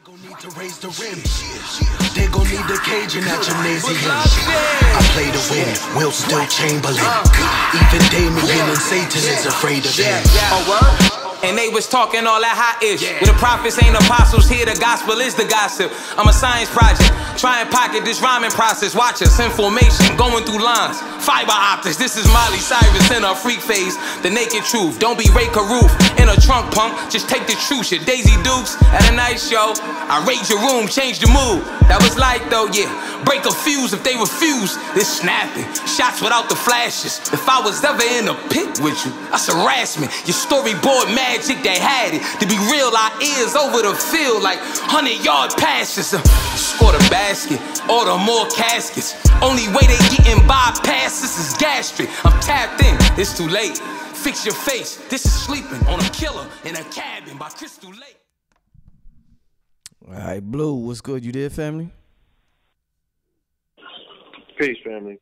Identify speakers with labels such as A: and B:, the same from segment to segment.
A: gon' need to raise the rim. They gon' need the cage in that gymnasium. I play to win, Will still Chamberlain. Even Damien and Satan is afraid of him.
B: Oh, word? And they was talking all that hot-ish. Where the prophets ain't apostles, here the gospel is the gossip. I'm a science project, try and pocket this rhyming process. Watch us in formation, going through lines. Fiber optics, this is Miley Cyrus in her freak phase. The naked truth, don't be Ray Caruth in a trunk punk, just take the truth. Shit, Daisy Dukes at a night show. I raid your room, change the mood. That was like though, yeah. Break a fuse if they refuse. This snapping, shots without the flashes. If I was ever in a pit with you, that's harassment. Your storyboard magic that had it. To be real, our ears over the field like 100-yard passes. Score the basket, order more caskets. Only way they getting bypasses is gastric. I'm tapped in, it's too late. Fix your face, this is sleeping on a killer in a cabin by Crystal Lake.
C: All right, Blue, what's good? You there, family?
D: Peace, family.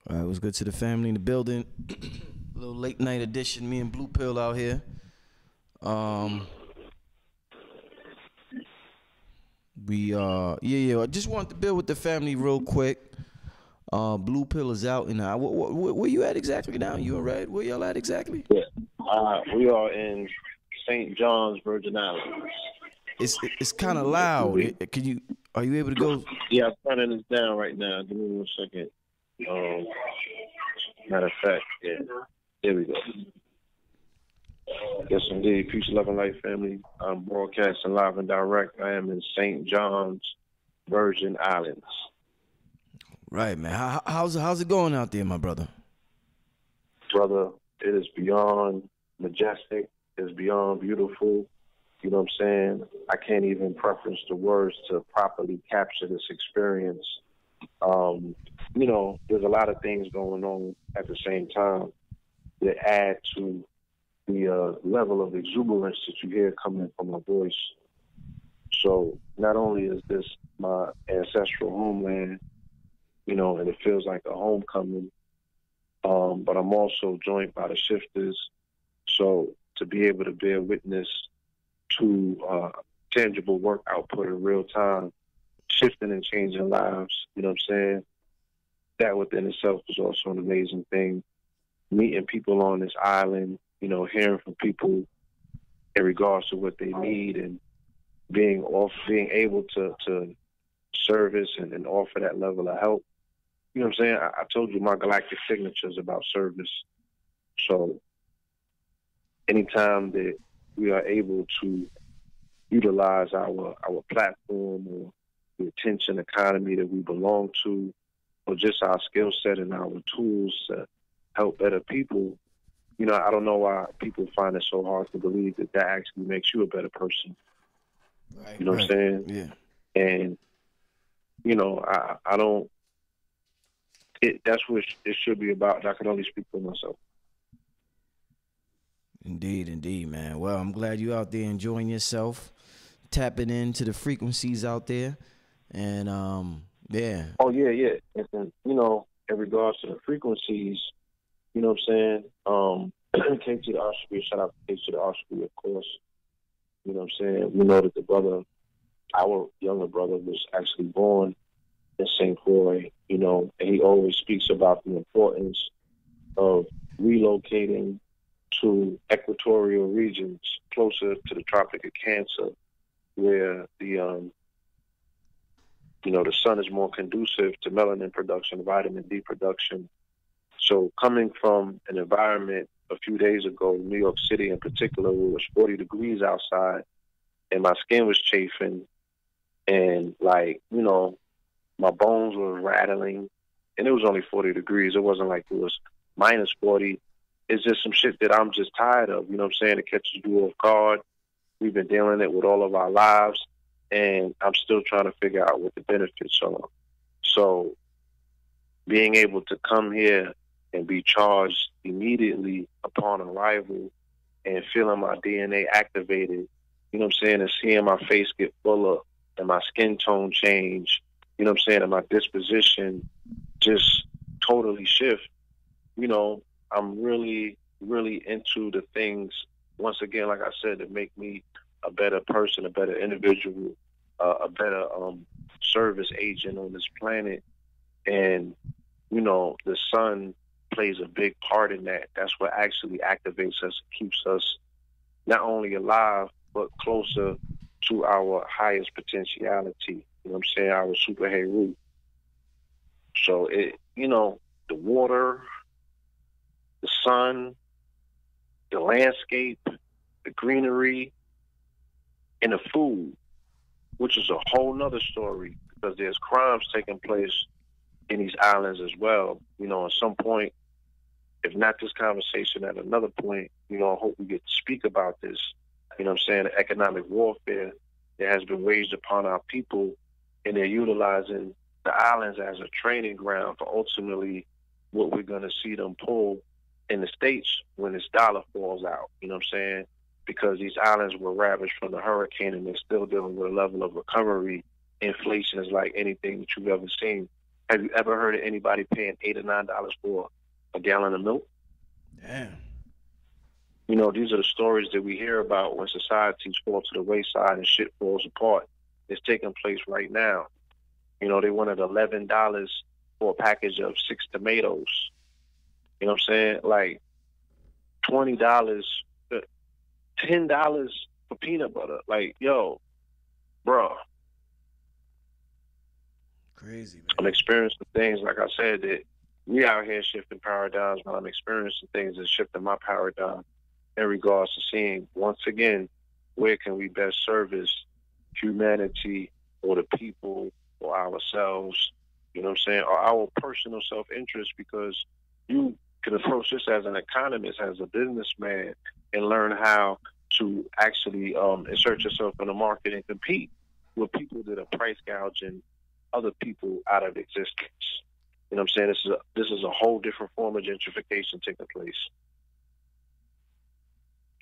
C: All right, what's good to the family in the building? A little late night edition, me and Blue Pill out here. I just wanted to build with the family real quick. Blue Pill is out, and where you at exactly now? You in Red? Where y'all at exactly?
D: Yeah, we are in St. John's, Virgin Islands.
C: It's kind of loud. Are you able to go?
D: Yeah, I'm turning this down right now. Give me 1 second. Matter of fact, yeah, there we go. Yes, indeed. Peace, love, and life, family. I'm broadcasting live and direct. I am in St. John's, Virgin Islands.
C: Right, man. How's it going out there, my brother?
D: Brother, it is beyond majestic. It's beyond beautiful. You know what I'm saying? I can't even preference the words to properly capture this experience. You know, there's a lot of things going on at the same time that add to the level of exuberance that you hear coming from my voice. So not only is this my ancestral homeland, you know, and it feels like a homecoming, but I'm also joined by the shifters. So to be able to bear witness to tangible work output in real time, shifting and changing lives, you know what I'm saying? That within itself is also an amazing thing. Meeting people on this island, you know, hearing from people in regards to what they need and being able to service and offer that level of help. You know what I'm saying? I told you my galactic signature is about service. So anytime that we are able to utilize our platform or the attention economy that we belong to, or just our skill set and our tools to help better people, you know, I don't know why people find it so hard to believe that that actually makes you a better person. Right, you know what I'm saying?
C: Yeah.
D: And, you know, I don't, that's what it should be about. I can only speak for myself.
C: Indeed, man. Well, I'm glad you're out there enjoying yourself, tapping into the frequencies out there. And, yeah.
D: Oh, yeah. And then, you know, in regards to the frequencies, you know what I'm saying? Came to the Austria, shout out to the Austria, of course. You know what I'm saying? We know that the brother, our younger brother, was actually born in St. Croix, you know, and he always speaks about the importance of relocating to equatorial regions closer to the Tropic of Cancer, where the, you know, the sun is more conducive to melanin production, vitamin D production. So coming from an environment a few days ago, New York City in particular, where it was 40 degrees outside and my skin was chafing and, like, you know, my bones were rattling, and it was only 40 degrees. It wasn't like it was minus 40. It's just some shit that I'm just tired of, you know what I'm saying? It catches you off guard. We've been dealing it with all of our lives, and I'm still trying to figure out what the benefits are. So being able to come here and be charged immediately upon arrival and feeling my DNA activated, you know what I'm saying, and seeing my face get fuller and my skin tone change, you know what I'm saying, and my disposition just totally shift. You know, I'm really, really into the things, once again, like I said, that make me a better person, a better individual, a better service agent on this planet. And, you know, the sun plays a big part in that. That's what actually activates us, keeps us not only alive, but closer to our highest potentiality. You know what I'm saying? Our superhero. So it, you know, the water, the sun, the landscape, the greenery, and the food, which is a whole nother story, because there's crimes taking place in these islands as well. You know, at some point, if not this conversation, at another point, you know, I hope we get to speak about this. You know what I'm saying? The economic warfare that has been waged upon our people, and they're utilizing the islands as a training ground for ultimately what we're going to see them pull in the States when this dollar falls out. You know what I'm saying? Because these islands were ravaged from the hurricane, and they're still dealing with a level of recovery. Inflation is like anything that you've ever seen. Have you ever heard of anybody paying $8 or $9 for a gallon of milk?
C: Damn.
D: You know, these are the stories that we hear about when societies fall to the wayside and shit falls apart. It's taking place right now. You know, they wanted $11 for a package of 6 tomatoes. You know what I'm saying? Like $20, $10 for peanut butter. Like, yo, bro.
C: Crazy, man.
D: I'm experiencing things, like I said, that we out here shifting paradigms, but I'm experiencing things that shifting my paradigm in regards to seeing, once again, where can we best service humanity or the people or ourselves, you know what I'm saying, or our personal self-interest, because you can approach this as an economist, as a businessman, and learn how to actually insert yourself in the market and compete with people that are price gouging other people out of existence. You know what I'm saying? This is a whole different form of gentrification taking place.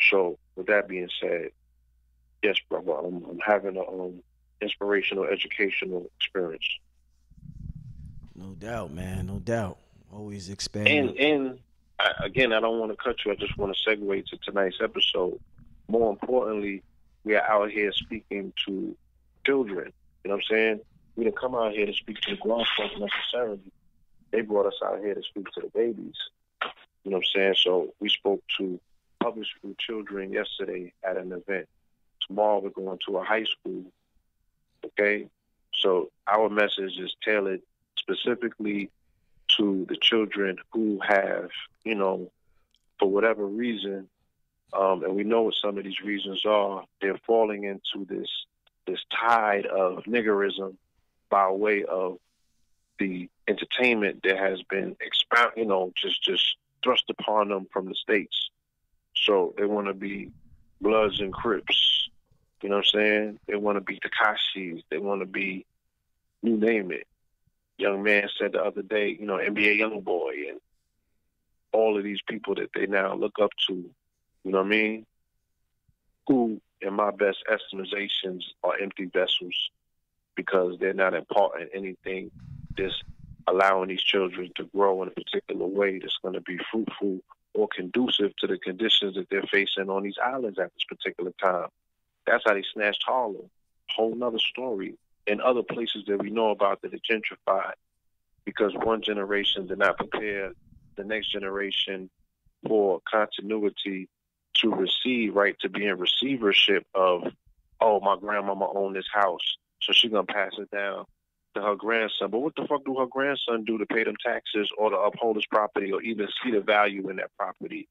D: So, with that being said, yes, brother, I'm having an inspirational, educational experience.
C: No doubt, man. No doubt. Always expanding.
D: And again, I don't want to cut you. I just want to segue to tonight's episode. More importantly, we are out here speaking to children. You know what I'm saying? We didn't come out here to speak to the grown folks necessarily. They brought us out here to speak to the babies. You know what I'm saying? So we spoke to public school children yesterday at an event. Tomorrow we're going to a high school. Okay? So our message is tailored specifically to the children who have, you know, for whatever reason, and we know what some of these reasons are, they're falling into this tide of niggerism by way of the entertainment that has been just thrust upon them from the States. So they want to be Bloods and Crips. You know what I'm saying? They want to be Tekashis. They want to be, you name it. Young man said the other day, you know, NBA Youngboy and all of these people that they now look up to, you know what I mean? Who, in my best estimations, are empty vessels, because they're not imparting anything that's allowing these children to grow in a particular way that's going to be fruitful or conducive to the conditions that they're facing on these islands at this particular time. That's how they snatched Harlem. Whole nother story. And other places that we know about that are gentrified, because one generation did not prepare the next generation for continuity to receive, right, to be in receivership of, oh, my grandmama owned this house, so she's going to pass it down to her grandson. But what the fuck do her grandson do to pay them taxes or to uphold his property or even see the value in that property?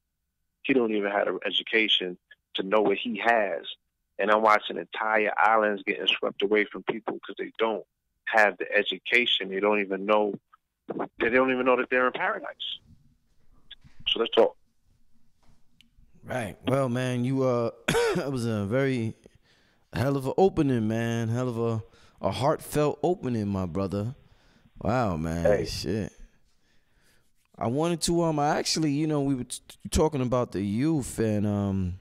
D: He don't even have an education to know what he has. And I'm watching entire islands getting swept away from people because they don't have the education. They don't even know that they're in paradise. So let's talk.
C: Right. Well, man, you that was a very hell of an opening, man. Hell of a heartfelt opening, my brother. Wow, man.
D: Hey.
C: Shit. I wanted to I actually, you know, we were talking about the youth, and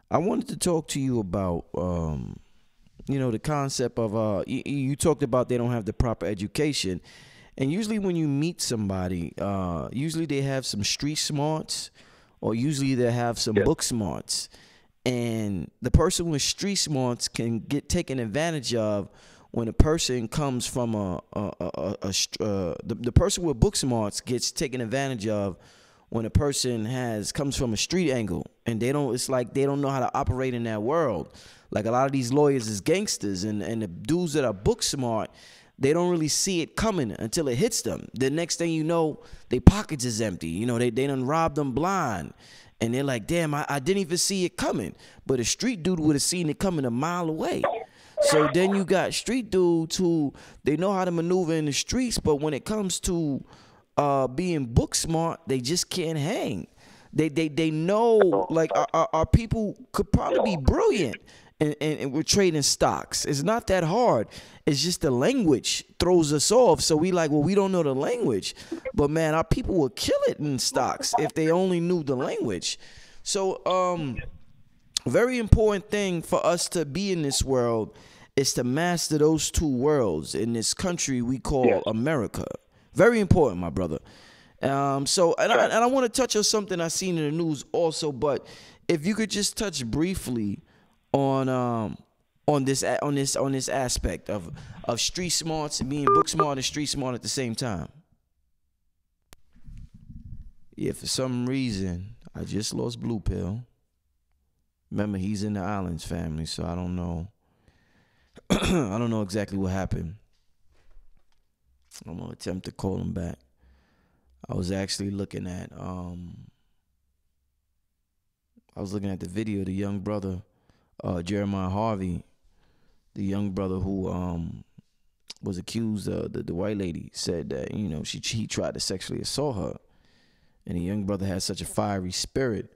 C: I wanted to talk to you about you know, the concept of you talked about they don't have the proper education. And usually when you meet somebody, usually they have some street smarts, or usually they have some book smarts. And the person with street smarts can get taken advantage of when a person comes from the person with book smarts gets taken advantage of when a person comes from a street angle, and it's like they don't know how to operate in that world. Like a lot of these lawyers is gangsters, and the dudes that are book smart, they don't really see it coming until it hits them. The next thing you know, their pockets is empty. You know, they done robbed them blind. And they're like, damn, I didn't even see it coming. But a street dude would have seen it coming a mile away. So then you got street dudes who, they know how to maneuver in the streets, but when it comes to being book smart, they just can't hang. They know, like, our people could probably be brilliant, and we're trading stocks. It's not that hard. It's just the language throws us off. So we like, well, we don't know the language. But, man, our people would kill it in stocks if they only knew the language. So very important thing for us to be in this world is to master those two worlds in this country we call America. Very important, my brother. So I want to touch on something I seen in the news also, but if you could just touch briefly on this aspect of street smarts and being book smart and street smart at the same time. Yeah, for some reason I just lost Blue Pill. Remember, he's in the Islands family, so I don't know. I don't know exactly what happened. I'm gonna attempt to call him back. I was actually looking at the video of the young brother, Jeremiah Harvey, the young brother who was accused of the white lady said that, you know, he tried to sexually assault her, and the young brother had such a fiery spirit,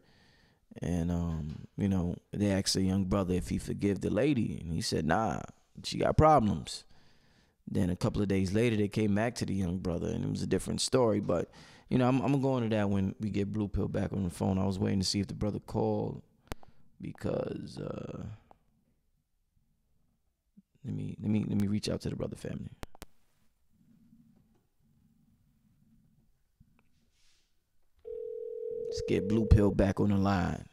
C: and you know, they asked the young brother if he forgive the lady, and he said, nah, she got problems. Then a couple of days later, they came back to the young brother, and it was a different story. But, you know, I'm going to go into that when we get Blue Pill back on the phone. I was waiting to see if the brother called because let me reach out to the brother family. Let's get Blue Pill back on the line.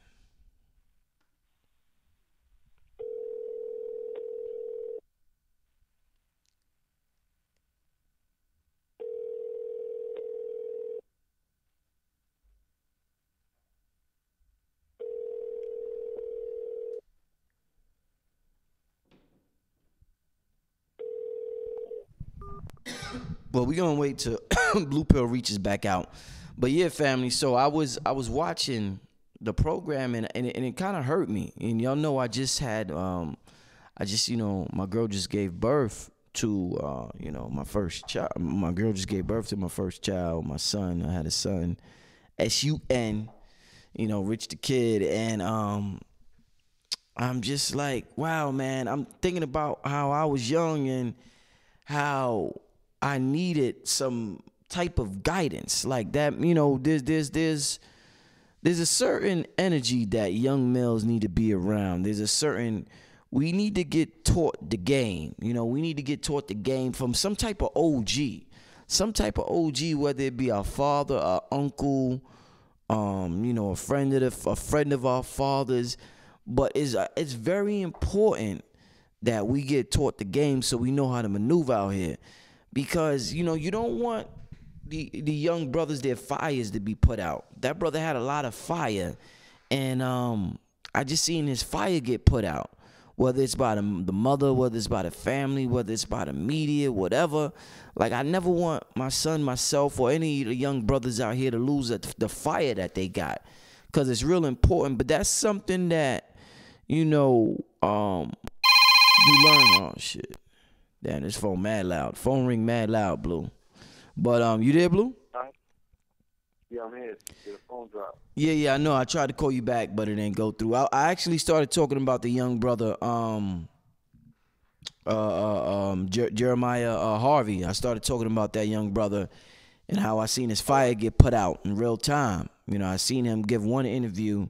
C: Well, we're gonna wait till Blue Pill reaches back out. But yeah, family, so I was watching the program, and it kind of hurt me. And y'all know I just had you know, my girl just gave birth to you know, my first child. My girl just gave birth to my first child, my son. I had a son, S-U-N, you know, Rich the Kid, and I'm just like, wow, man. I'm thinking about how I was young and how I needed some type of guidance like that. You know, there's a certain energy that young males need to be around. We need to get taught the game. You know, we need to get taught the game from some type of OG. Whether it be our father, our uncle, you know, a friend of our father's. But it's very important that we get taught the game so we know how to maneuver out here. Because, you know, you don't want the young brothers, their fires to be put out. That brother had a lot of fire, and I just seen his fire get put out. Whether it's by the mother, whether it's by the family, whether it's by the media, whatever. Like, I never want my son, myself, or any of the young brothers out here to lose the fire that they got. Because it's real important. But that's something that, you know, you learn. Oh, shit. Damn, this phone mad loud. Phone ring mad loud, Blue. But you there, Blue?
D: Yeah, I'm here. The phone dropped.
C: Yeah, I know. I tried to call you back, but it didn't go through. I actually started talking about the young brother, Jeremiah Harvey. I started talking about that young brother and how I seen his fire get put out in real time. You know, I seen him give one interview,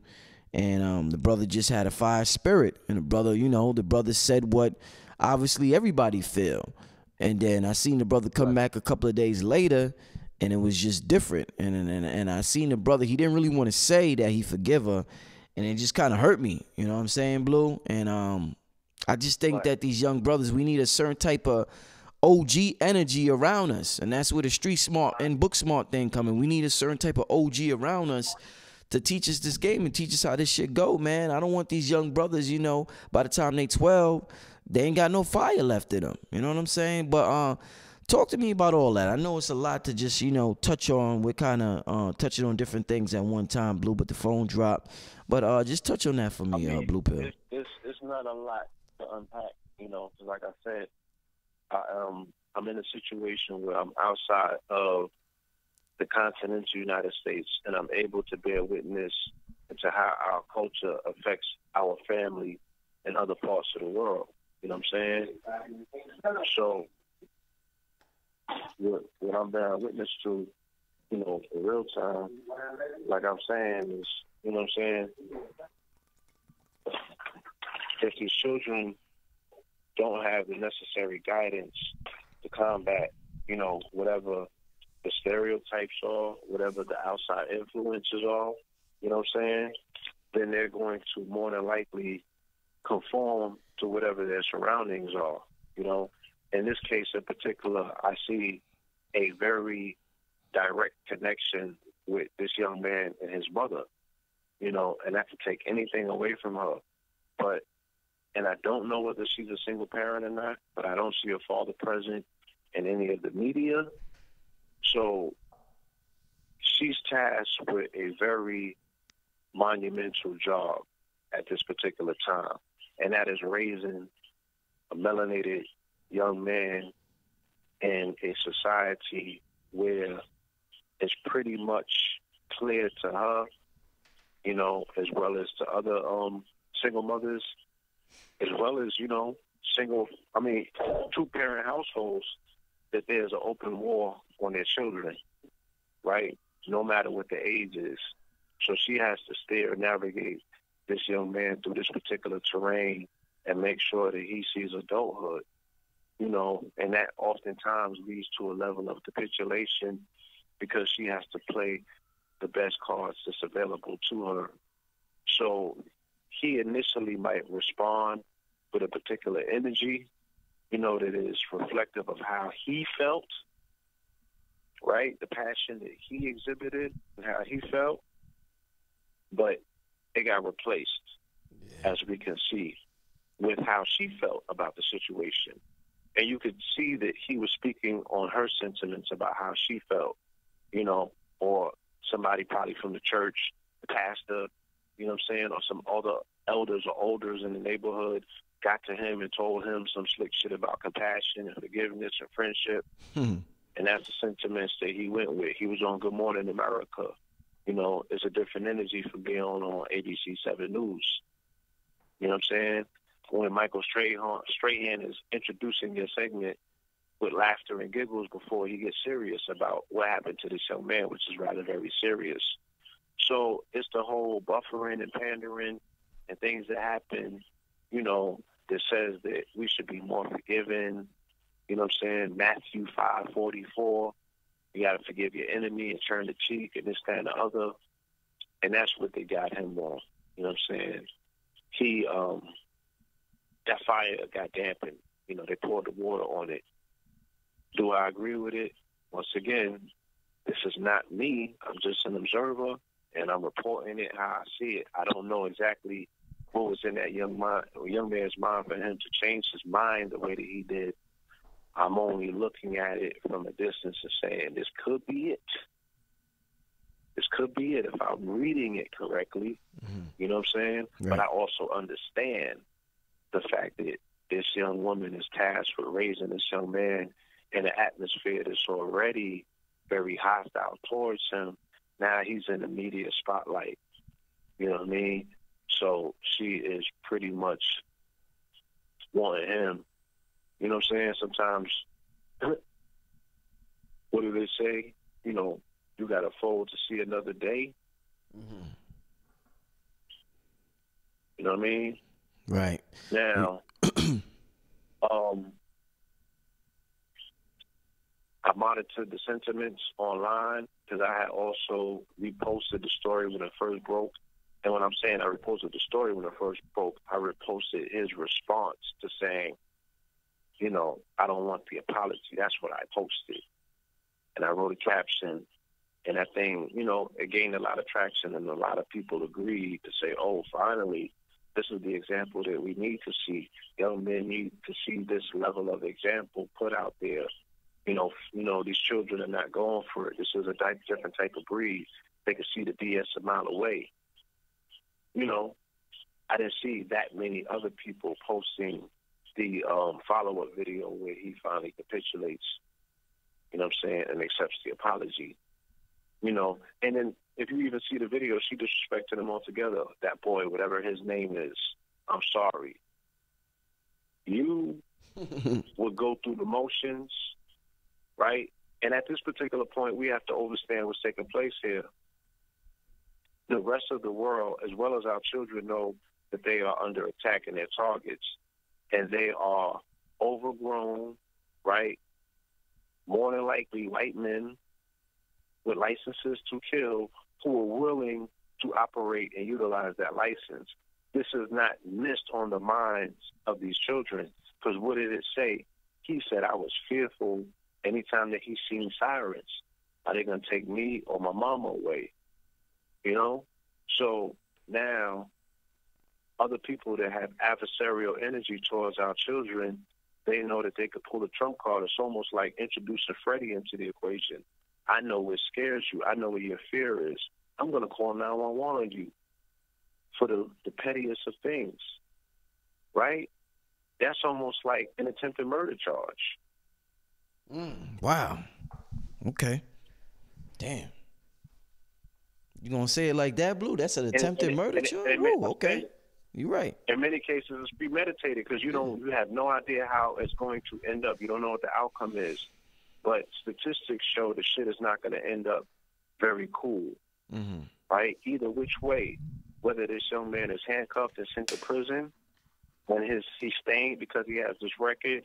C: and the brother just had a fire spirit. And the brother said what obviously everybody feel. And then I seen the brother come back a couple of days later, and it was just different. And I seen the brother, he didn't really want to say that he forgive her. and it just kind of hurt me. You know what I'm saying, Blue? And I just think that these young brothers, we need a certain type of OG energy around us, and that's where the street smart and book smart thing coming. We need a certain type of OG around us to teach us this game and teach us how this shit go, man. I don't want these young brothers, you know, by the time they 12, they ain't got no fire left in them. You know what I'm saying? But talk to me about all that. I know it's a lot to just, you know, touch on. We're kind of touching on different things at one time, Blue, but the phone dropped. But just touch on that for me, Blue Pill.
D: It's not a lot to unpack, you know, 'cause like I said, I'm in a situation where I'm outside of the continental United States, and I'm able to bear witness to how our culture affects our family in other parts of the world. You know what I'm saying? So what I'm bearing witness to, you know, in real time, like I'm saying, is, you know what I'm saying, if these children don't have the necessary guidance to combat, you know, whatever the stereotypes are, whatever the outside influences are, you know what I'm saying, then they're going to more than likely conform to whatever their surroundings are, you know. In this case in particular, I see a very direct connection with this young man and his mother, you know, and not to take anything away from her. But, and I don't know whether she's a single parent or not, but I don't see her father present in any of the media. So she's tasked with a very monumental job at this particular time, and that is raising a melanated young man in a society where it's pretty much clear to her, you know, as well as to other single mothers, as well as, you know, two-parent households, that there's an open war on their children, right? No matter what the age is. So she has to steer and navigate this young man through this particular terrain and make sure that he sees adulthood, you know, and that oftentimes leads to a level of capitulation because she has to play the best cards that's available to her. So he initially might respond with a particular energy, you know, that is reflective of how he felt, right? The passion that he exhibited and how he felt, but it got replaced, as we can see, with how she felt about the situation. And you could see that he was speaking on her sentiments about how she felt, you know, or somebody probably from the church, the pastor, you know what I'm saying, or some other elders or elders in the neighborhood got to him and told him some slick shit about compassion and forgiveness and friendship. And that's the sentiments that he went with. He was on Good Morning America. You know, it's a different energy from being on ABC 7 News. You know what I'm saying? When Michael Strahan is introducing your segment with laughter and giggles before he gets serious about what happened to this young man, which is rather very serious. So it's the whole buffering and pandering and things that happen, you know, that says that we should be more forgiving. You know what I'm saying? Matthew 5:44. You got to forgive your enemy and turn the cheek and this, that, and the other. And that's what they got him on. You know what I'm saying? He, that fire got dampened. You know, they poured the water on it. Do I agree with it? Once again, this is not me. I'm just an observer, and I'm reporting it how I see it. I don't know exactly what was in that young man's mind for him to change his mind the way that he did. I'm only looking at it from a distance and saying, this could be it. This could be it if I'm reading it correctly. You know what I'm saying? Right. But I also understand the fact that this young woman is tasked with raising this young man in an atmosphere that's already very hostile towards him. Now he's in the media spotlight. You know what I mean? So she is pretty much wanting him. You know what I'm saying? Sometimes, what do they say? You know, you got to fold to see another day. You know what I mean?
C: Right.
D: Now, I monitored the sentiments online because I had also reposted the story when it first broke And when I'm saying I reposted the story when I first spoke, I reposted his response to saying, you know, I don't want the apology. That's what I posted. And I wrote a caption, and that thing, you know, it gained a lot of traction, and a lot of people agreed to say, oh, finally, this is the example that we need to see. Young men need to see this level of example put out there. You know, these children are not going for it. This is a different type of breed. They can see the BS a mile away. You know, I didn't see that many other people posting the follow-up video where he finally capitulates, you know what I'm saying, and accepts the apology. You know, and then if you even see the video, she disrespected him altogether. That boy, whatever his name is, I'm sorry. You would go through the motions, right? And at this particular point, we have to understand what's taking place here. The rest of the world, as well as our children, know that they are under attack in their targets, and they are overgrown, right? More than likely white men with licenses to kill who are willing to operate and utilize that license. This is not missed on the minds of these children, because what did it say? He said, I was fearful anytime that he seen sirens. Are they going to take me or my mama away? You know? So now other people that have adversarial energy towards our children, they know that they could pull a trump card. It's almost like introducing Freddie into the equation. I know what scares you. I know what your fear is. I'm going to call 911 on you for the pettiest of things, right? That's almost like an attempted murder charge.
C: Wow. Okay. Damn. You gonna say it like that, Blue? That's an attempted murder charge? Ooh, okay. You're right.
D: In many cases, it's premeditated because you have no idea how it's going to end up. You don't know what the outcome is. But statistics show the shit is not going to end up very cool, right? Either which way, whether this young man is handcuffed and sent to prison, when he's staying because he has this record,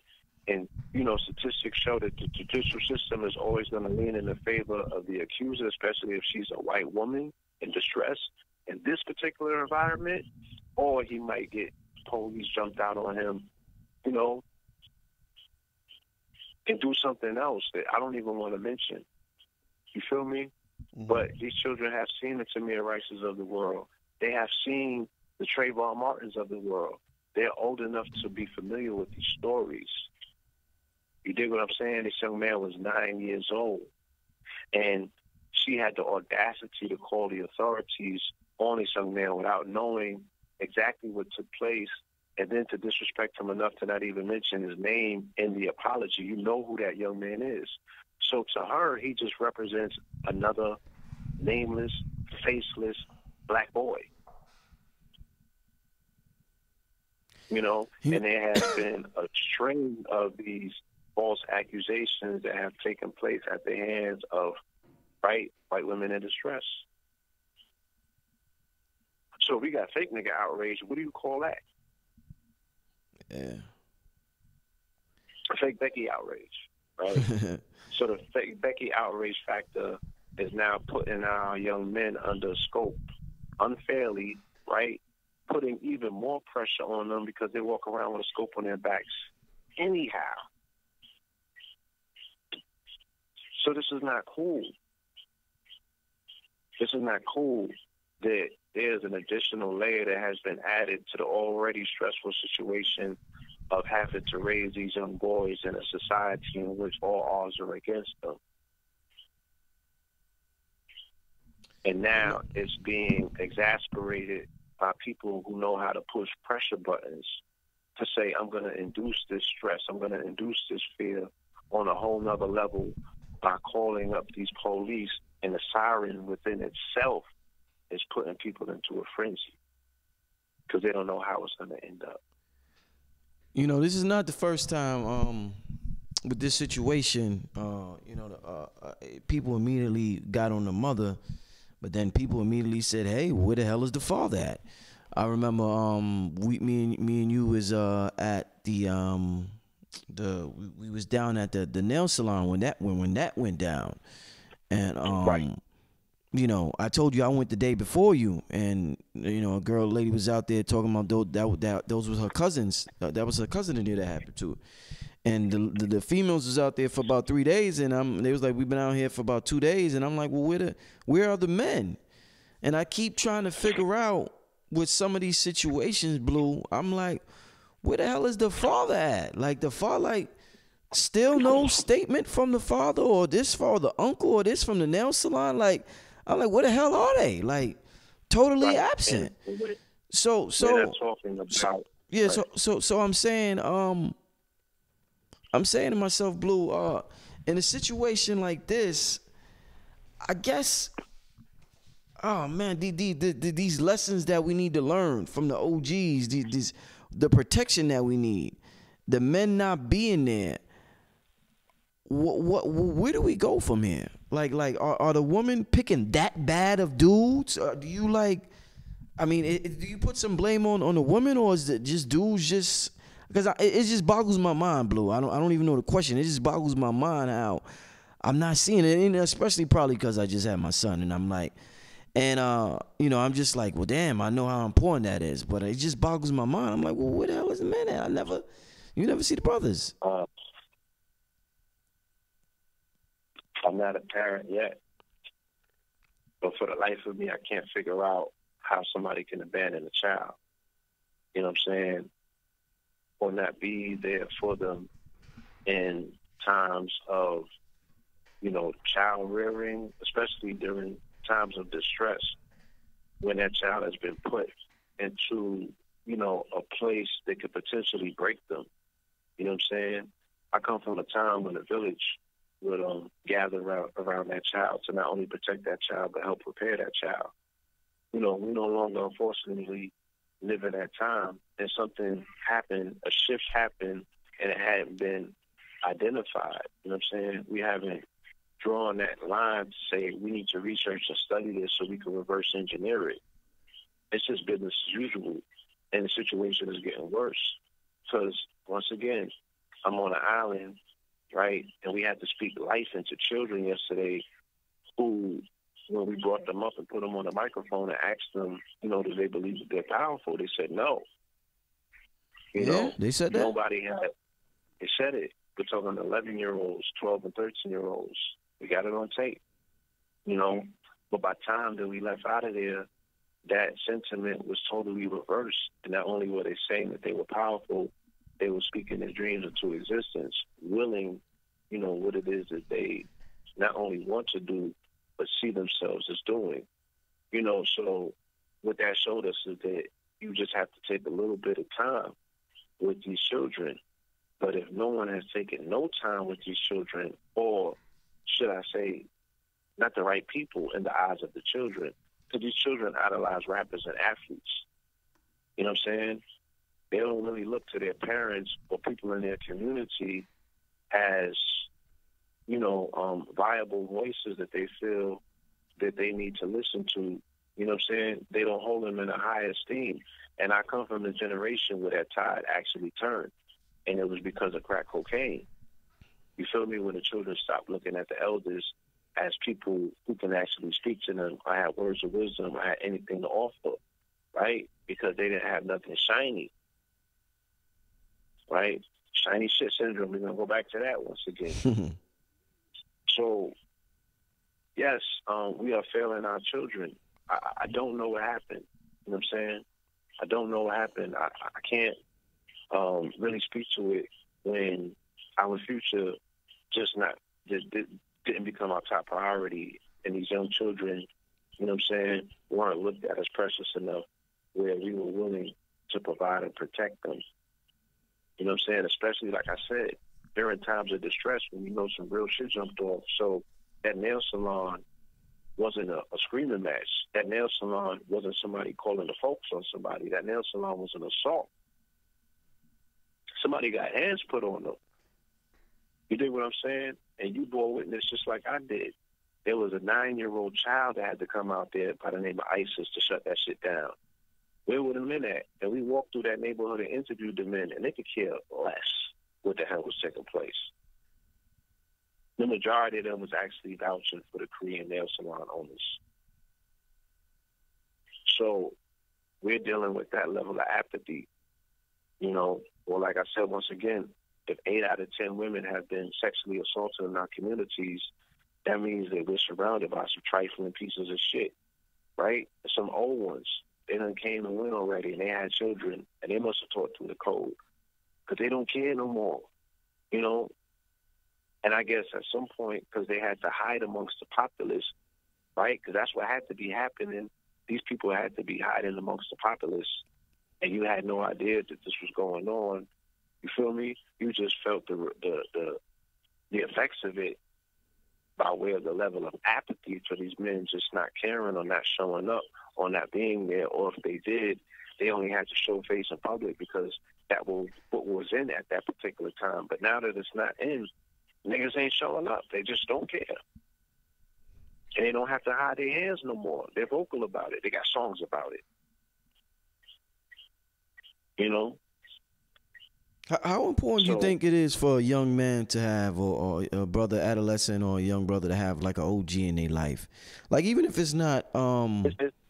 D: and, you know, statistics show that the judicial system is always going to lean in the favor of the accuser, especially if she's a white woman in distress in this particular environment, or he might get police jumped out on him, you know, and do something else that I don't even want to mention. You feel me? But these children have seen the Tamir Rices of the world. They have seen the Trayvon Martins of the world. They're old enough to be familiar with these stories. You dig what I'm saying? This young man was 9 years old, and she had the audacity to call the authorities on this young man without knowing exactly what took place, and then to disrespect him enough to not even mention his name in the apology. You know who that young man is. So to her, he just represents another nameless, faceless black boy. You know, and there has been a string of these false accusations that have taken place at the hands of white women in distress. So we got fake nigga outrage. What do you call that?
C: Yeah.
D: Fake Becky outrage, right? So the fake Becky outrage factor is now putting our young men under scope unfairly, right? Putting even more pressure on them because they walk around with a scope on their backs anyhow. So this is not cool. This is not cool that there's an additional layer that has been added to the already stressful situation of having to raise these young boys in a society in which all odds are against them. And now it's being exasperated by people who know how to push pressure buttons to say, I'm going to induce this stress, I'm going to induce this fear on a whole nother level by calling up these police, and the siren within itself is putting people into a frenzy because they don't know how it's going to end up.
C: You know, this is not the first time with this situation. People immediately got on the mother, but then people immediately said, "Hey, where the hell is the father at?" I remember me and you was at we was down at the nail salon when that went down, and
D: Right.
C: you know, I told you I went the day before you, and you know, a lady was out there talking about those was her cousins. That was her cousin in there that happened to. And the females was out there for about 3 days, and they was like, we've been out here for about 2 days, and I'm like, well, where are the men? And I keep trying to figure out with some of these situations, Blue. I'm like, where the hell is the father at? Like the father, like still no statement from the father, or this from the uncle, or this from the nail salon. Like I'm like, where the hell are they? Like totally absent. So
D: we're not talking about.
C: Yeah, so I'm saying to myself, Blue, in a situation like this, I guess, oh man, these lessons that we need to learn from the OGs, the protection that we need, the men not being there. Where do we go from here? Like are the women picking that bad of dudes? Do you like? I mean, do you put some blame on the women, or is it just dudes just? Because it just boggles my mind, Blue. I don't even know the question. It just boggles my mind how I'm not seeing it, and especially probably because I just had my son, and I'm like, and you know, I'm just like, well, damn, I know how important that is, but it just boggles my mind. I'm like, well, where the hell is the man at? You never see the brothers.
D: I'm not a parent yet, but for the life of me, I can't figure out how somebody can abandon a child. You know what I'm saying? Or not be there for them in times of, you know, child rearing, especially during times of distress, when that child has been put into, you know, a place that could potentially break them. You know what I'm saying? I come from a time when the village would gather around that child to not only protect that child, but help prepare that child. You know, we no longer, unfortunately, live in that time, and something happened, a shift happened, and it hadn't been identified. You know what I'm saying? We haven't drawn that line to say we need to research and study this so we can reverse engineer it. It's just business as usual, and the situation is getting worse. Because, once again, I'm on an island, right, and we had to speak life into children yesterday who, when we brought them up and put them on the microphone and asked them, you know, do they believe that they're powerful? They said no. You know,
C: they said that.
D: Nobody had. They said it. We're talking 11-year-olds, 12 and 13-year-olds. We got it on tape. You know, but by the time that we left out of there, that sentiment was totally reversed. And not only were they saying that they were powerful, they were speaking their dreams into existence, willing, you know, what it is that they not only want to do, but see themselves as doing. You know, so what that showed us is that you just have to take a little bit of time with these children. But if no one has taken no time with these children, or should I say, not the right people in the eyes of the children, because these children idolize rappers and athletes. You know what I'm saying? They don't really look to their parents or people in their community as, you know, viable voices that they feel that they need to listen to. You know what I'm saying? They don't hold them in a high esteem. And I come from the generation where that tide actually turned, and it was because of crack cocaine. You feel me? When the children stopped looking at the elders as people who can actually speak to them, I had words of wisdom, I had anything to offer, right? Because they didn't have nothing shiny, right? Shiny shit syndrome, we're going to go back to that once again. So, yes, we are failing our children. I don't know what happened. You know what I'm saying? I don't know what happened. I can't really speak to it when our future just didn't become our top priority, and these young children, you know what I'm saying, weren't looked at as precious enough where we were willing to provide and protect them. You know what I'm saying? Especially, like I said, during times of distress when you know some real shit jumped off. So that nail salon wasn't a screaming match. That nail salon wasn't somebody calling the folks on somebody. That nail salon was an assault. Somebody got hands put on them. You dig what I'm saying? And you bore witness just like I did. There was a 9-year-old child that had to come out there by the name of ISIS to shut that shit down. Where were the men at? And we walked through that neighborhood and interviewed the men, and they could care less what the hell was taking place. The majority of them was actually vouching for the Korean nail salon owners. So we're dealing with that level of apathy, you know. Or like I said, once again, if 8 out of 10 women have been sexually assaulted in our communities, that means that we're surrounded by some trifling pieces of shit, right? Some old ones, they done came and went already, and they had children, and they must have taught through the code, because they don't care no more, you know? And I guess at some point, because they had to hide amongst the populace, right? Because that's what had to be happening. These people had to be hiding amongst the populace, and you had no idea that this was going on. You feel me? You just felt the effects of it by way of the level of apathy for these men just not caring or not showing up or not being there. Or if they did, they only had to show face in public because that was what was in at that particular time. But now that it's not in, niggas ain't showing up. They just don't care. And they don't have to hide their hands no more. They're vocal about it. They got songs about it. You know?
C: How important do you think it is for a young man to have, or a brother, adolescent, or a young brother to have like an OG in their life? Like, even if it's not...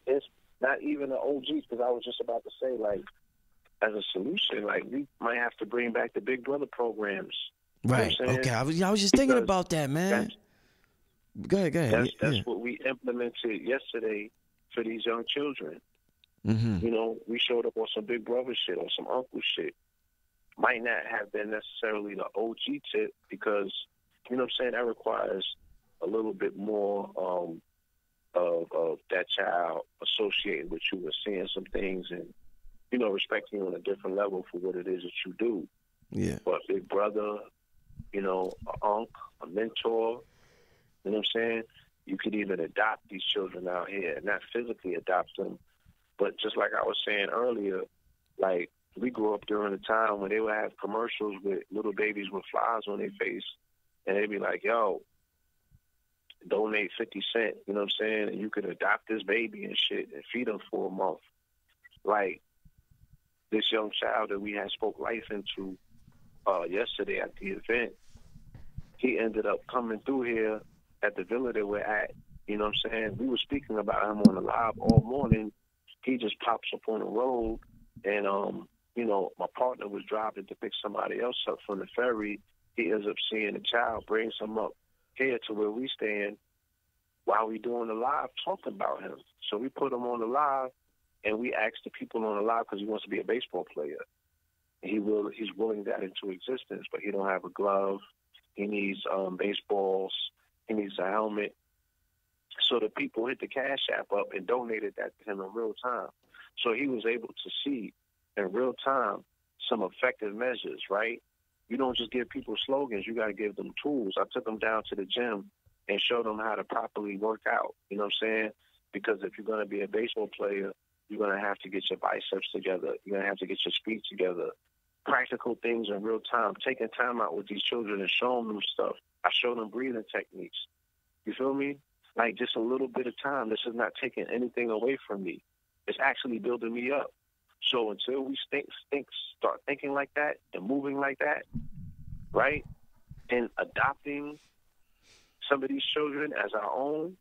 D: It's not even an OG, because I was just about to say, like, as a solution, like, we might have to bring back the Big Brother programs.
C: Right.
D: You know
C: okay. I was just thinking about that, man. Go ahead.
D: That's what we implemented yesterday for these young children.
C: Mm-hmm.
D: You know, we showed up on some Big Brother shit or some uncle shit. Might not have been necessarily the OG tip, because, you know what I'm saying, that requires a little bit more of that child associated with you and seeing some things and, you know, respecting you on a different level for what it is that you do.
C: Yeah.
D: But Big Brother, you know, an unc, a mentor, you know what I'm saying? You could even adopt these children out here, not physically adopt them, but just like I was saying earlier, like, we grew up during a time when they would have commercials with little babies with flies on their face, and they'd be like, yo, donate 50 cents, you know what I'm saying? And you could adopt this baby and shit and feed them for a month. Like, this young child that we had spoke life into yesterday at the event, he ended up coming through here at the villa that we're at, you know what I'm saying? We were speaking about him on the live all morning. He just pops up on the road, and, you know, my partner was driving to pick somebody else up from the ferry. He ends up seeing the child, brings him up here to where we stand while we doing the live talking about him. So we put him on the live, and we asked the people on the live, because he wants to be a baseball player. He's willing that into existence, but he don't have a glove. He needs baseballs. He needs a helmet. So the people hit the Cash App up and donated that to him in real time. So he was able to see in real time some effective measures, right? You don't just give people slogans. You got to give them tools. I took them down to the gym and showed them how to properly work out, you know what I'm saying? Because if you're going to be a baseball player, you're going to have to get your biceps together. You're going to have to get your speed together. Practical things in real time. Taking time out with these children and showing them stuff. I showed them breathing techniques. You feel me? Like, just a little bit of time. This is not taking anything away from me. It's actually building me up. So until we start thinking like that and moving like that, right, and adopting some of these children as our own,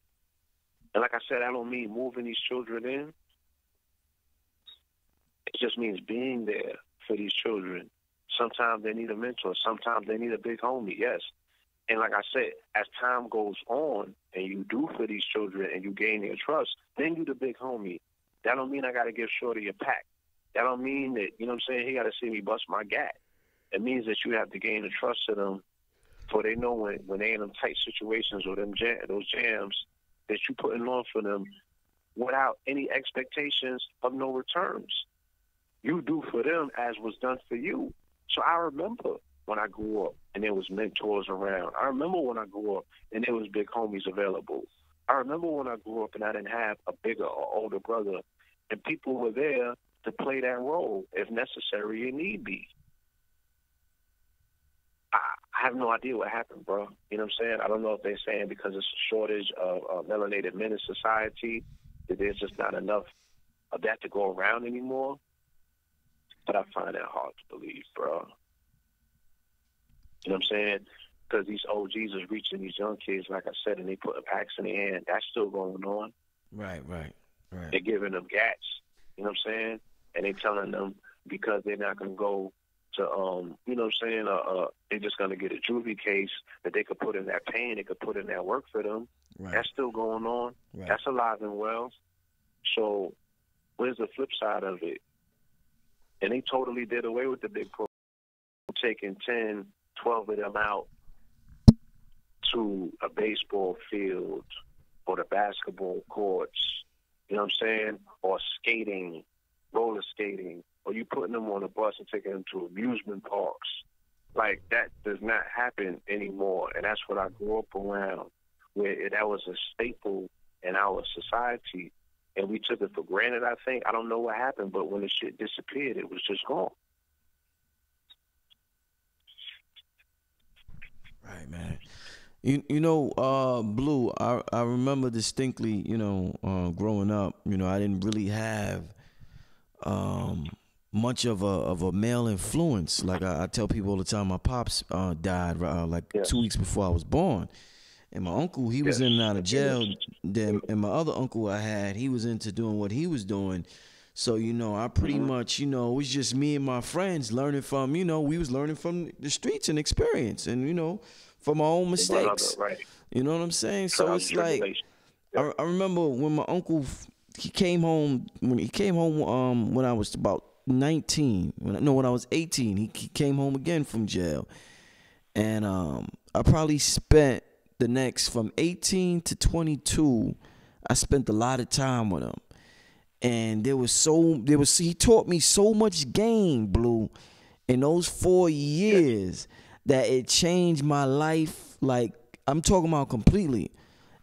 D: and like I said, I don't mean moving these children in. It just means being there for these children. Sometimes they need a mentor. Sometimes they need a big homie, yes. And like I said, as time goes on and you do for these children and you gain their trust, then you the big homie. That don't mean I got to give Shorty a pack. That don't mean that, you know what I'm saying, he got to see me bust my gat. It means that you have to gain the trust of them, for they know when they in them tight situations or those jams that you putting on for them without any expectations of no returns. You do for them as was done for you. So I remember when I grew up and there was mentors around. I remember when I grew up and there was big homies available. I remember when I grew up and I didn't have a bigger or older brother, and people were there to play that role if necessary and need be. I have no idea what happened, bro. You know what I'm saying? I don't know if they're saying because it's a shortage of melanated men in society that there's just not enough of that to go around anymore. But I find that hard to believe, bro. You know what I'm saying? Because these OGs is reaching these young kids, like I said, and they put packs in their hand. That's still going on.
C: Right. Right.
D: They're giving them gats, you know what I'm saying? And they telling them because they're not going to go to, you know what I'm saying, they're just going to get a juvie case that they could put in that pain, they could put in that work for them.
C: Right.
D: That's still going on.
C: Right.
D: That's alive and well. So where's the flip side of it? And they totally did away with the big program, taking 10, 12 of them out to a baseball field or the basketball courts, you know what I'm saying, or skating, roller skating, or you putting them on a bus and taking them to amusement parks. Like, that does not happen anymore, and that's what I grew up around, where that was a staple in our society, and we took it for granted, I think. I don't know what happened, but when the shit disappeared, it was just gone.
C: Right, man. You know, Blue, I remember distinctly, you know, growing up, you know, I didn't really have much of a male influence. Like I tell people all the time, my pops died like 2 weeks before I was born. And my uncle, he was in and out of jail. Then, and my other uncle I had, he was into doing what he was doing. So, you know, I pretty much, you know, it was just me and my friends learning from, you know, we was learning from the streets and experience and, you know, from my own mistakes.
D: Right.
C: You know what I'm saying? So it's like, I remember when my uncle, he came home, when I was about 19, when I was 18, he came home again from jail. And I probably spent the next, from 18 to 22, I spent a lot of time with him. And he taught me so much game, Blue, in those 4 years that it changed my life. Like, I'm talking about completely.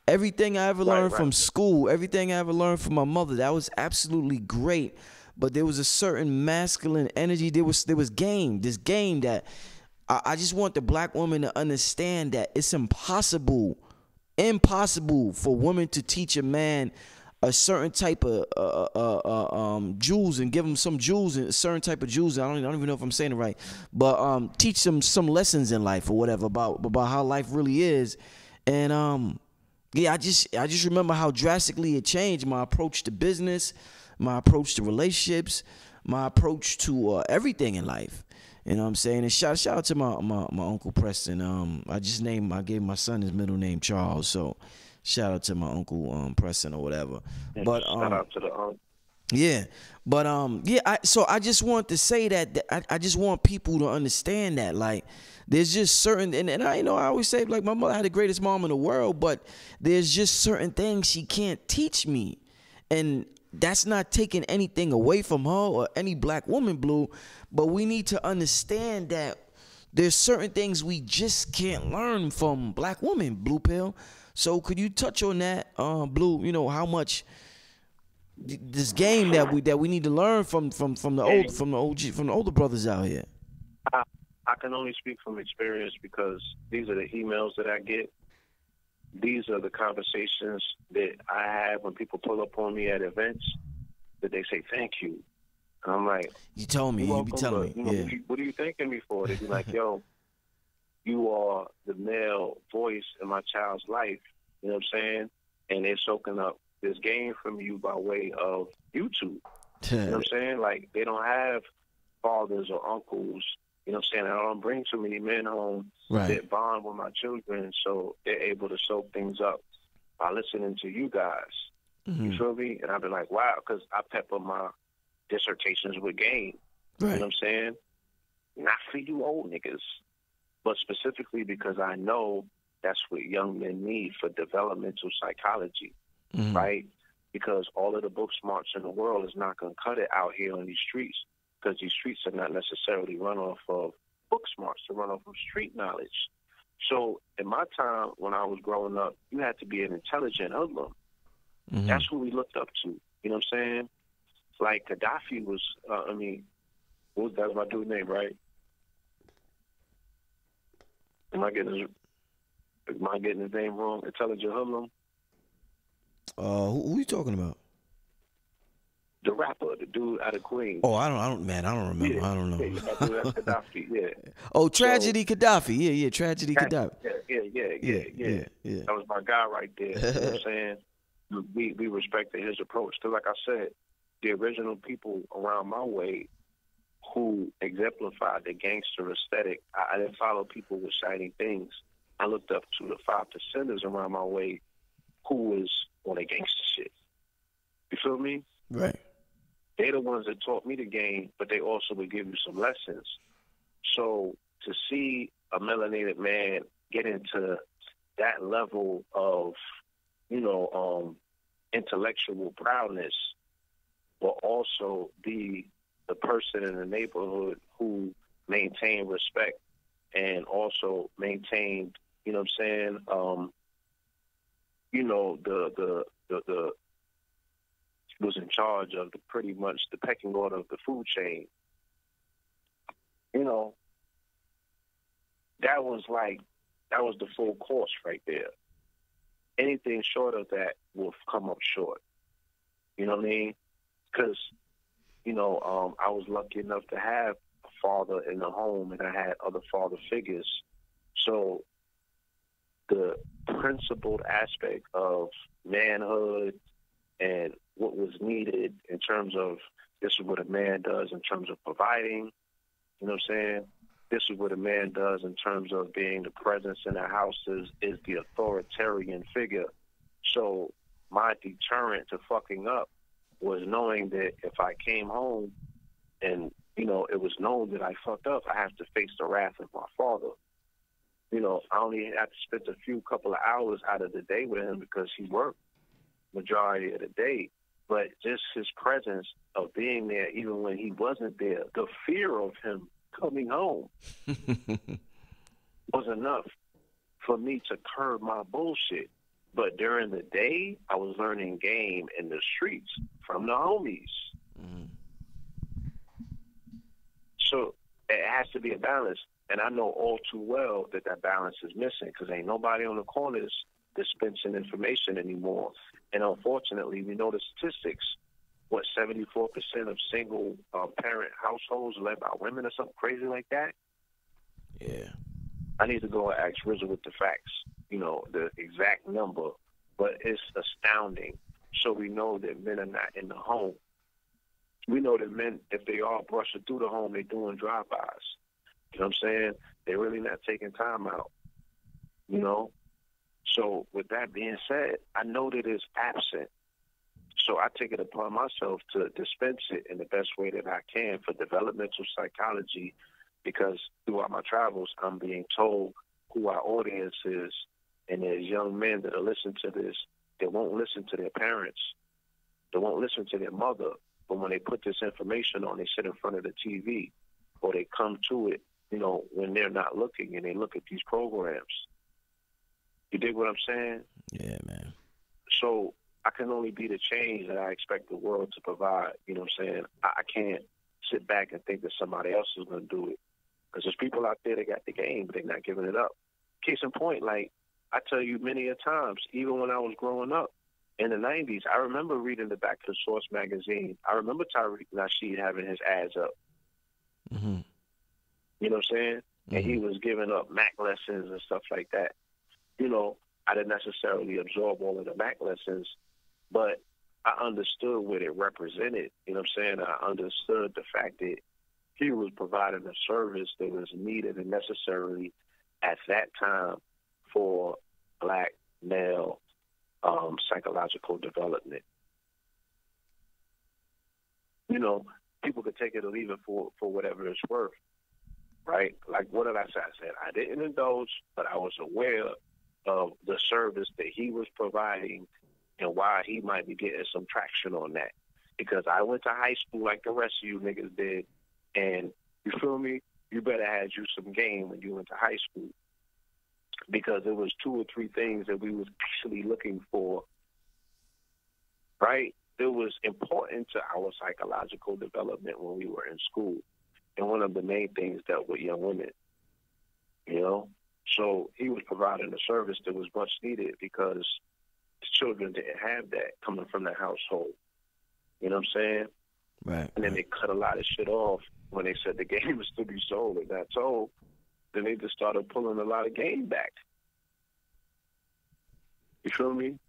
C: Everything I ever learned from school, everything I ever learned from my mother, that was absolutely great. But there was a certain masculine energy. There was game, this game that I just want the black woman to understand that it's impossible for women to teach a man a certain type of jewels and give him some jewels and a certain type of jewels. I don't even know if I'm saying it right, but teach them some lessons in life or whatever about how life really is. And I just remember how drastically it changed my approach to business, my approach to relationships, my approach to everything in life. You know what I'm saying? And shout out to my Uncle Preston. I gave my son his middle name Charles, so shout out to my Uncle Preston or whatever. But
D: shout out to the
C: yeah. But so I just want to say that I just want people to understand that, like, there's just certain, and I always say, like, my mother had the greatest mom in the world, but there's just certain things she can't teach me. And that's not taking anything away from her or any black woman, Blue, but we need to understand that there's certain things we just can't learn from black women, Blue Pill. So could you touch on that, Blue? You know, how much this game that we need to learn from the older brothers out here.
D: I can only speak from experience because these are the emails that I get. These are the conversations that I have when people pull up on me at events that they say, thank you. And I'm like,
C: you told me, you be telling me. Yeah.
D: What are you thanking me for? They be like, yo, you are the male voice in my child's life. You know what I'm saying? And they're soaking up this game from you by way of YouTube. You know what I'm saying? Like, they don't have fathers or uncles. You know what I'm saying? I don't bring too many men home that bond with my children, so they're able to soak things up by listening to you guys. You feel me? And I've been like, wow, because I pepper my dissertations with game. You know what I'm saying? Not for you old niggas, but specifically because I know that's what young men need for developmental psychology, right? Because all of the book smarts in the world is not going to cut it out here on these streets, because these streets are not necessarily run off of book smarts, to run off of street knowledge. So in my time when I was growing up, you had to be an intelligent hoodlum. That's who we looked up to. You know what I'm saying? Like Gaddafi was, that's my dude's name, right? Am I getting his name wrong? Intelligent hoodlum?
C: Who are you talking about?
D: The rapper, the dude out of Queens.
C: Oh, I don't remember.
D: Yeah,
C: I don't know.
D: Yeah, that's Gaddafi, yeah.
C: Oh, Tragedy Gaddafi. Tragedy Gaddafi.
D: Yeah. That was my guy right there. You know what I'm saying? we respected his approach. Because like I said, the original people around my way who exemplified the gangster aesthetic, I didn't follow people with shiny things. I looked up to the 5%ers around my way who was on a gangster shit. You feel me?
C: Right.
D: They're the ones that taught me the game, but they also would give you some lessons. So to see a melanated man get into that level of, intellectual proudness, but also be the person in the neighborhood who maintained respect and also maintained, the was in charge of pretty much the pecking order of the food chain. That was the full course right there. Anything short of that will come up short. You know what I mean? Because, I was lucky enough to have a father in the home, and I had other father figures. So the principled aspect of manhood and what was needed in terms of this is what a man does in terms of providing, you know what I'm saying? This is what a man does in terms of being the presence in the house is the authoritarian figure. So my deterrent to fucking up was knowing that if I came home and, it was known that I fucked up, I have to face the wrath of my father. I only had to spend a couple of hours out of the day with him because he worked majority of the day. But just his presence of being there, even when he wasn't there, the fear of him coming home was enough for me to curb my bullshit. But during the day, I was learning game in the streets from the homies. Mm. So it has to be a balance. And I know all too well that balance is missing because ain't nobody on the corners dispensing information anymore. And unfortunately, we know the statistics. 74% of single parent households led by women or something crazy like that?
C: Yeah.
D: I need to go and ask Rizzo with the facts, the exact number. But it's astounding. So we know that men are not in the home. We know that men, if they are brushing through the home, they're doing drive-bys. You know what I'm saying? They're really not taking time out, So with that being said, I know that it's absent. So I take it upon myself to dispense it in the best way that I can for developmental psychology, because throughout my travels, I'm being told who our audience is, and there's young men that will listen to this. They won't listen to their parents. They won't listen to their mother. But when they put this information on, they sit in front of the TV, or they come to it, when they're not looking, and they look at these programs. You dig what I'm saying?
C: Yeah, man.
D: So I can only be the change that I expect the world to provide. You know what I'm saying? I can't sit back and think that somebody else is going to do it. Because there's people out there that got the game, but they're not giving it up. Case in point, like I tell you many a times, even when I was growing up in the 90s, I remember reading the back of the Source magazine. I remember Tariq Nasheed having his ads up.
C: Mm-hmm.
D: You know what I'm saying?
C: Mm-hmm.
D: And he was giving up Mac lessons and stuff like that. I didn't necessarily absorb all of the Mac lessons, but I understood what it represented. You know what I'm saying? I understood the fact that he was providing a service that was needed and necessary at that time for black male psychological development. People could take it or leave it for whatever it's worth, right? Like, what did I say? I said I didn't indulge, but I was aware of the service that he was providing and why he might be getting some traction on that. Because I went to high school like the rest of you niggas did, and you feel me? You better have you some game when you went to high school, because there was 2 or 3 things that we was actually looking for, right? It was important to our psychological development when we were in school. And one of the main things dealt with young women, So he was providing a service that was much needed because children didn't have that coming from the household. You know what I'm saying?
C: Right.
D: And then they cut a lot of shit off when they said the game was to be sold and not told. Then they just started pulling a lot of game back. You feel me?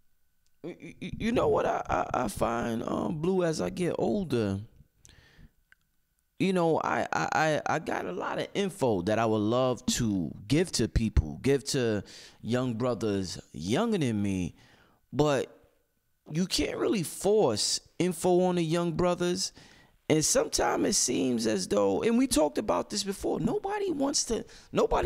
C: You know what I find, Blue, as I get older, you know, I got a lot of info that I would love to give to people, give to young brothers younger than me, but you can't really force info on the young brothers. And sometimes it seems as though, and we talked about this before, nobody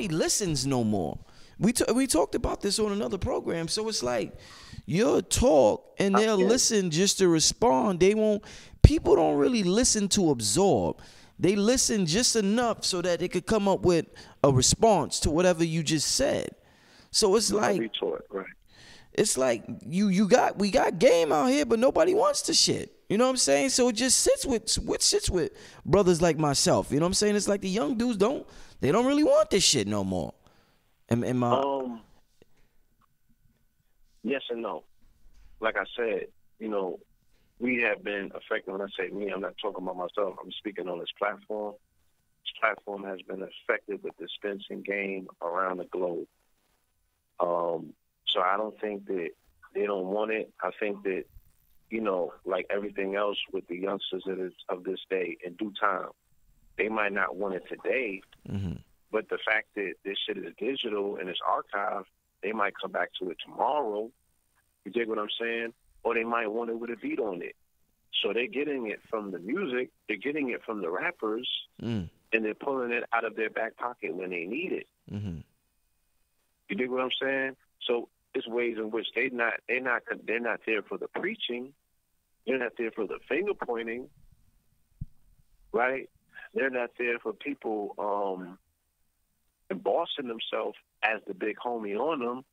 C: listens no more. We talked about this on another program. So it's like you'll talk and they'll listen just to respond. People don't really listen to absorb. They listen just enough so that they could come up with a response to whatever you just said. So it's like,
D: right.
C: It's like we got game out here, but nobody wants the shit. You know what I'm saying? So it just sits with brothers like myself. You know what I'm saying? It's like the young dudes don't really want this shit no more.
D: Yes and no. Like I said, you know, we have been affected. When I say me, I'm not talking about myself. I'm speaking on this platform. This platform has been affected with the dispensing game around the globe. So I don't think that they don't want it. I think that, you know, like everything else with the youngsters of this day, in due time, they might not want it today, but the fact that this shit is digital and it's archived, they might come back to it tomorrow. You dig what I'm saying? Or they might want it with a beat on it. So they're getting it from the music, they're getting it from the rappers, and they're pulling it out of their back pocket when they need it. You dig what I'm saying? So it's ways in which they're not there for the preaching, they're not there for the finger pointing, right? They're not there for people embossing themselves as the big homie on them.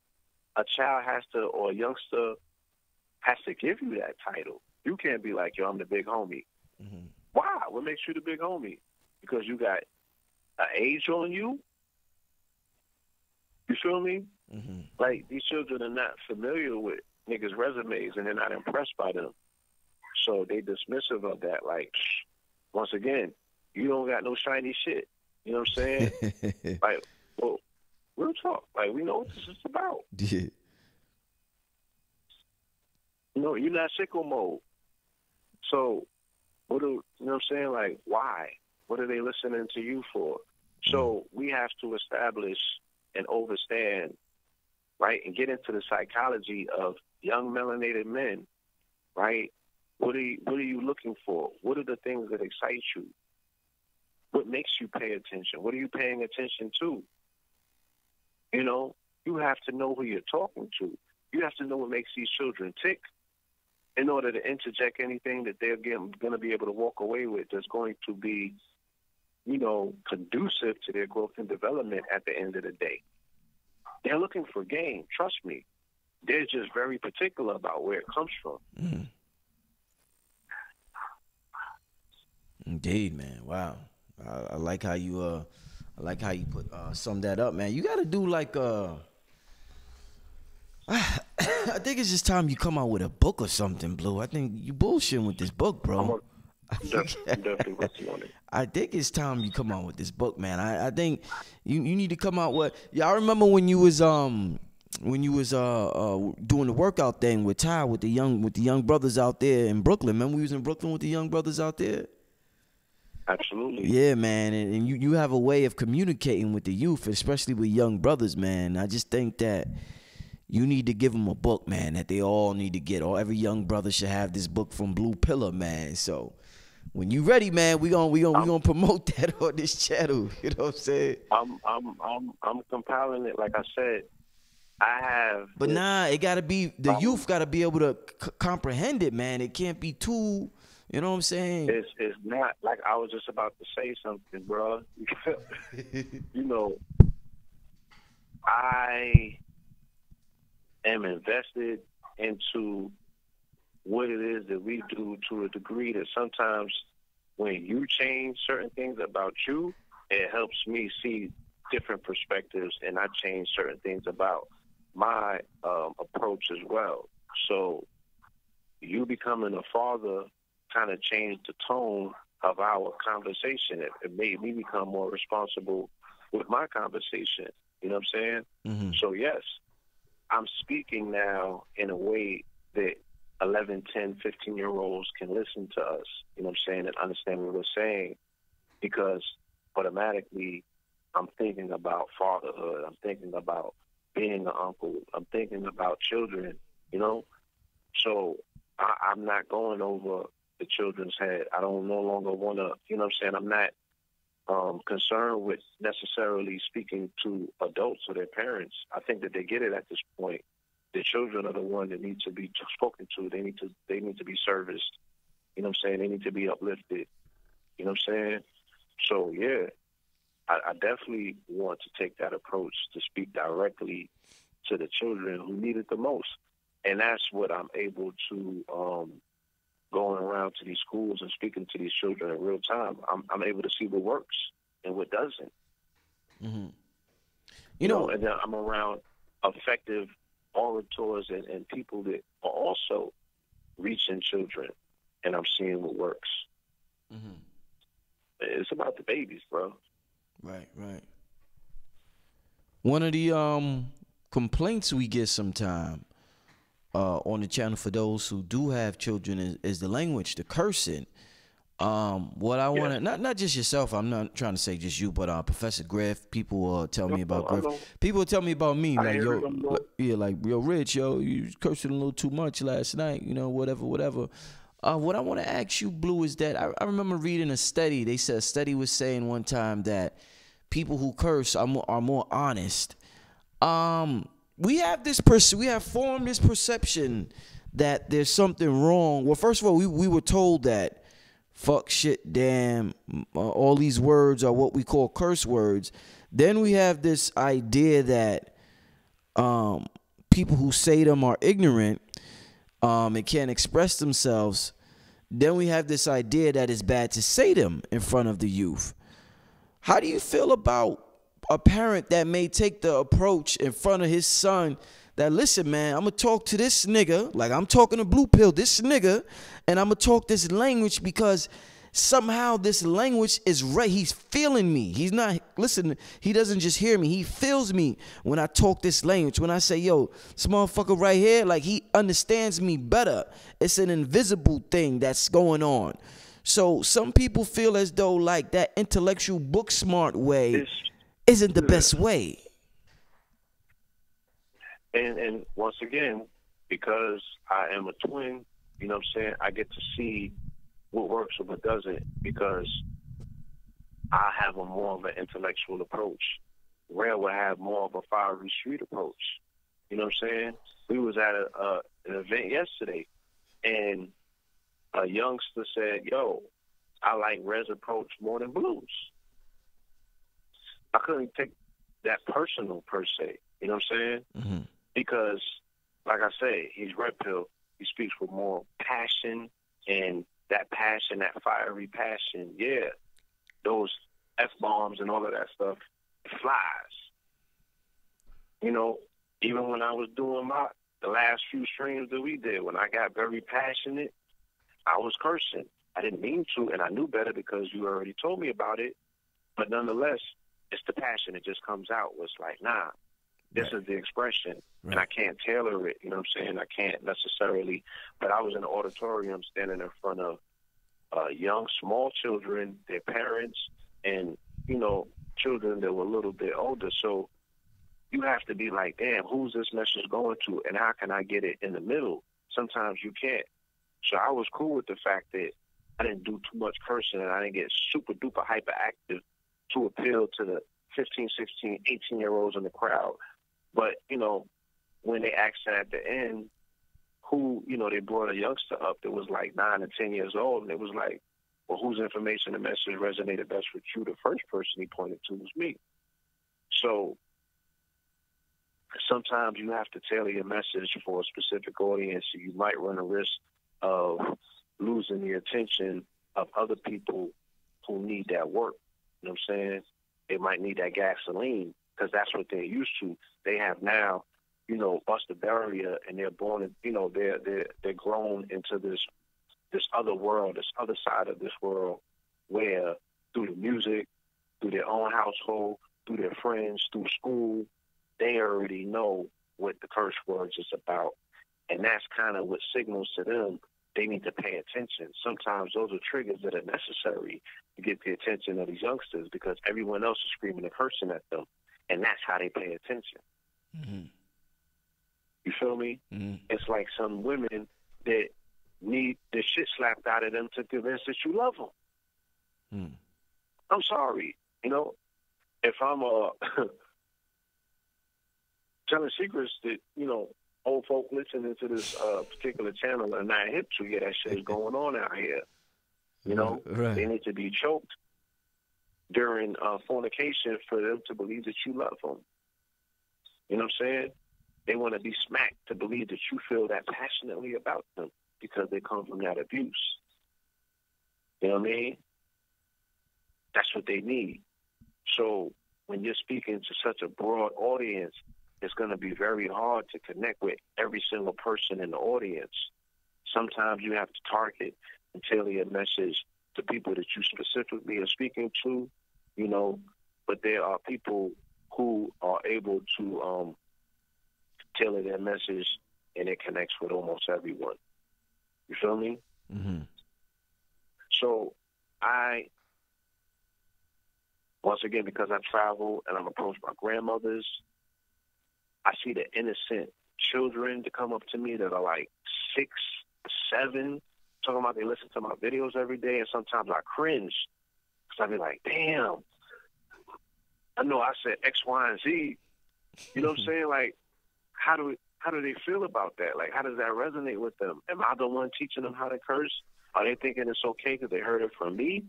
D: A child has to, or a youngster has to give you that title. You can't be like, yo, I'm the big homie. Why? What makes you the big homie? Because you got an age on you? You feel me? Like, these children are not familiar with niggas' resumes and they're not impressed by them. So they dismissive of that. Like, once again, you don't got no shiny shit. You know what I'm saying? Like, well, real talk. Like, we know what this is about.
C: Yeah.
D: You know, you're not sicko mode. So, you know what I'm saying? Like, why? What are they listening to you for? So we have to establish and understand, right, and get into the psychology of young melanated men, right? What are you looking for? What are the things that excite you? What makes you pay attention? What are you paying attention to? You know, you have to know who you're talking to. You have to know what makes these children tick in order to interject anything that they're going to be able to walk away with that's going to be, you know, conducive to their growth and development at the end of the day. They're looking for game. Trust me. They're just very particular about where it comes from.
C: Indeed, man. Wow. I like how you put sum that up, man. You got to do like I think it's just time you come out with a book or something, Blue. I think you bullshitting with this book, bro.
D: Definitely working on it.
C: I think it's time you come out with this book, man. I think you need to come out with. Yeah, I remember when you was doing the workout thing with Ty with the young brothers out there in Brooklyn. Remember we was in Brooklyn with the young brothers out there?
D: Absolutely.
C: Yeah, man, and you have a way of communicating with the youth, especially with young brothers, man. I just think that you need to give them a book, man, that they all need to get. Or every young brother should have this book from Blue Pillar, man. So when you ready, man, we gonna promote that on this channel. You know what I'm saying?
D: I'm compiling it. Like I said, I have.
C: But it gotta be the youth gotta be able to comprehend it, man. It can't be too. You know what I'm saying?
D: It's not like I was just about to say something, bro. You know, I am invested into what it is that we do to a degree that sometimes when you change certain things about you, it helps me see different perspectives, and I change certain things about my approach as well. So you becoming a father kind of changed the tone of our conversation. It made me become more responsible with my conversation. You know what I'm saying? So yes, I'm speaking now in a way that 11, 10, 15-year-olds can listen to us, you know what I'm saying, and understand what we're saying, because automatically I'm thinking about fatherhood. I'm thinking about being an uncle. I'm thinking about children, you know. So I'm not going over the children's head. I don't no longer want to, you know what I'm saying, I'm not concerned with necessarily speaking to adults or their parents. I think that they get it at this point. The children are the one that need to be spoken to. They need to be serviced. You know what I'm saying? They need to be uplifted. You know what I'm saying? So, yeah, I definitely want to take that approach to speak directly to the children who need it the most. And that's what I'm able to, going around to these schools and speaking to these children in real time. I'm able to see what works and what doesn't.
C: Mm-hmm.
D: You know, and then I'm around effective orators and people that are also reaching children, and I'm seeing what works.
C: Mm-hmm.
D: It's about the babies, bro.
C: Right. One of the complaints we get sometime on the channel for those who do have children is the language, the cursing. What I want to, not just yourself, I'm not trying to say just you, but Professor Griff, people tell me about Griff. People tell me about me, like, yo, Rich, you cursing a little too much last night, you know, whatever. What I want to ask you, Blue, is that I remember reading a study. They said a study was saying one time that people who curse are more honest. We have formed this perception that there's something wrong. Well, first of all, we were told that fuck, shit, damn, all these words are what we call curse words. Then we have this idea that people who say them are ignorant and can't express themselves. Then we have this idea that it's bad to say them in front of the youth. How do you feel about a parent that may take the approach in front of his son that, listen, man, I'm going to talk to this nigga, like I'm talking to Blue Pill, this nigga, and I'm going to talk this language because somehow this language is right. He's feeling me. He's not, listen, he doesn't just hear me. He feels me when I talk this language. When I say, yo, this motherfucker right here, like he understands me better. It's an invisible thing that's going on. So some people feel as though like that intellectual book smart way isn't the best way.
D: And once again, because I am a twin, you know what I'm saying, I get to see what works and what doesn't, because I have a more of an intellectual approach. Ray will have more of a fiery street approach. You know what I'm saying? We was at an event yesterday, and a youngster said, yo, I like Ray's approach more than Blue's. I couldn't take that personal per se. You know what I'm saying?
C: Mm-hmm.
D: Because, like I say, he's Red Pill. He speaks with more passion, and that passion, that fiery passion, yeah, those F-bombs and all of that stuff flies. You know, even when I was doing the last few streams that we did, when I got very passionate, I was cursing. I didn't mean to, and I knew better because you already told me about it. But nonetheless, it's the passion. It just comes out. It's like, nah, this is the expression, and I can't tailor it. You know what I'm saying? I can't necessarily. But I was in an auditorium standing in front of young, small children, their parents, and, you know, children that were a little bit older. So you have to be like, damn, who's this message going to, and how can I get it in the middle? Sometimes you can't. So I was cool with the fact that I didn't do too much cursing, and I didn't get super duper hyperactive to appeal to the 15, 16, 18-year-olds in the crowd. But, you know, when they asked at the end who, you know, they brought a youngster up that was like 9 or 10 years old, and it was like, well, whose information and message resonated best with you? The first person he pointed to was me. So sometimes you have to tailor your message for a specific audience. You might run a risk of losing the attention of other people who need that work. You know what I'm saying? They might need that gasoline because that's what they're used to. They have now, you know, bust the barrier, and they're born, you know, they're grown into this other world, this other side of this world, where through the music, through their own household, through their friends, through school, they already know what the curse words is about. And that's kind of what signals to them they need to pay attention. Sometimes those are triggers that are necessary to get the attention of these youngsters because everyone else is screaming and cursing at them. And that's how they pay attention.
C: Mm-hmm.
D: You feel me?
C: Mm-hmm.
D: It's like some women that need the shit slapped out of them to convince that you love them.
C: Mm.
D: I'm sorry. You know, if I'm telling secrets that, you know, old folk listening to this particular channel are not hip to, yeah, that shit is going on out here. You know,
C: right.
D: They need to be choked during fornication for them to believe that you love them. You know what I'm saying? They want to be smacked to believe that you feel that passionately about them because they come from that abuse. You know what I mean? That's what they need. So when you're speaking to such a broad audience, it's going to be very hard to connect with every single person in the audience. Sometimes you have to target and tailor your message to people that you specifically are speaking to, you know, but there are people who are able to tailor their message and it connects with almost everyone. You feel me?
C: Mm-hmm.
D: So once again, because I travel and I'm approached by grandmothers, I see the innocent children to come up to me that are like 6, 7, talking about they listen to my videos every day, and sometimes I cringe because I be like, damn, I know I said X, Y, and Z. You know what I'm saying? Like, how do they feel about that? Like, how does that resonate with them? Am I the one teaching them how to curse? Are they thinking it's okay because they heard it from me?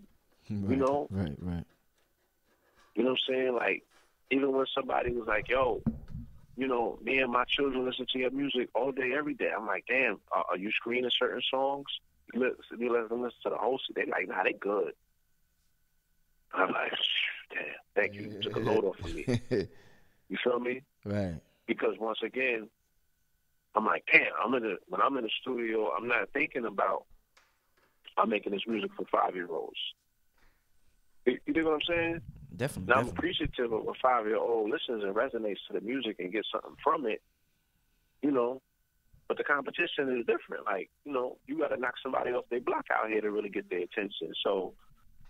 C: Right,
D: you know?
C: Right.
D: You know what I'm saying? Like, even when somebody was like, yo, you know, me and my children listen to your music all day, every day. I'm like, damn, are you screening certain songs? You let them listen to the whole shit. They like, nah, they good. I'm like, damn, thank you. You took a load off of me. You feel me?
C: Right.
D: Because once again, I'm like, damn, when I'm in the studio, I'm not thinking about I'm making this music for 5-year-olds. You dig what I'm saying?
C: Definitely.
D: Now, I'm appreciative of a 5-year-old listens and resonates to the music and gets something from it, you know, but the competition is different. Like, you know, you got to knock somebody off their block out here to really get their attention. So,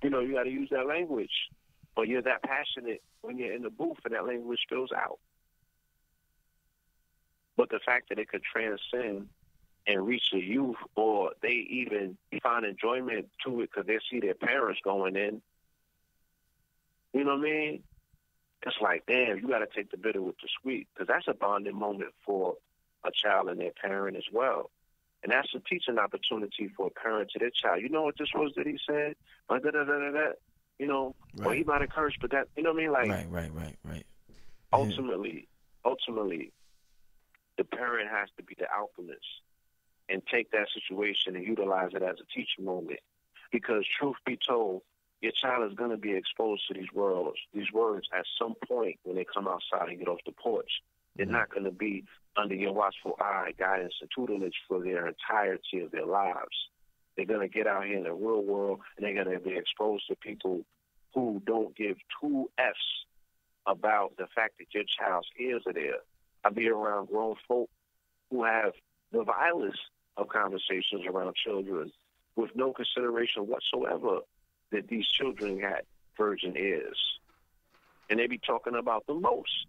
D: you know, you got to use that language. But you're that passionate when you're in the booth and that language spills out. But the fact that it could transcend and reach the youth, or they even find enjoyment to it because they see their parents going in, you know what I mean? It's like, damn, you got to take the bitter with the sweet, because that's a bonding moment for a child and their parent as well. And that's a teaching opportunity for a parent to their child. You know what this was that he said? You know,
C: right.
D: Well, he might have cursed, but that, you know what I mean? Like,
C: Right.
D: Ultimately, the parent has to be the alchemist and take that situation and utilize it as a teaching moment. Because truth be told, your child is going to be exposed to these words at some point when they come outside and get off the porch. They're not going to be under your watchful eye, guidance, and tutelage for their entirety of their lives. They're going to get out here in the real world, and they're going to be exposed to people who don't give 2 Fs about the fact that your child's ears are there. I be around grown folk who have the vilest of conversations around children with no consideration whatsoever that these children got virgin ears. And they be talking about the most.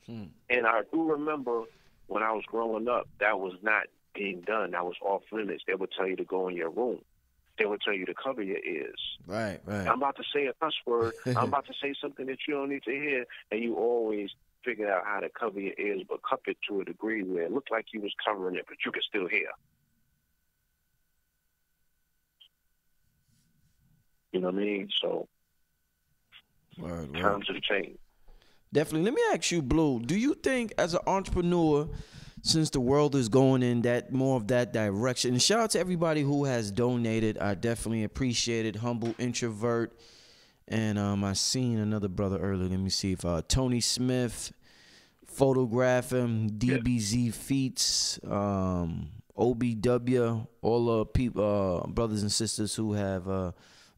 D: And I do remember when I was growing up, that was not being done. That was off limits. They would tell you to go in your room. They would tell you to cover your ears.
C: Right.
D: I'm about to say a cuss word. I'm about to say something that you don't need to hear. And you always figured out how to cover your ears, but cup it to a degree where it looked like you was covering it, but you could still hear. You know what I mean? So times have changed.
C: Definitely. Let me ask you, Blue, do you think as an entrepreneur, since the world is going in that more of that direction, and shout out to everybody who has donated, I definitely appreciate it. Humble Introvert, and I seen another brother earlier. Let me see if Tony Smith, Photograph him, DBZ Feats, OBW, all the people, brothers and sisters who have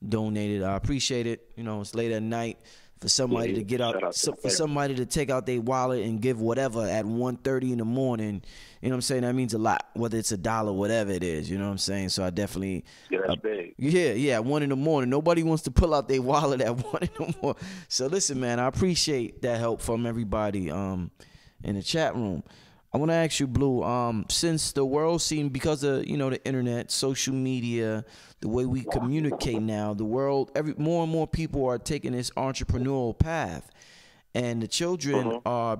C: donated. I appreciate it. You know, it's late at night. for somebody to get out, for somebody to take out their wallet and give whatever at 1:30 in the morning. You know what I'm saying? That means a lot, whether it's $1, whatever it is. You know what I'm saying? So I definitely,
D: that's big.
C: Yeah, at 1 in the morning. Nobody wants to pull out their wallet at 1 in the morning. So listen, man, I appreciate that help from everybody in the chat room. I want to ask you, Blue, since the world seems, because of, the internet, social media, the way we communicate now, the world, more and more people are taking this entrepreneurial path. And the children are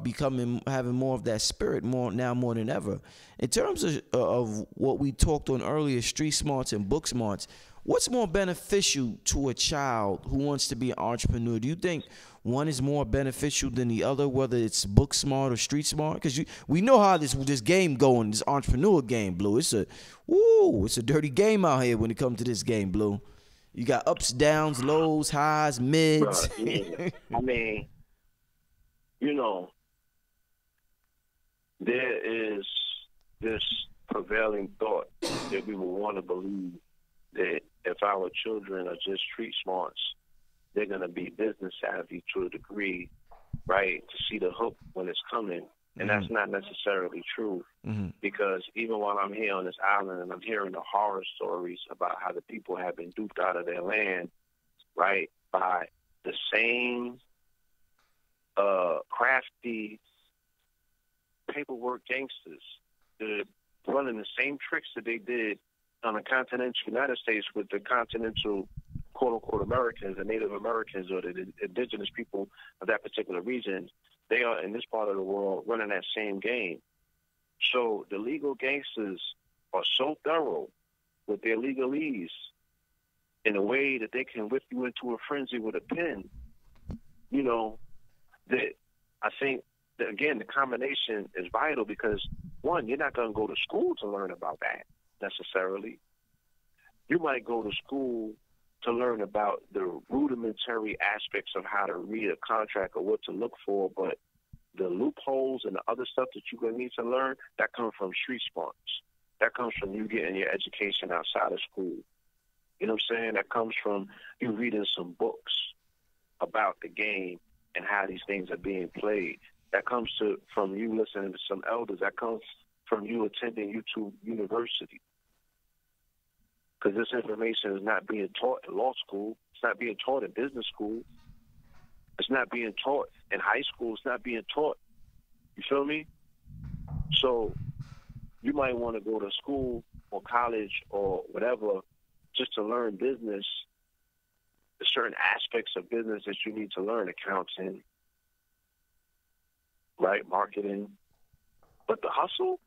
C: having more of that spirit more than ever. In terms of what we talked on earlier, street smarts and book smarts, what's more beneficial to a child who wants to be an entrepreneur? Do you think one is more beneficial than the other, whether it's book smart or street smart? Because we know how this game going, this entrepreneur game, Blue. It's a dirty game out here when it comes to this game, Blue. You got ups, downs, lows, highs, mids.
D: Yeah. I mean, there is this prevailing thought that we would want to believe that if our children are just street smarts, they're going to be business savvy to a degree, right, to see the hook when it's coming. And that's not necessarily true, because even while I'm here on this island and I'm hearing the horror stories about how the people have been duped out of their land, right, by the same crafty paperwork gangsters that are running the same tricks that they did on the continental United States with the continental quote-unquote Americans, the Native Americans, or the indigenous people of that particular region. They are in this part of the world running that same game. So the legal gangsters are so thorough with their legalese in a way that they can whip you into a frenzy with a pen, that I think that, again, the combination is vital because, one, you're not going to go to school to learn about that necessarily. You might go to school to learn about the rudimentary aspects of how to read a contract or what to look for, but the loopholes and the other stuff that you're going to need to learn, that comes from street smarts. That comes from you getting your education outside of school. You know what I'm saying? That comes from you reading some books about the game and how these things are being played. That comes from you listening to some elders. That comes from you attending YouTube University. Because this information is not being taught in law school. It's not being taught in business school. It's not being taught in high school. It's not being taught. You feel me? So you might want to go to school or college or whatever just to learn business, certain aspects of business that you need to learn, accounting, right, marketing. But the hustle,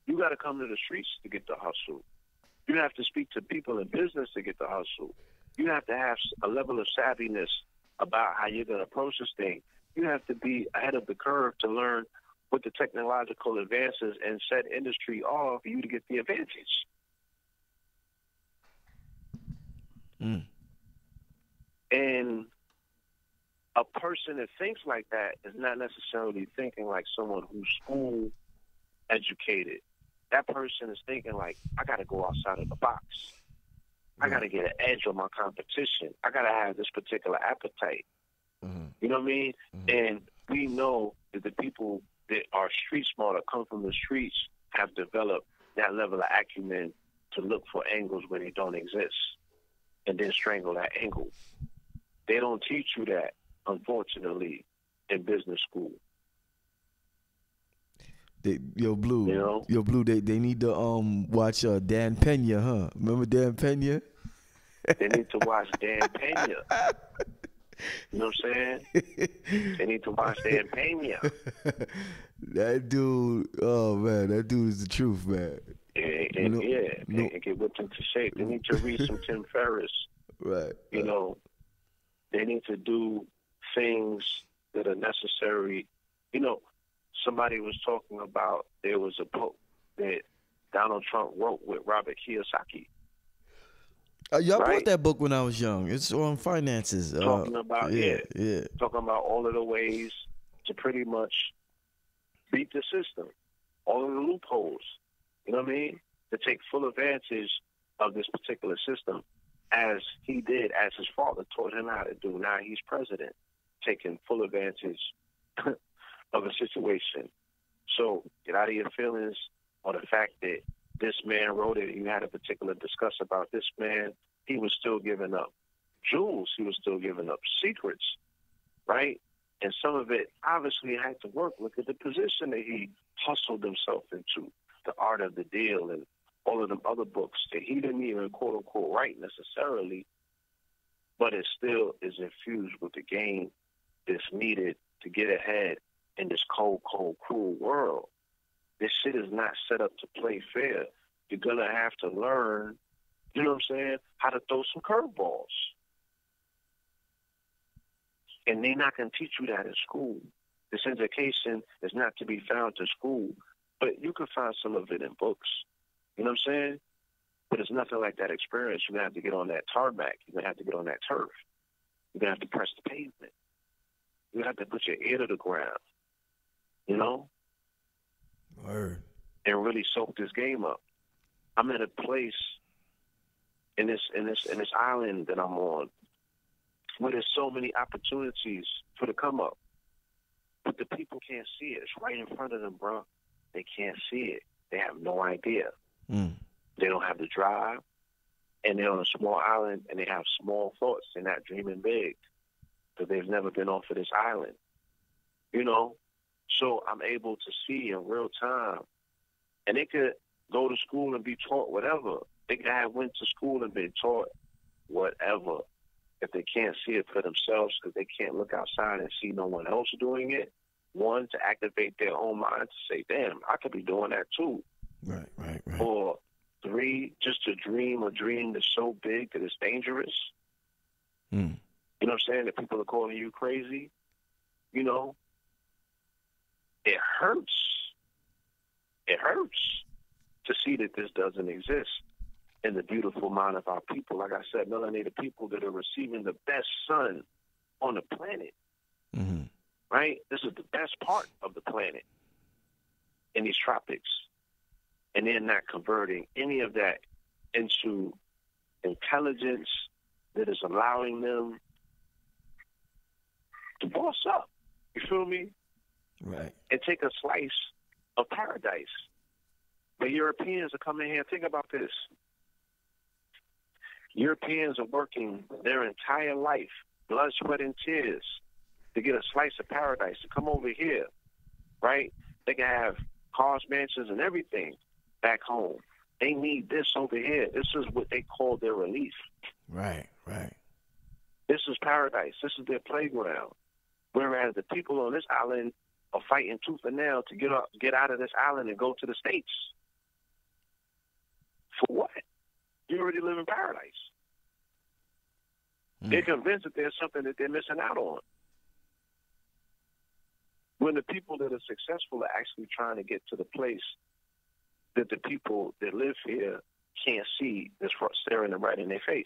D: you got to come to the streets to get the hustle. You have to speak to people in business to get the hustle. You have to have a level of savviness about how you're going to approach this thing. You have to be ahead of the curve to learn what the technological advances in said industry are for you to get the advantage. And a person that thinks like that is not necessarily thinking like someone who's school educated. That person is thinking like, I got to go outside of the box. I got to get an edge on my competition. I got to have this particular appetite. You know what I mean? And we know that the people that are street smart or come from the streets have developed that level of acumen to look for angles where they don't exist and then strangle that angle. They don't teach you that, unfortunately, in business school.
C: Blue, they need to watch Dan Pena, huh? Remember Dan Pena?
D: They need to watch Dan Pena. You know what I'm saying? They need to watch Dan Pena.
C: That dude, oh man, that dude is the truth, man.
D: And get whipped into shape. They need to read some Tim Ferriss.
C: Right.
D: They need to do things that are necessary. Somebody was talking about, there was a book that Donald Trump wrote with Robert Kiyosaki.
C: Y'all bought that book when I was young. It's on finances.
D: Talking about talking about all of the ways to pretty much beat the system, all of the loopholes. You know what I mean? To take full advantage of this particular system, as he did, as his father taught him how to do. Now he's president. taking full advantage of a situation. So get out of your feelings on the fact that this man wrote it. You had a particular discuss about this man. He was still giving up jewels. He was still giving up secrets, right? And some of it obviously had to work. Look at the position that he hustled himself into, The Art of the Deal and all of them other books that he didn't even quote unquote write necessarily, but it still is infused with the game that's needed to get ahead in this cold, cold, cruel world. This shit is not set up to play fair. You're going to have to learn, you know what I'm saying, how to throw some curveballs. And they're not going to teach you that in school. This education is not to be found in school, but you can find some of it in books. You know what I'm saying? But it's nothing like that experience. You're going to have to get on that tarmac. You're going to have to get on that turf. You're going to have to press the pavement. You have to put your ear to the ground, you know?
C: Word.
D: And really soak this game up. I'm at a place in this island that I'm on where there's so many opportunities for the come up. But the people can't see it. It's right in front of them, bro. They can't see it. They have no idea. They don't have the drive. And they're on a small island and they have small thoughts. They're not dreaming big because they've never been off of this island. You know? So I'm able to see in real time. And they could go to school and be taught whatever. They could have went to school and been taught whatever. If they can't see it for themselves because they can't look outside and see no one else doing it, one, to activate their own mind to say, damn, I could be doing that too.
C: Right.
D: Or three, just to dream a dream that's so big that it's dangerous. You know what I'm saying? That people are calling you crazy. You know? It hurts. It hurts to see that this doesn't exist in the beautiful mind of our people. Like I said, melanated people that are receiving the best sun on the planet. Right? This is the best part of the planet in these tropics. And they're not converting any of that into intelligence that is allowing them to boss up. You feel me?
C: Right.
D: And take a slice of paradise. But Europeans are coming here. Think about this. Europeans are working their entire life, blood, sweat, and tears, to get a slice of paradise, to come over here, right? They can have cars, mansions, and everything back home. They need this over here. This is what they call their relief.
C: Right.
D: This is paradise. This is their playground. Whereas the people on this island are fighting tooth and nail to get out of this island and go to the States. For what? You already live in paradise. They're convinced that there's something that they're missing out on. When the people that are successful are actually trying to get to the place that the people that live here can't see that's staring them right in their face.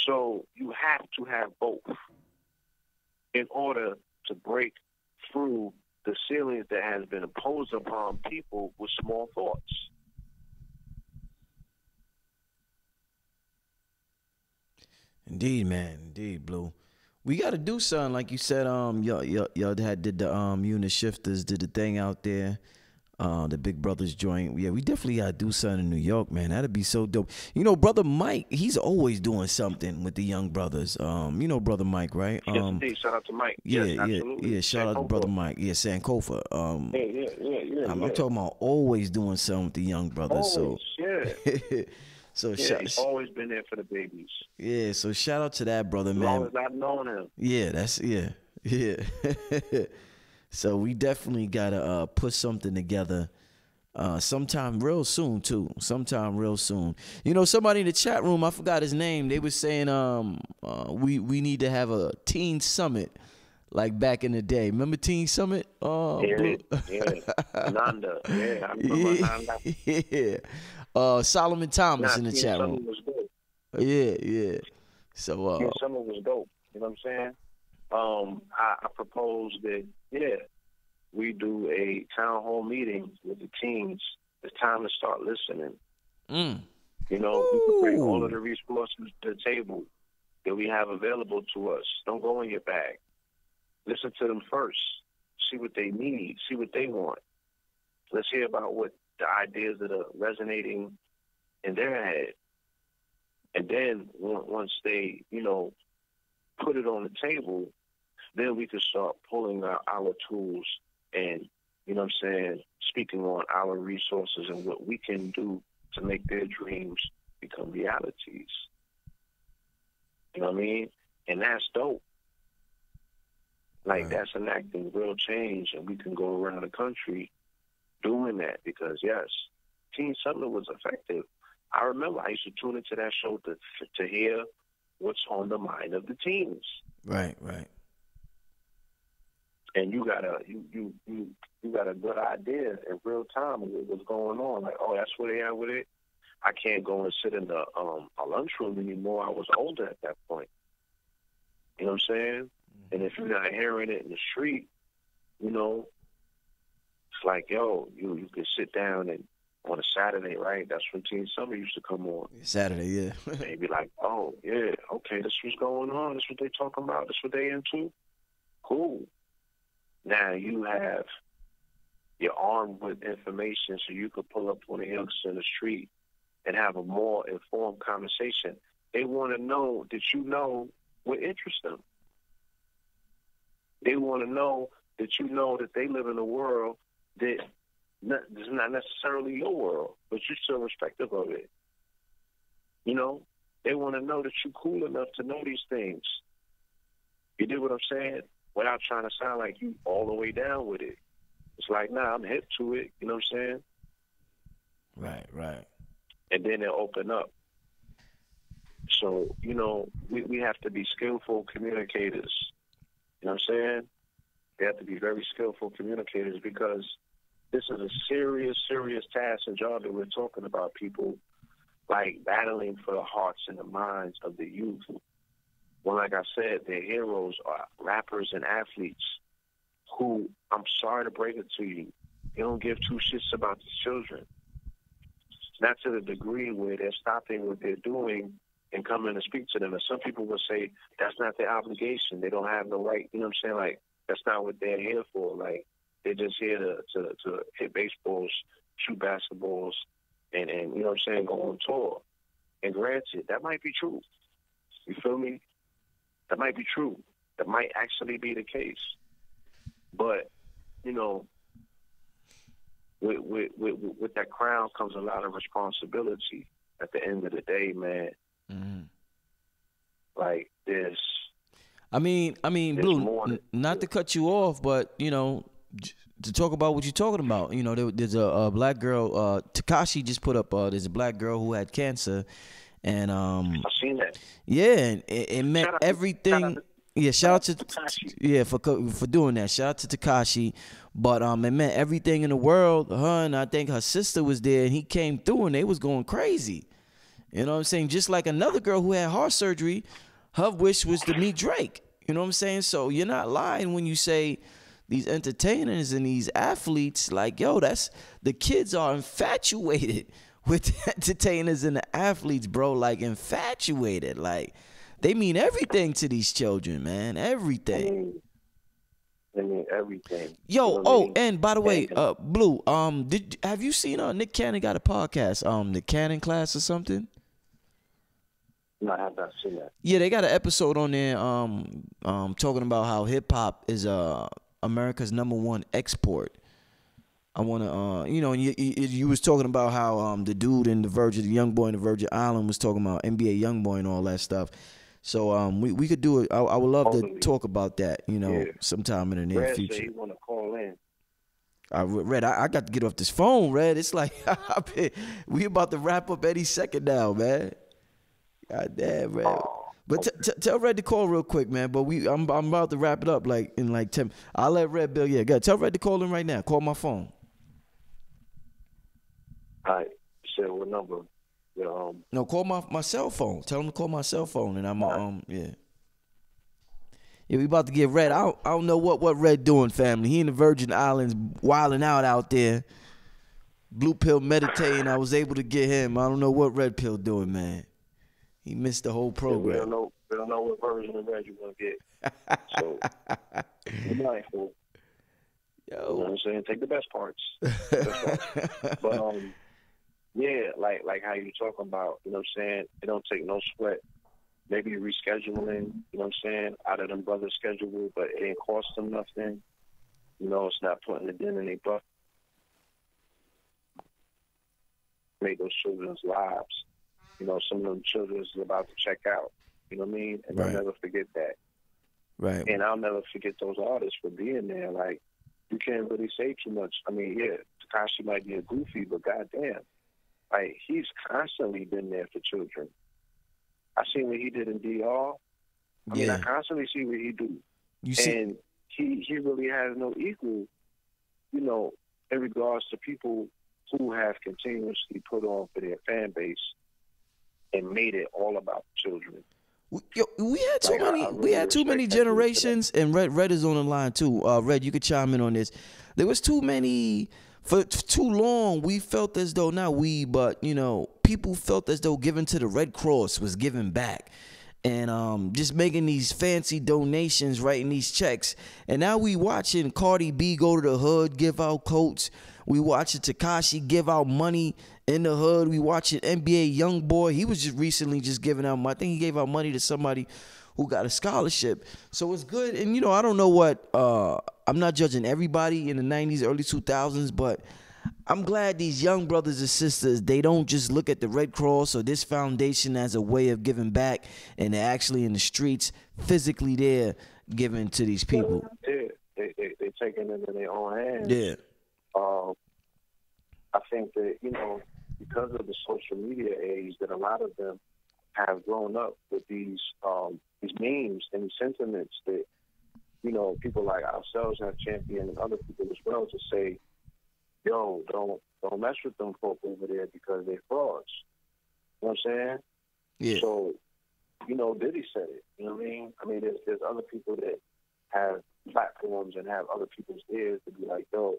D: So you have to have both in order to break through the ceilings that has been imposed upon people with small thoughts.
C: Indeed, man. Indeed, Blue. We got to do something, like you said. Y'all had did the unit shifters, did the thing out there, the Big Brothers joint. Yeah, we definitely got to do something in New York, man. That'd be so dope. You know, Brother Mike, he's always doing something with the young brothers. You know, Brother Mike, right?
D: Yes, indeed. Shout out to Mike.
C: Yeah,
D: yes, absolutely.
C: yeah. Shout out to Brother Mike. Yeah, Sankofa.
D: Yeah.
C: I'm talking about always doing something with the young brothers.
D: Always, yeah.
C: So
D: he's always been there for the babies.
C: Yeah, so shout out to that brother, man.
D: As long as I've known him.
C: Yeah, yeah. So we definitely gotta put something together sometime real soon too. You know, somebody in the chat room, I forgot his name, they was saying we need to have a teen summit like back in the day. Remember Teen Summit?
D: Yeah. Nanda. Yeah, I remember Nanda.
C: Yeah. Solomon Thomas in the chat room.
D: Was dope.
C: Yeah. So
D: Teen Summit was dope. You know what I'm saying? I propose that we do a town hall meeting with the teens. It's time to start listening. You know, we can bring all of the resources to the table that we have available to us. Don't go in your bag. Listen to them first. See what they need. See what they want. Let's hear about what the ideas that are resonating in their head. And then once they, put it on the table, then we can start pulling out our tools and, speaking on our resources and what we can do to make their dreams become realities. You know what I mean? And that's dope. Like, right. That's enacting real change, and we can go around the country doing that because, yes, Teen Summer was effective. I remember I used to tune into that show to hear what's on the mind of the teens.
C: Right, right.
D: And you got a good idea in real time of what's going on. Like, oh, that's where they are with it. I can't go and sit in the a lunchroom anymore. I was older at that point. You know what I'm saying? Mm-hmm. And if you're not hearing it in the street, it's like, yo, you can sit down and on a Saturday, right? That's when Teen Summer used to come on.
C: Saturday, yeah.
D: And you'd be like, oh, yeah, okay, this what's going on. This what they talking about. This what they into. Cool. Now you have you're armed with information so you could pull up on a youngster in the street and have a more informed conversation. They want to know that you know what interests them. They want to know that you know that they live in a world that is not necessarily your world, but you're still respective of it. They want to know that you're cool enough to know these things. You dig what I'm saying? Without trying to sound like you all the way down with it. It's like, nah, I'm hip to it. You know what I'm saying?
C: Right, right.
D: And then they'll open up. So, we have to be skillful communicators. You know what I'm saying? They have to be very skillful communicators because this is a serious, serious task and job that we're talking about, people, like battling for the hearts and the minds of the youth. Well, like I said, their heroes are rappers and athletes who, I'm sorry to break it to you, they don't give two shits about the children. Not to the degree where they're stopping what they're doing and coming to speak to them. And some people will say that's not their obligation. They don't have the right, you know what I'm saying? Like, that's not what they're here for. Like, they're just here to hit baseballs, shoot basketballs, and you know what I'm saying, go on tour. And granted, that might be true. You feel me? That might be true. That might actually be the case. But, with that crown comes a lot of responsibility at the end of the day, man. Mm-hmm. Like, there's
C: Blue, not to cut you off, but, to talk about what you're talking about, there's a black girl, Tekashi just put up, there's a black girl who had cancer. And
D: I've seen that.
C: Yeah, and it meant everything. Shout out to Tekashi. For doing that. Shout out to Tekashi. But it meant everything in the world. Her and I think her sister was there, and he came through, and they was going crazy. You know what I'm saying? Just like another girl who had heart surgery, her wish was to meet Drake. You know what I'm saying? So you're not lying when you say these entertainers and these athletes, like, yo, the kids are infatuated with the entertainers and the athletes, bro, like infatuated. Like, they mean everything to these children, man. Everything.
D: They mean everything.
C: Yo, and by the way, Blue, have you seen Nick Cannon got a podcast, the Cannon Class or something?
D: No, I have not seen that.
C: Yeah, they got an episode on there talking about how hip hop is America's #1 export. I want to, you was talking about how the dude in the young boy in the Virgin Island was talking about NBA YoungBoy and all that stuff. So we could do it. I would love to talk about that, sometime in the near future.
D: Said he want to call in.
C: Red, I got to get off this phone, Red. It's like we about to wrap up any second now, man. God damn, Red. But tell Red to call real quick, man. But I'm about to wrap it up in 10. I'll let Red Bill. Yeah, go. Tell Red to call in right now. Call my phone.
D: All right. You said what number?
C: No, call my cell phone. Tell him to call my cell phone, and I'm yeah. Yeah, we about to get Red. I don't know what Red doing, family. He in the Virgin Islands wilding out there. Blue Pill meditating. I was able to get him. I don't know what Red Pill doing, man. He missed the whole program.
D: Yeah, we don't know what version of red you're going to get. So be mindful.
C: Yo.
D: You know what I'm saying? Take the best parts. But, yeah, like how you talking about, you know what I'm saying? It don't take no sweat. Maybe rescheduling, you know what I'm saying, out of them brothers' schedule, but it ain't cost them nothing. You know, it's not putting it in their butt. Make those children's lives. You know, some of them children is about to check out. You know what I mean? And I'll never forget that.
C: Right.
D: And I'll never forget those artists for being there. Like, you can't really say too much. I mean, yeah, Tekashi might be a goofy, but goddamn, like, he's constantly been there for children. I seen what he did in DR. I mean, I constantly see what he do. And he really has no equal, you know, in regards to people who have continuously put on for their fan base and made it all about children.
C: We had too many. We had too many generations, and Red is on the line too. Red, you could chime in on this. There was too many for too long. We felt as though but you know, people felt as though giving to the Red Cross was giving back, and just making these fancy donations, writing these checks. And now we watching Cardi B go to the hood, give out coats. We watching Tekashi give out money in the hood. We watching NBA YoungBoy. He was just recently giving out money. I think he gave out money to somebody who got a scholarship. So it's good. And, you know, I don't know what, I'm not judging everybody in the 90s, early 2000s, but I'm glad these young brothers and sisters, they don't just look at the Red Cross or this foundation as a way of giving back, and they're actually in the streets, physically there, giving to these people.
D: Yeah, they taking it in their own hands.
C: Yeah.
D: I think that, you know, because of the social media age, that a lot of them have grown up with these memes and these sentiments that, you know, people like ourselves have championed and other people as well to say, yo, don't mess with them folk over there because they're frauds. You know what I'm saying?
C: Yeah.
D: So, you know, Diddy said it. You know what I mean? I mean, there's other people that have platforms and have other people's ears to be like, yo,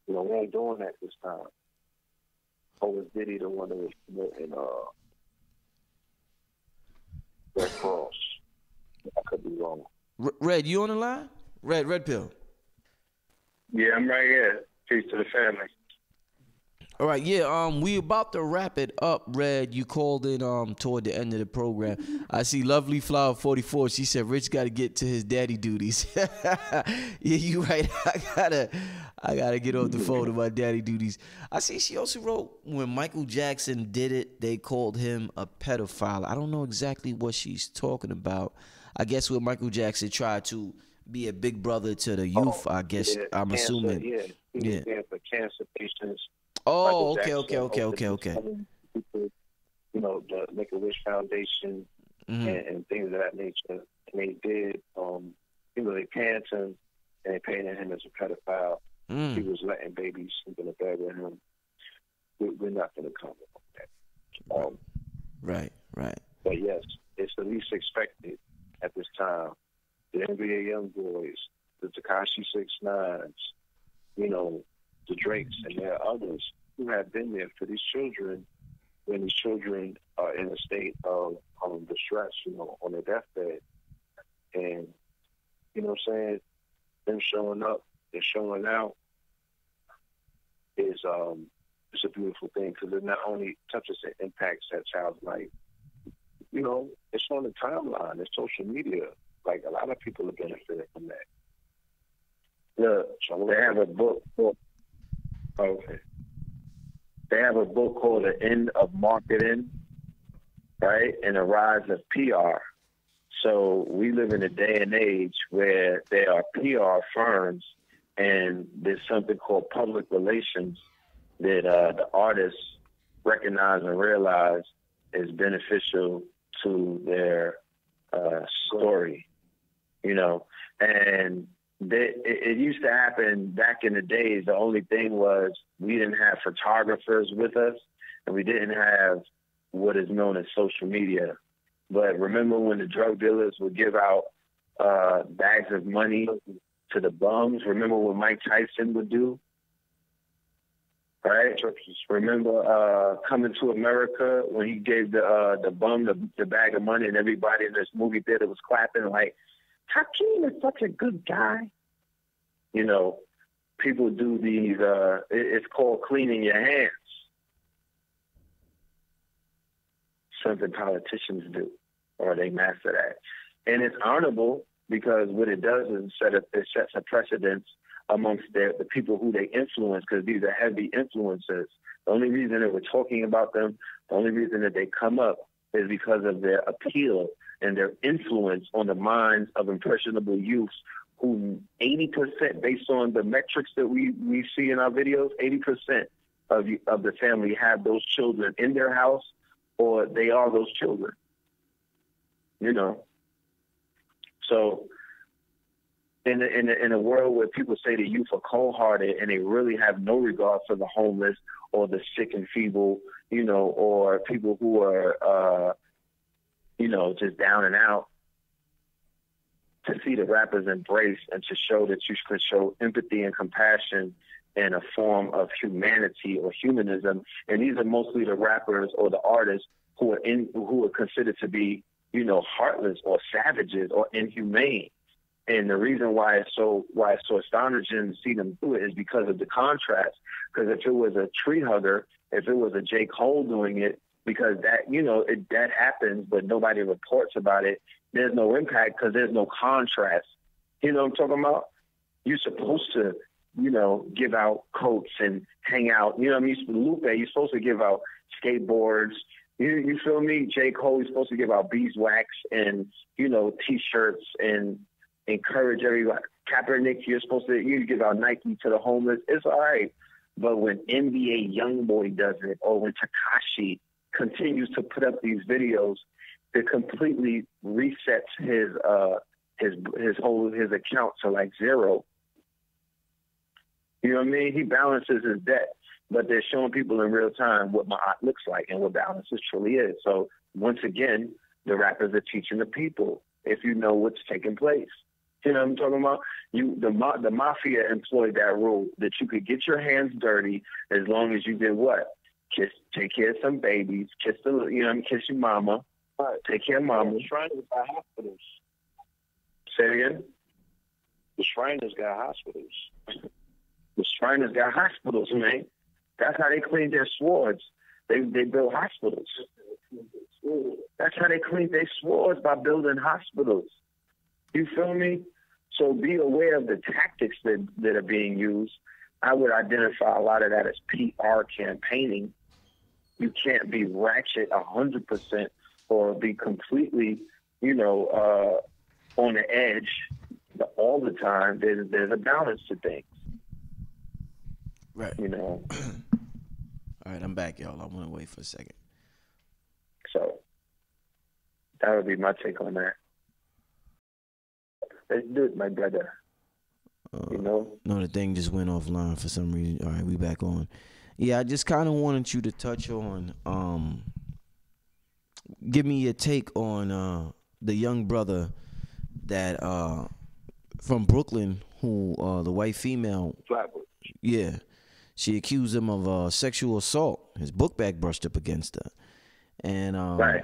D: you know, we ain't doing that this time. Or was Diddy the one that was in Red Cross? I could be wrong.
C: Red, you on the line? Red Pill.
D: Yeah, I'm right here. Peace to the family.
C: All right, yeah, we about to wrap it up, Red. You called in toward the end of the program. I see Lovely Flower 44. She said Rich got to get to his daddy duties. Yeah, you right. I gotta get off the phone to my daddy duties. I see she also wrote when Michael Jackson did it, they called him a pedophile. I don't know exactly what she's talking about. I guess when Michael Jackson tried to be a big brother to the youth, I guess,
D: yeah,
C: I'm
D: cancer,
C: assuming.
D: Yeah, he was there for cancer patients.
C: Oh,
D: Michael
C: okay.
D: People, you know, the Make-A-Wish Foundation and things of that nature. And they did, you know, they panned him and they painted him as a pedophile. He was letting babies sleep in the bed with him. We're not going to comment on that.
C: Right.
D: But yes, it's the least expected at this time. The NBA YoungBoys, the Tekashi 6ix9ines, you know, the Drakes, and there are others who have been there for these children when these children are in a state of distress, you know, on their deathbed. And, you know what I'm saying, them showing up and showing out is it's a beautiful thing because it not only touches and impacts that child's life, you know, it's on the timeline, it's social media. Like, a lot of people are benefiting from that. Look, they have a book called, they have a book called The End of Marketing, right? And the Rise of PR. So we live in a day and age where there are PR firms and there's something called public relations that the artists recognize and realize is beneficial to their story, you know. And it used to happen back in the days. The only thing was we didn't have photographers with us, and we didn't have what is known as social media. But remember when the drug dealers would give out bags of money to the bums? Remember what Mike Tyson would do? right? Remember Coming to America when he gave the bum the bag of money and everybody in this movie theater was clapping like, Hakeem is such a good guy. You know, people do these, it's called cleaning your hands. Something politicians do, or they master that. And it's honorable because what it does is it sets a precedence amongst the people who they influence, because these are heavy influencers. The only reason that we're talking about them, the only reason that they come up is because of their appeal and their influence on the minds of impressionable youths who 80%, based on the metrics that we see in our videos, 80% of the family have those children in their house or they are those children, you know. So in a world where people say the youth are cold-hearted and they really have no regard for the homeless or the sick and feeble, you know, or people who are, you know, just down and out, to see the rappers embrace and to show that you can show empathy and compassion and a form of humanity or humanism. And these are mostly the rappers or the artists who are considered to be, you know, heartless or savages or inhumane. And the reason why it's so astonishing to see them do it is because of the contrast. Because if it was a tree hugger, if it was a J. Cole doing it, because that, you know, that happens, but nobody reports about it, there's no impact because there's no contrast. You know what I'm talking about? You're supposed to, you know, give out coats and hang out. You know what I mean? Lupe, you're supposed to give out skateboards. You feel me? J. Cole, you're supposed to give out beeswax and, you know, T-shirts and encourage everybody. Kaepernick, you give out Nike to the homeless. It's all right. But when NBA Youngboy does it, or when Tekashi continues to put up these videos, it completely resets his account to like zero. You know what I mean? He balances his debt, but they're showing people in real time what Ma'at looks like and what balances truly is. So once again, the rappers are teaching the people if you know what's taking place. You know what I'm talking about? The mafia employed that rule that you could get your hands dirty as long as you did what? Take care of some babies, kiss your mama, take care of mama.
E: The Shriners got hospitals.
D: Say it again?
E: The Shriners got hospitals.
D: The Shriners got hospitals, man. That's how they clean their swords. They build hospitals. That's how they clean their swords, by building hospitals. You feel me? So be aware of the tactics that are being used. I would identify a lot of that as PR campaigning. You can't be ratchet 100% or be completely, you know, on the edge all the time. There's a balance to things.
C: Right.
D: You know.
C: All right, I'm back, y'all. I want to wait for a second.
D: So that would be my take on that. Let's do it, my brother. You know?
C: No, the thing just went offline for some reason. All right, we back on. Yeah, I just kind of wanted you to touch on, give me your take on the young brother that from Brooklyn who the white female.
E: Flatbush.
C: Yeah, she accused him of sexual assault. His book bag brushed up against her, and
D: right.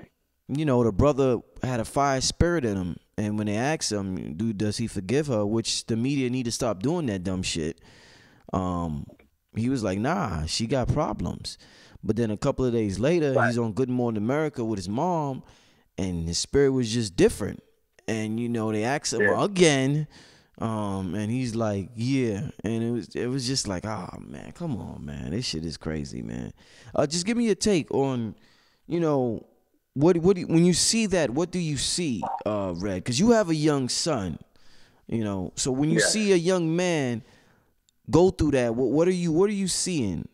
C: You know, the brother had a fire spirit in him. And when they asked him, does he forgive her, which the media need to stop doing that dumb shit, he was like, nah, she got problems. But then a couple of days later,
D: right.
C: He's on Good Morning America with his mom, and his spirit was just different. And, you know, they asked him again, and he's like, yeah. And it was just like, man, come on, man. This shit is crazy, man. Just give me your take on, you know, What when you see that, what do you see, Red? Because you have a young son, you know. So when you see a young man go through that, what are you seeing?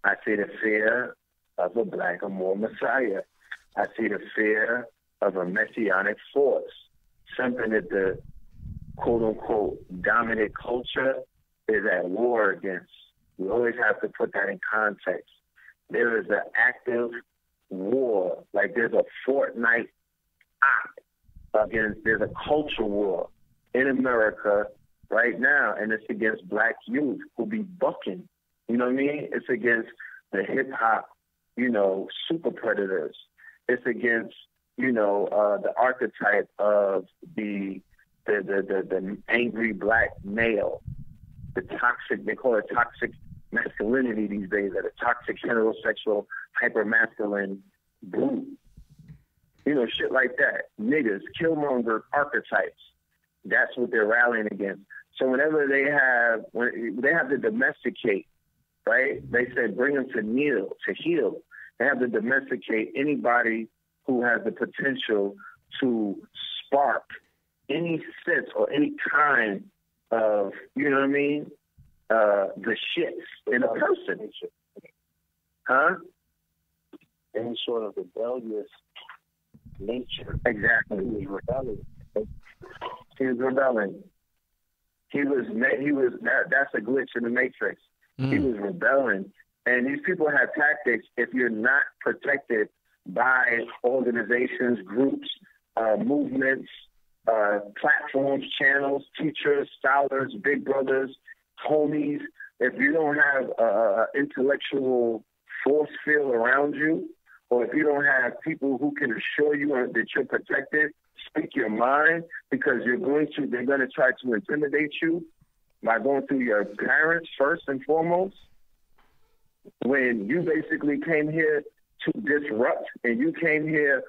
D: I see the fear of a black Amor Messiah. I see the fear of a messianic force, something that the quote unquote dominant culture is at war against. We always have to put that in context. There is an active war, like there's a Fortnite against, there's a culture war in America right now, and it's against black youth who be bucking You know what I mean? It's against the hip hop, you know, super predators. It's against, you know, the archetype of the angry black male, the toxic, they call it toxic masculinity these days, that a toxic heterosexual hypermasculine brute. You know, shit like that. Niggas, killmonger archetypes. That's what they're rallying against. So whenever they have to domesticate, right? They said bring them to heal. They have to domesticate anybody who has the potential to spark any sense or any kind of, you know what I mean, the shits in a person. Huh?
E: Any sort of rebellious nature.
D: Exactly.
E: He was rebelling.
D: He was rebelling. That's a glitch in the matrix. He was rebelling. And these people have tactics. If you're not protected by organizations, groups, movements, platforms, channels, teachers, scholars, big brothers, homies, if you don't have intellectual force field around you, or if you don't have people who can assure you that you're protected, speak your mind, because they're going to try to intimidate you by going through your parents first and foremost. When you basically came here to disrupt, and you came here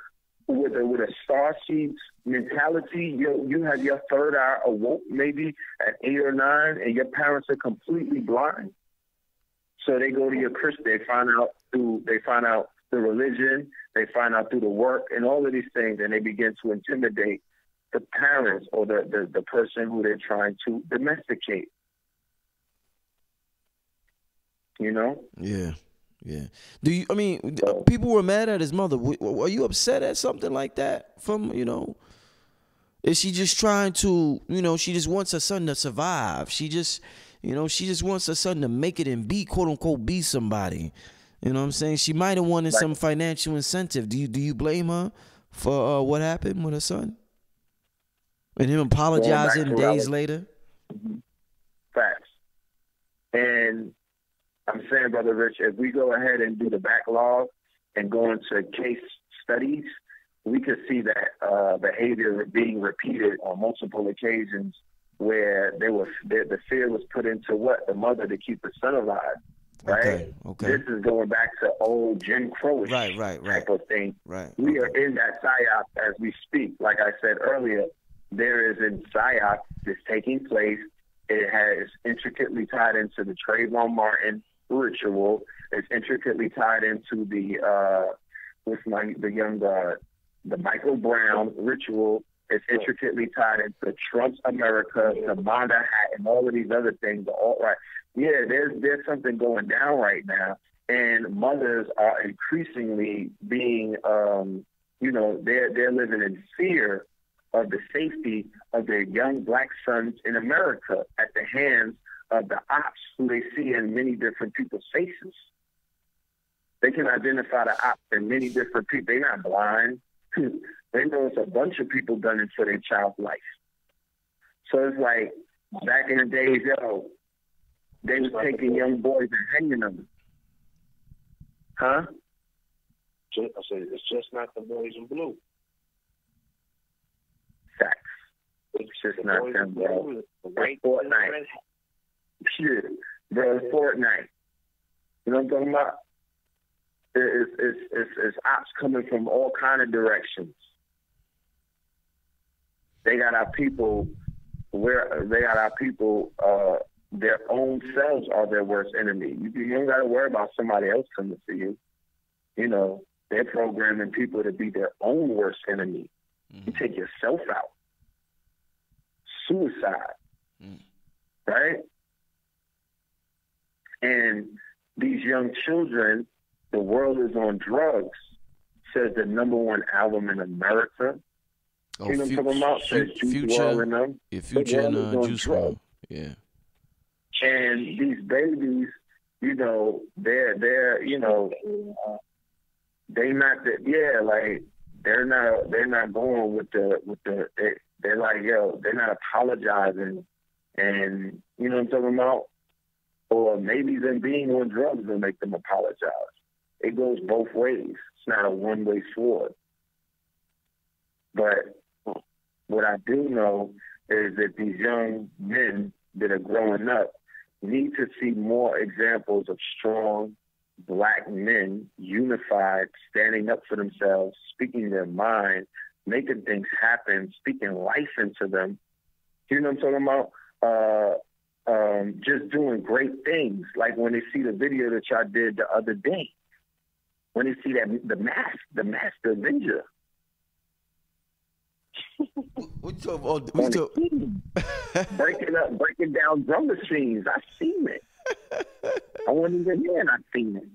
D: with a starseed mentality, you have your third eye awoke maybe at 8 or 9, and your parents are completely blind. So they go to your Christian. They find out the religion. They find out through the work and all of these things, and they begin to intimidate the parents or the person who they're trying to domesticate. You know?
C: Yeah. Yeah. People were mad at his mother. Were you upset at something like that from, you know? Is she just trying to, you know, she just wants her son to survive. She just wants her son to make it and be, quote unquote, be somebody. You know what I'm saying? She might have wanted some financial incentive. Do you blame her for what happened with her son? And him apologizing days later?
D: Facts. And I'm saying, Brother Rich, if we go ahead and do the backlog and go into case studies, we could see that behavior being repeated on multiple occasions, where the fear was put into the mother to keep the son alive. Right?
C: Okay.
D: This is going back to old Jim Crow type of thing.
C: Right.
D: We are in that psyop as we speak. Like I said earlier, there is a psyop that's taking place. It has intricately tied into the Trayvon Martin ritual. It's intricately tied into the Michael Brown ritual. It's intricately tied into Trump's America, the Manda hat, and all of these other things. The alt-right. Yeah, there's something going down right now, and mothers are increasingly being, they're living in fear of the safety of their young black sons in America at the hands of the ops who they see in many different people's faces. They can identify the ops in many different people. They're not blind. They know it's a bunch of people done it for their child's life. So it's like back in the days, they was taking young boys and hanging them. Huh?
E: I said, it's just not the boys in blue.
D: Facts. It's just not them, bro. It's Fortnite. Shit, bro, it's Fortnite. You know what I'm talking about? It's ops coming from all kind of directions. They got our people their own selves are their worst enemy. You don't got to worry about somebody else coming to you. You know, they're programming people to be their own worst enemy. Mm-hmm. You take yourself out. Suicide. Right? And these young children, The World Is on Drugs, says the #1 album in America. You know what I'm talking about? Says Juice WRLD and them.
C: Future and Juice WRLD. Yeah.
D: And these babies, you know, they're not going with the they're like, they're not apologizing, and you know what I'm talking about?
E: or maybe them being on drugs will make them apologize. It goes both ways. It's not a one-way sword. But what I do know is that these young men that are growing up need to see more examples of strong Black men, unified, standing up for themselves, speaking their mind, making things happen, speaking life into them. You know what I'm talking about? Just doing great things. Like when they see the video that y'all did the other day, when they see that the Master Avenger. Breaking down drum machines. I've seen it. I wasn't even here and I've seen it.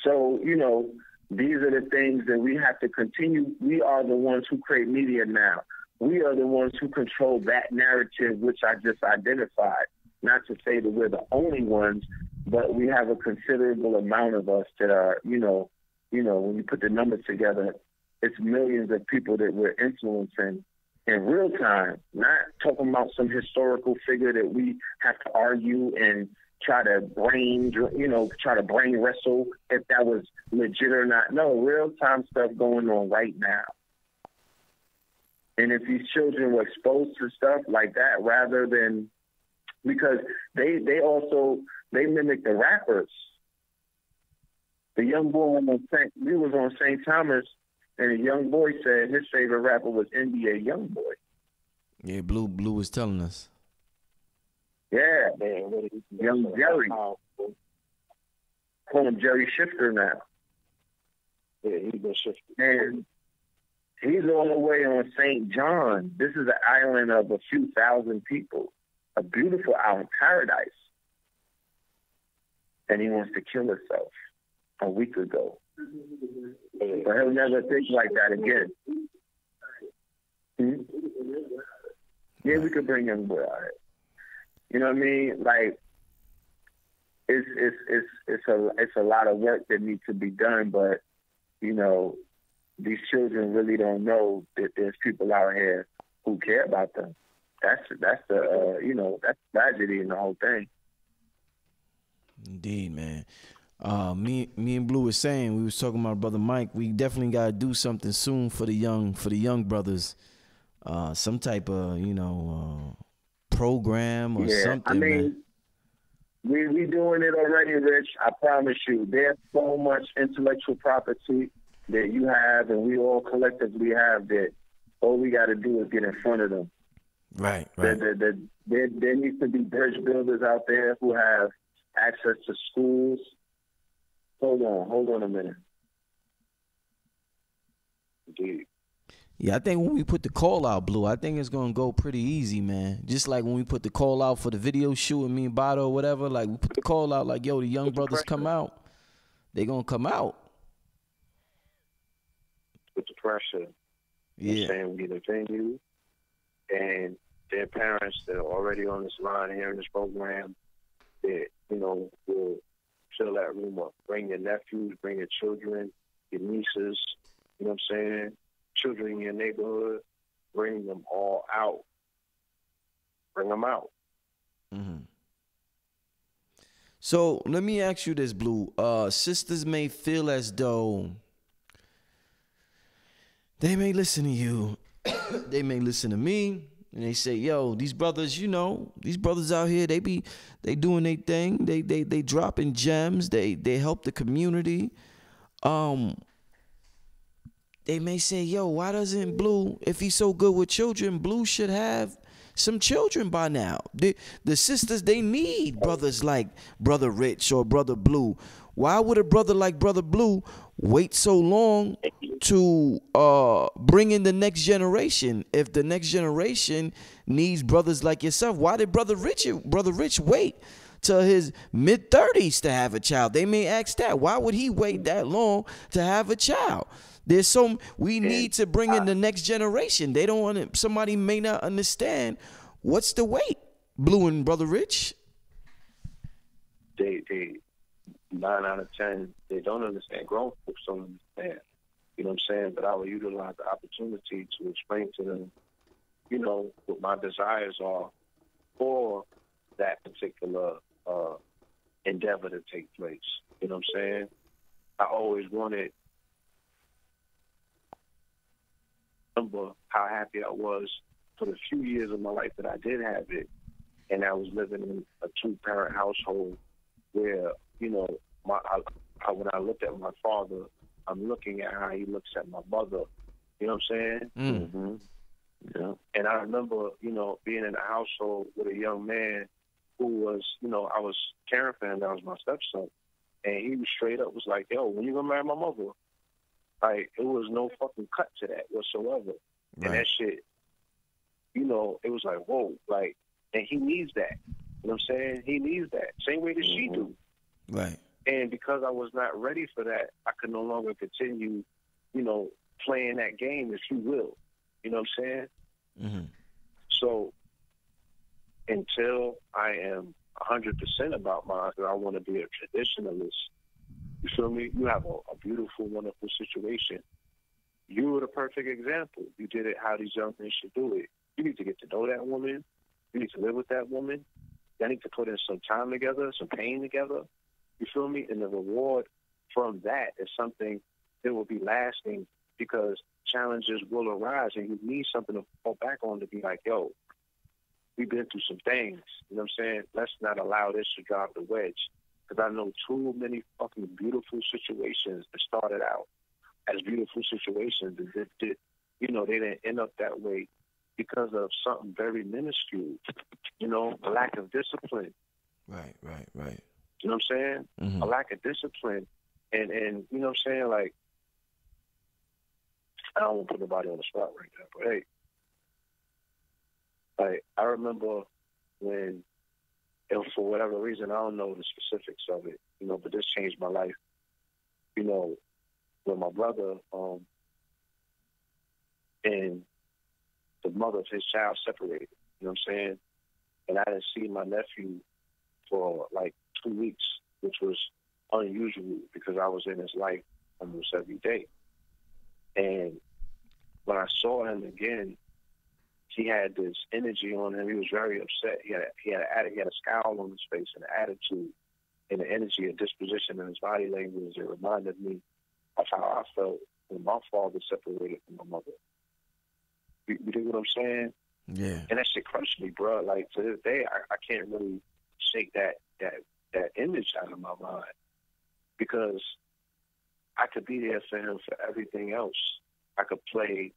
E: So, you know, these are the things that we have to continue. We are the ones who create media now. We are the ones who control that narrative, which I just identified. Not to say that we're the only ones, but we have a considerable amount of us that are, you know, when you put the numbers together, it's millions of people that we're influencing in real time, not talking about some historical figure that we have to argue and try to brain wrestle if that was legit or not. No, real time stuff going on right now. And if these children were exposed to stuff like that, rather than, because they mimic the rappers. The young boy we was on St. Thomas, and a young boy said his favorite rapper was NBA Youngboy.
C: Yeah, Blue was telling us.
E: Yeah, man, Young Jerry. Call him Jerry Shifter now.
D: Yeah, he's been shifted.
E: And he's all the way on St. John. This is an island of a few thousand people, a beautiful island, paradise. And he wants to kill himself a week ago. But he'll never think like that again. Yeah, we could bring him boy out. You know what I mean? Like, it's a lot of work that needs to be done, but you know, these children really don't know that there's people out here who care about them. That's the tragedy in the whole thing.
C: Indeed, man. Me and Blue was saying, we was talking about Brother Mike. We definitely gotta do something soon for the young brothers. Some type of program or something. I mean,
E: man. we doing it already, Rich. I promise you. There's so much intellectual property that you have, and we all collectively have, that all we got to do is get in front of them.
C: Right.
E: There needs to be bridge builders out there who have access to schools. Hold on a minute.
D: Indeed.
C: Yeah, I think when we put the call out, Blue, I think it's gonna go pretty easy, man. Just like when we put the call out for the video shoot with me and Bato or whatever, like we put the call out like, yo, the young brothers come out. They gonna come out.
D: With the pressure.
C: Yeah.
D: You're saying we need a venue, and their parents that are already on this line here in this program, that, will fill that room up. Bring your nephews, bring your children, your nieces, you know what I'm saying? Children in your neighborhood, bring them all out. Bring them out.
C: Mm-hmm. So let me ask you this, Blue. Sisters may feel as though they may listen to you. They may listen to me. And they say, yo, these brothers, these brothers out here, they doing their thing. They dropping gems. They help the community. They may say, yo, why doesn't Blue, if he's so good with children, Blue should have some children by now. The sisters, they need brothers like Brother Rich or Brother Blue. Why would a brother like Brother Blue wait so long to bring in the next generation? If the next generation needs brothers like yourself, why did Brother Rich wait till his mid-30s to have a child? They may ask that. Why would he wait that long to have a child? We need to bring in the next generation. They don't want it. Somebody may not understand. What's the wait, Blue and Brother Rich?
D: They 9 out of 10, they don't understand. Grown folks don't understand. You know what I'm saying? But I will utilize the opportunity to explain to them, what my desires are for that particular endeavor to take place. You know what I'm saying? I always wanted. Remember how happy I was for the few years of my life that I did have it, and I was living in a 2-parent household where, you know, when I looked at my father, I'm looking at how he looks at my mother. You know what I'm saying?
C: Mm-hmm.
D: Yeah. And I remember, you know, being in a household with a young man who was, you know, I was caring for him. That was my stepson, and he was straight up was like, "Yo, when you gonna marry my mother?" Like, it was no fucking cut to that whatsoever.
C: Right.
D: And that shit, you know, it was like, whoa, like, and he needs that. You know what I'm saying? He needs that. Same way that she do.
C: Right.
D: And because I was not ready for that, I could no longer continue, you know, playing that game, if you will. You know what I'm saying?
C: Mm-hmm.
D: So until I am 100% about mine, I want to be a traditionalist. You feel me? You have a beautiful, wonderful situation. You were the perfect example. You did it how these young men should do it. You need to get to know that woman. You need to live with that woman. You need to put in some time together, some pain together. You feel me? And the reward from that is something that will be lasting, because challenges will arise and you need something to fall back on to be like, yo, we've been through some things. You know what I'm saying? Let's not allow this to drive the wedge. Because I know too many fucking beautiful situations that started out as beautiful situations and you know, they didn't end up that way because of something very minuscule, you know, a lack of discipline.
C: Right.
D: You know what I'm saying?
C: Mm-hmm.
D: A lack of discipline. And you know what I'm saying? Like, I don't want to put nobody on the spot right now, but hey, like, I remember when, and for whatever reason, I don't know the specifics of it, you know, but this changed my life. You know, when my brother and the mother of his child separated, you know what I'm saying? And I didn't see my nephew for like 2 weeks, which was unusual because I was in his life almost every day. And when I saw him again, he had this energy on him. He was very upset. He had a scowl on his face, and an attitude, and the energy and disposition in his body language. It reminded me of how I felt when my father separated from my mother. You dig what I'm saying?
C: Yeah.
D: And that shit crushed me, bro. Like, to this day, I can't really shake that image out of my mind, because I could be there for him for everything else. I could play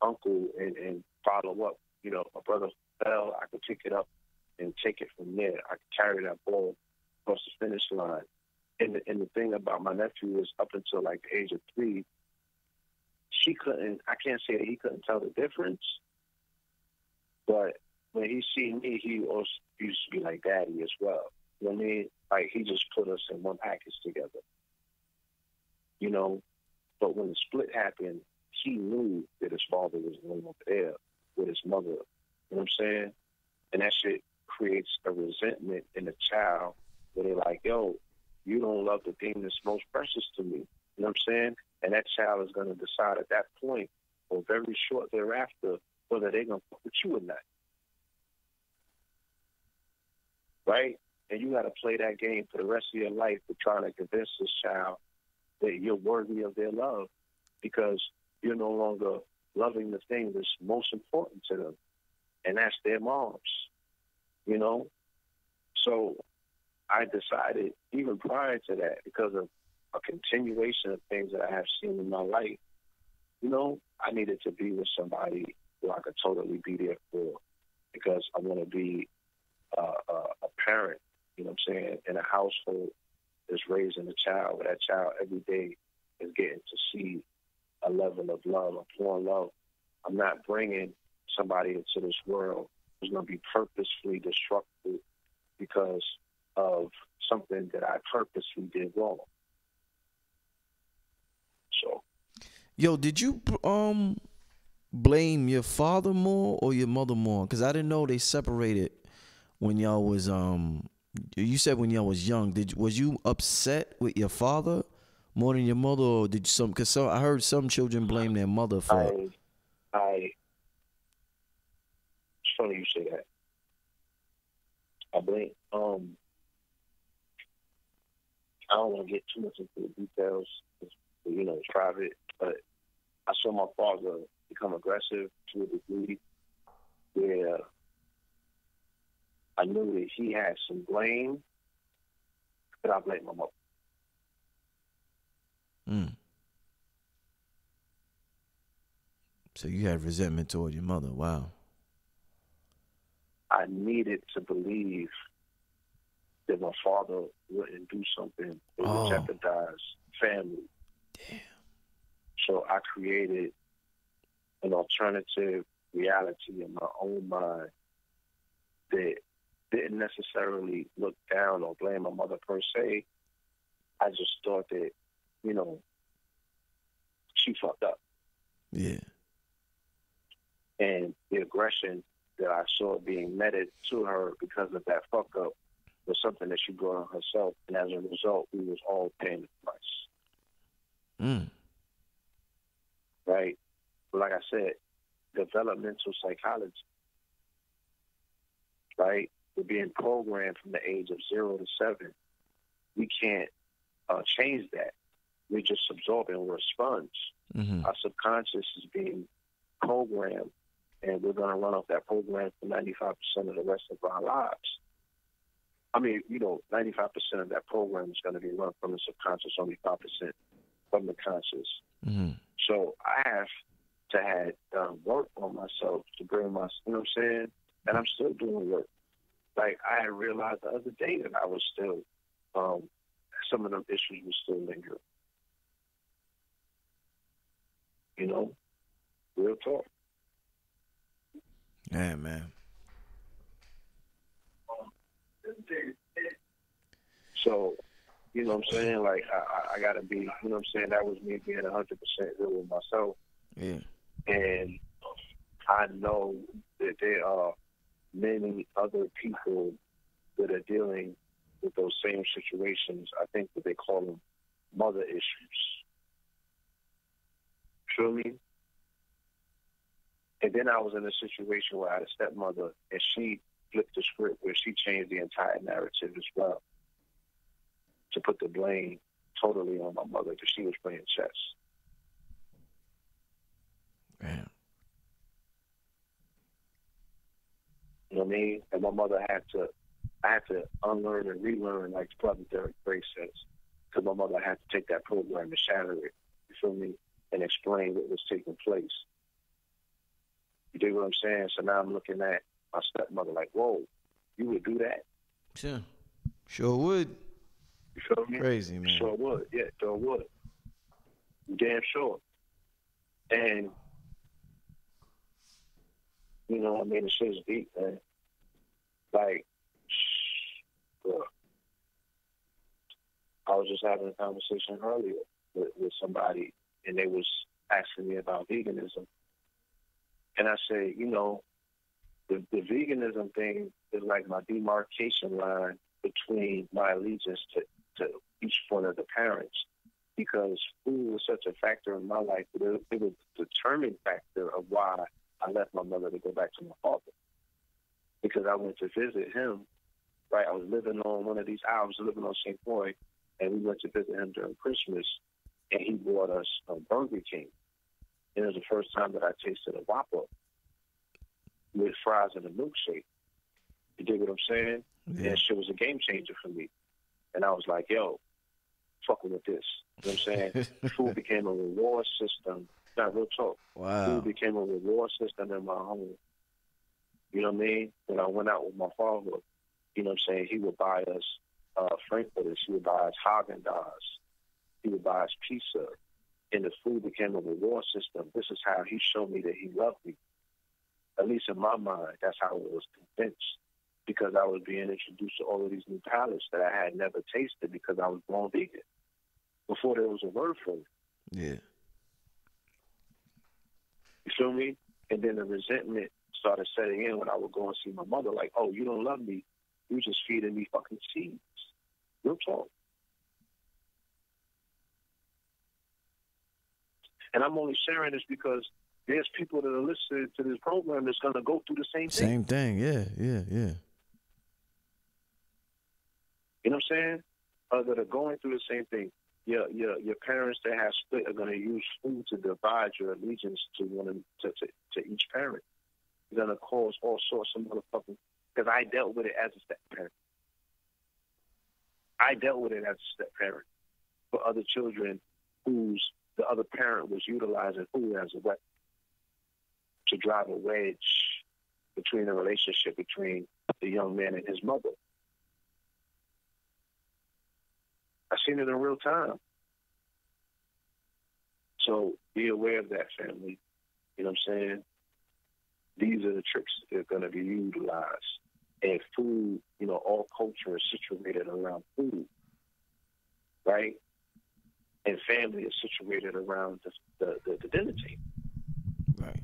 D: uncle and follow up. You know, my brother fell, I could pick it up and take it from there. I could carry that ball across the finish line. And the thing about my nephew is, up until like the age of 3, I can't say that he couldn't tell the difference, but when he seen me, he also used to be like daddy as well. You know what I mean? Like, he just put us in one package together. You know, but when the split happened, he knew that his father was going over there with his mother. You know what I'm saying? And that shit creates a resentment in the child where they're like, yo, you don't love the thing that's most precious to me. You know what I'm saying? And that child is going to decide at that point, or very short thereafter, whether they're going to fuck with you or not. Right? And you got to play that game for the rest of your life with trying to convince this child that you're worthy of their love, because you're no longer loving the thing that's most important to them, and that's their moms, you know? So I decided, even prior to that, because of a continuation of things that I have seen in my life, you know, I needed to be with somebody who I could totally be there for, because I want to be a parent, you know what I'm saying, in a household that's raising a child, where that child every day is getting to see a level of love, a pure love. I'm not bringing somebody into this world who's going to be purposefully destructive because of something that I purposely did wrong. So,
C: yo, did you blame your father more or your mother more? Because I didn't know they separated when y'all was you said when y'all was young. Was you upset with your father more than your mother, or did you because I heard some children blame their mother for it.
D: It's funny you say that. I blame
E: I don't want to get too much into the details. It's private. But I saw my father become aggressive to a degree where I knew that he had some blame, but I blamed my mother.
C: So you had resentment toward your mother. Wow.
E: I needed to believe that my father wouldn't do something that would jeopardize family.
C: Damn.
E: So I created an alternative reality in my own mind that didn't necessarily look down or blame my mother per se. I just thought that, she fucked up.
C: Yeah.
E: And the aggression that I saw being meted to her because of that fuck up was something that she brought on herself. And as a result, we was all paying the price. Right? But like I said, developmental psychology. Right? We're being programmed from the age of 0 to 7. We can't change that. We're just absorbing. We're a sponge. Our subconscious is being programmed, and we're going to run off that program for 95% of the rest of our lives. I mean, 95% of that program is going to be run from the subconscious, only 5% from the conscious. So I have to have work on myself to bring my, and I'm still doing work. Like, I had realized the other day that I was still, some of them issues were still lingering. Real talk.
C: Yeah, man.
E: So, like, I got to be, that was me being 100% real with myself.
C: Yeah.
E: And I know that there are many other people that are dealing with those same situations. I think that they call them mother issues. Feel me? And then I was in a situation where I had a stepmother, and she flipped the script where she changed the entire narrative as well to put the blame totally on my mother because she was playing chess.
C: Man.
E: You know what I mean? And my mother I had to unlearn and relearn, like Brother Derek Gray says, because my mother had to take that program and shatter it, you feel me, and explain what was taking place. You dig what I'm saying? So now I'm looking at my stepmother like, whoa, you would do that?
C: Yeah. Sure would.
E: You feel me?
C: Crazy, man.
E: Sure would. Yeah, sure would. Damn sure. And, the shit's deep, man. Like, bro. I was just having a conversation earlier with somebody, and they was asking me about veganism. And I say, the veganism thing is like my demarcation line between my allegiance to each one of the parents, because food was such a factor in my life. It was a determined factor of why I left my mother to go back to my father. Because I went to visit him, right? I was living on one of these islands, living on St. Croix, and we went to visit him during Christmas, and he brought us Burger King. And it was the first time that I tasted a Whopper with fries and a milkshake. You dig what I'm saying?
C: Yeah.
E: And shit was a game changer for me. And I was like, yo, fucking with this. You know what I'm saying? Food became a reward system. Not real talk.
C: Wow.
E: Food became a reward system in my home. You know what I mean? When I went out with my father, you know what I'm saying, he would buy us Frankfurters. He would buy us Haagen-Dazs. He would buy us pizza. And the food became a reward system. This is how he showed me that he loved me. At least in my mind, that's how it was convinced. Because I was being introduced to all of these new palates that I had never tasted because I was born vegan. Before there was a word for it.
C: Yeah.
E: You feel me? And then the resentment started setting in when I would go and see my mother, like, oh, you don't love me. You just feeding me fucking seeds. Real talk. And I'm only sharing this because there's people that are listening to this program that's going to go through the same thing.
C: Same thing, yeah.
E: You know what I'm saying?
D: that are going through the same thing. Your parents that have split are going to use food to divide your allegiance to to each parent. It's going to cause all sorts of motherfucking. Because I dealt with it as a step parent. I dealt with it as a step parent for other children whose the other parent was utilizing food as a weapon to drive a wedge between the relationship between the young man and his mother. I've seen it in real time. So be aware of that, family. You know what I'm saying? These are the tricks that are going to be utilized. And food, you know, all culture is situated around food, right? And family is situated around the dinner table.
C: Right.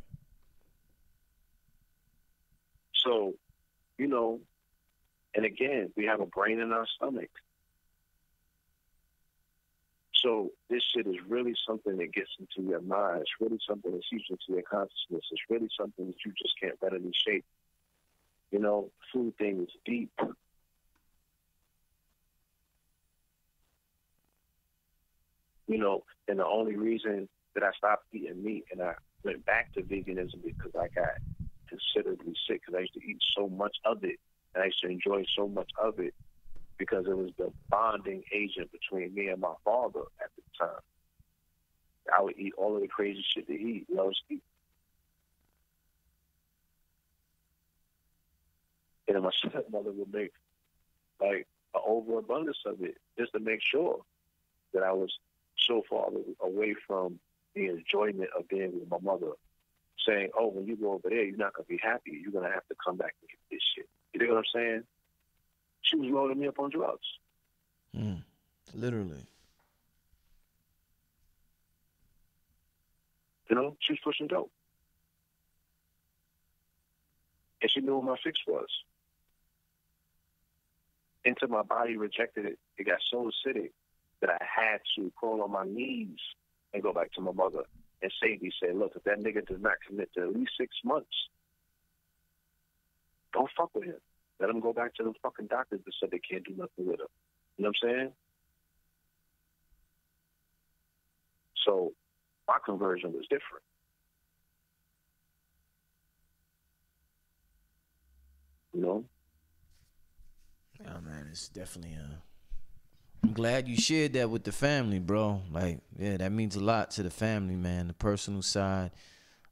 D: So, you know, and again, we have a brain in our stomach. So this shit is really something that gets into your mind. It's really something that seeps into your consciousness. It's really something that you just can't readily shape. You know, food thing is deep. You know, and the only reason that I stopped eating meat and I went back to veganism because I got considerably sick because I used to eat so much of it and I used to enjoy so much of it because it was the bonding agent between me and my father at the time. I would eat all of the crazy shit that he loves to eat. And then my stepmother would make like an overabundance of it just to make sure that I was so far away from the enjoyment of being with my mother, saying, oh, when you go over there, you're not going to be happy. You're going to have to come back and get this shit. You know what I'm saying? She was loading me up on drugs.
C: Literally.
D: You know, she was pushing dope. And she knew what my fix was. Until my body rejected it, it got so acidic that I had to crawl on my knees and go back to my mother and say, look, if that nigga does not commit to at least 6 months, don't fuck with him. Let him go back to the fucking doctors that said they can't do nothing with him. You know what I'm saying? So my conversion was different. You know?
C: Yeah, man, it's definitely I'm glad you shared that with the family, bro. Like, yeah, that means a lot to the family, man. The personal side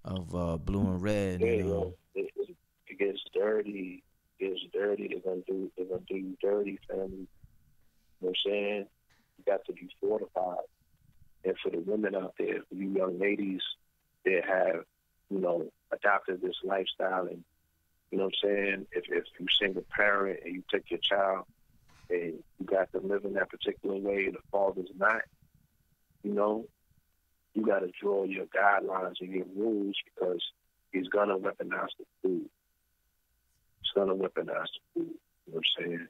C: of Blue and Red.
D: Yeah, it gets dirty. It gets dirty. They're gonna do you dirty, family. You know what I'm saying? You got to be fortified. And for the women out there, for you young ladies that have, you know, adopted this lifestyle, and you know what I'm saying, if you single parent and you take your child and you got to live in that particular way and the father's not, you know, you got to draw your guidelines and your rules because he's going to weaponize the food. He's going to weaponize the food. You know what I'm saying?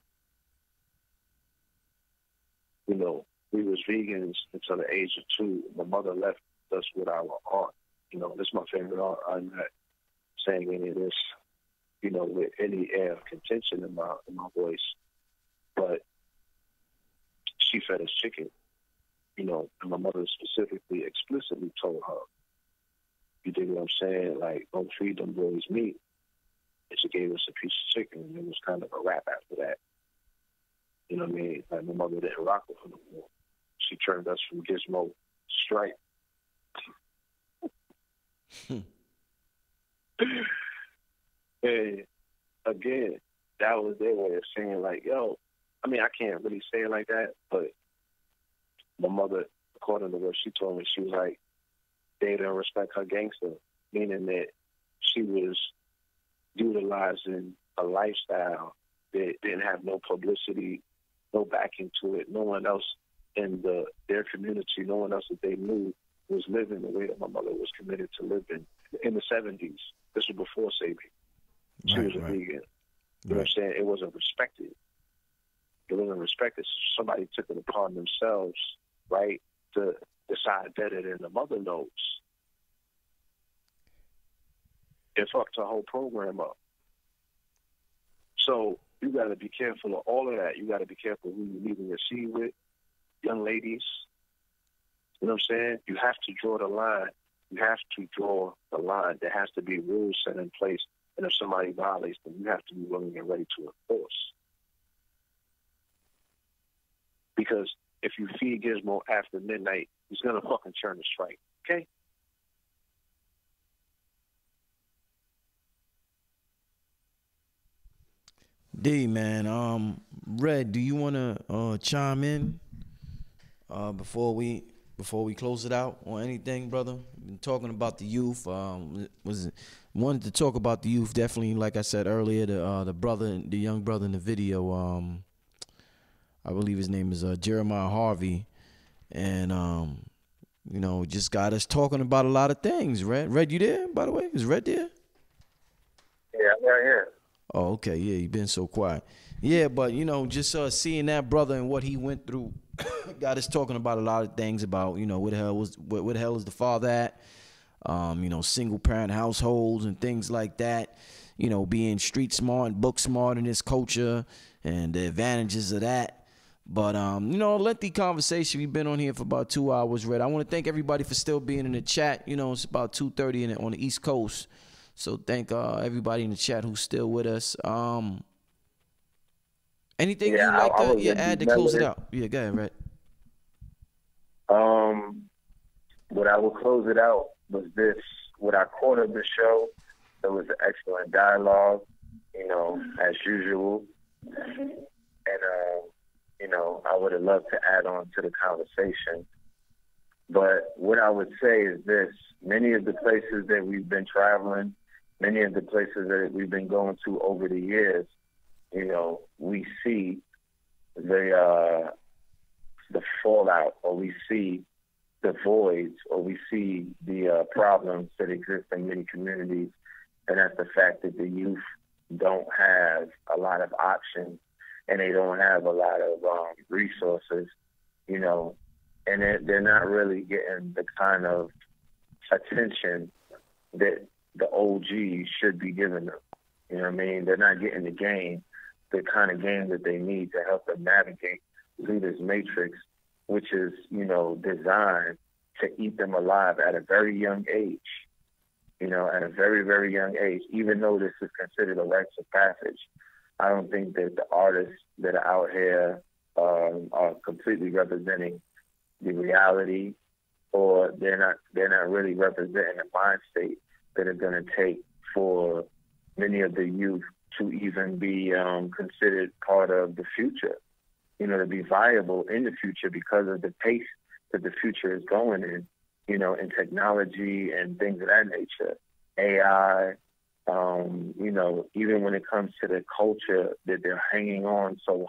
D: You know, we was vegans until the age of 2. My mother left us with our aunt. You know, this is my favorite aunt. I'm not saying any of this, you know, with any air of contention in my voice. But she fed us chicken, you know, and my mother specifically, explicitly told her, you dig what I'm saying? Like, don't feed them boys meat. And she gave us a piece of chicken, and it was kind of a wrap after that. You know what I mean? Like, my mother didn't rock with her no more. She turned us from Gizmo Stripe. And again, that was their way of saying, like, yo, I mean, I can't really say it like that, but my mother, according to what she told me, she was like, they didn't respect her gangster, meaning that she was utilizing a lifestyle that didn't have no publicity, no backing to it. No one else in their community, no one else that they knew was living the way that my mother was committed to living in the 70s. This was before Sabi. She was a vegan. You know what I'm saying? It wasn't respected. It wasn't respected. Somebody took it upon themselves, right, to decide better than the mother knows. It fucked her whole program up. So You got to be careful of all of that. You got to be careful who you leave in your seat with, young ladies. You know what I'm saying? You have to draw the line. You have to draw the line. There has to be rules set in place. And if somebody violates them, you have to be willing and ready to enforce. Because if you feed Gizmo after midnight, he's going to fucking turn the strike. Okay?
C: D, man. Red, do you want to chime in before we close it out or anything, brother? Been talking about the youth. Wanted to talk about the youth. Definitely, like I said earlier, the young brother in the video. I believe his name is Jeremiah Harvey, and just got us talking about a lot of things. Red, you there? By the way, is Red there?
E: Yeah, I'm right here.
C: Oh, okay. Yeah, you've been so quiet. Yeah, but just seeing that brother and what he went through got us talking about a lot of things about where the hell is the father at? Single parent households and things like that. Being street smart and book smart in this culture and the advantages of that. But lengthy conversation. We've been on here for about 2 hours, Red. I want to thank everybody for still being in the chat. It's about 2:30 on the East Coast. So thank everybody in the chat who's still with us. Anything you'd like to add to close it out? Yeah, go ahead, Red.
E: What I will close it out was this. What I caught of the show, it was an excellent dialogue, as usual. And, I would have loved to add on to the conversation. But what I would say is this. Many of the places that we've been traveling, many of the places that we've been going to over the years, we see the fallout, or we see the voids, or we see the problems that exist in many communities, and that's the fact that the youth don't have a lot of options, and they don't have a lot of resources, and they're not really getting the kind of attention that the OGs should be giving them. You know what I mean? They're not getting the kind of game that they need to help them navigate through this matrix, which is, designed to eat them alive at a very young age, at a very, very young age. Even though this is considered a rites of passage, I don't think that the artists that are out here are completely representing the reality, or they're not really representing the mind state that it's going to take for many of the youth to even be considered part of the future, to be viable in the future because of the pace that the future is going in, in technology and things of that nature, AI, even when it comes to the culture that they're hanging on so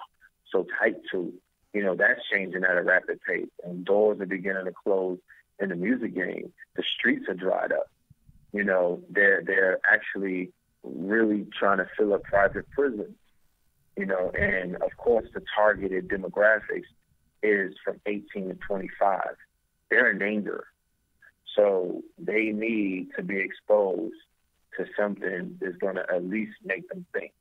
E: tight to, that's changing at a rapid pace, and doors are beginning to close in the music game. The streets are dried up. They're actually really trying to fill up private prisons, and of course the targeted demographics is from 18 to 25. They're in danger. So they need to be exposed to something that's going to at least make them think.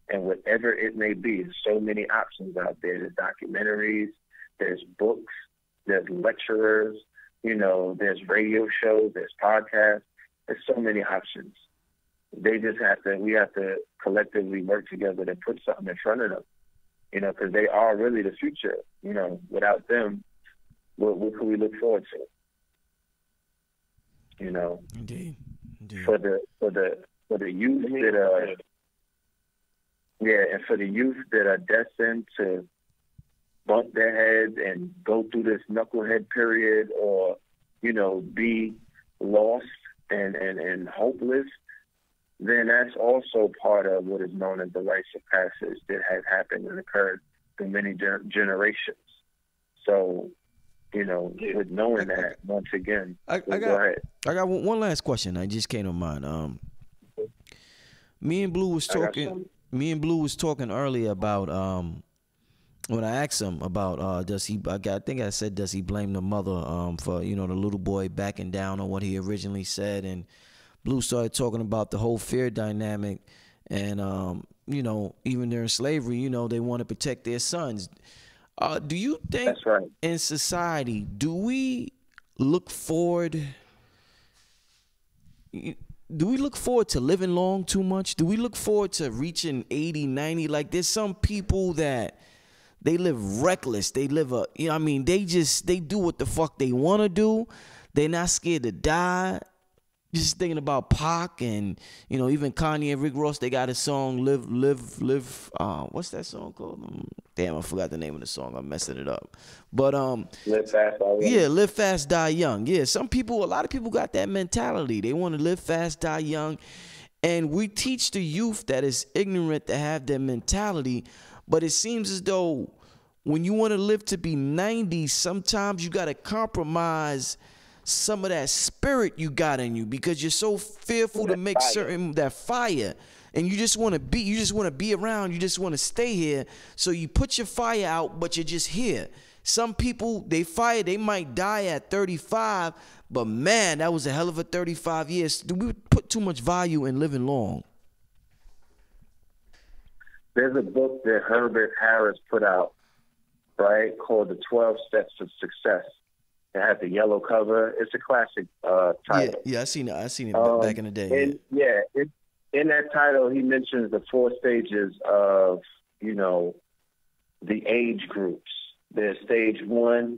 E: And whatever it may be, there's so many options out there. There's documentaries, there's books, there's lecturers, there's radio shows, there's podcasts. There's so many options. We have to collectively work together to put something in front of them, because they are really the future. Without them, what can we look forward to?
C: Indeed.
E: For the youth that are, and for the youth that are destined to bump their heads and go through this knucklehead period, or be lost and hopeless, then that's also part of what is known as the rites of passage that has happened and occurred in many generations. So, with knowing that, once again, go ahead.
C: I got one last question. I just came to mind. Me and Blue was talking earlier about when I asked him about does he blame the mother for the little boy backing down on what he originally said, and Blue started talking about the whole fear dynamic, and you know, even during slavery, you know, they want to protect their sons. Do you think
E: That's right.
C: in society, do we look forward? Do we look forward to living long too much? Do we look forward to reaching 80, 90? Like, there's some people that they live reckless. They live you know what I mean? They do what the fuck they want to do. They're not scared to die. Just thinking about Pac and, you know, even Kanye and Rick Ross, they got a song, Live, what's that song called? Damn, I forgot the name of the song. I'm messing it up. But,
E: Live fast, die young.
C: Yeah, live fast, die young. Yeah, a lot of people got that mentality. They want to live fast, die young. And we teach the youth that is ignorant to have that mentality. But it seems as though when you want to live to be 90, sometimes you got to compromise some of that spirit you got in you because you're so fearful to make certain that fire, and you just want to be around, you just want to stay here. So you put your fire out, but you're just here. Some people, they might die at 35, but man, that was a hell of a 35 years. Do we put too much value in living long?
E: There's a book that Herbert Harris put out, right, called The 12 Steps of Success. It had the yellow cover. It's a classic title.
C: Yeah, I seen it back in the day.
E: And in that title, he mentions the 4 stages of, you know, the age groups. There's stage 1,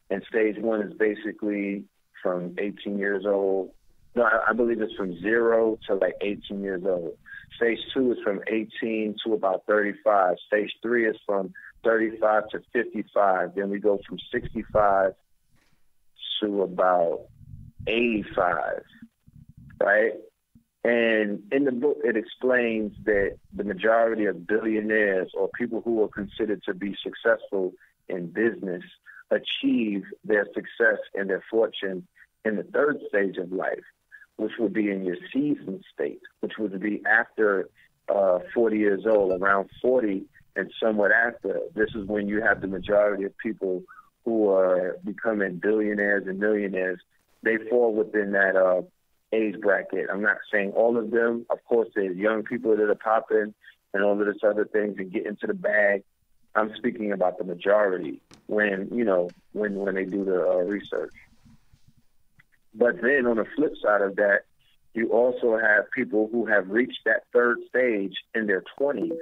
E: and stage 1 is basically from 18 years old. No, I believe it's from 0 to like 18 years old. Stage 2 is from 18 to about 35. Stage 3 is from 35 to 55. Then we go from 65 to about 85, right? And in the book, it explains that the majority of billionaires or people who are considered to be successful in business achieve their success and their fortune in the 3rd stage of life, which would be in your seasoned state, which would be after 40 years old, around 40 and somewhat after. This is when you have the majority of people who are becoming billionaires and millionaires. They fall within that age bracket. I'm not saying all of them. Of course, there's young people that are popping and all of this other things and get into the bag. I'm speaking about the majority when they do the research. But then on the flip side of that, you also have people who have reached that 3rd stage in their 20s.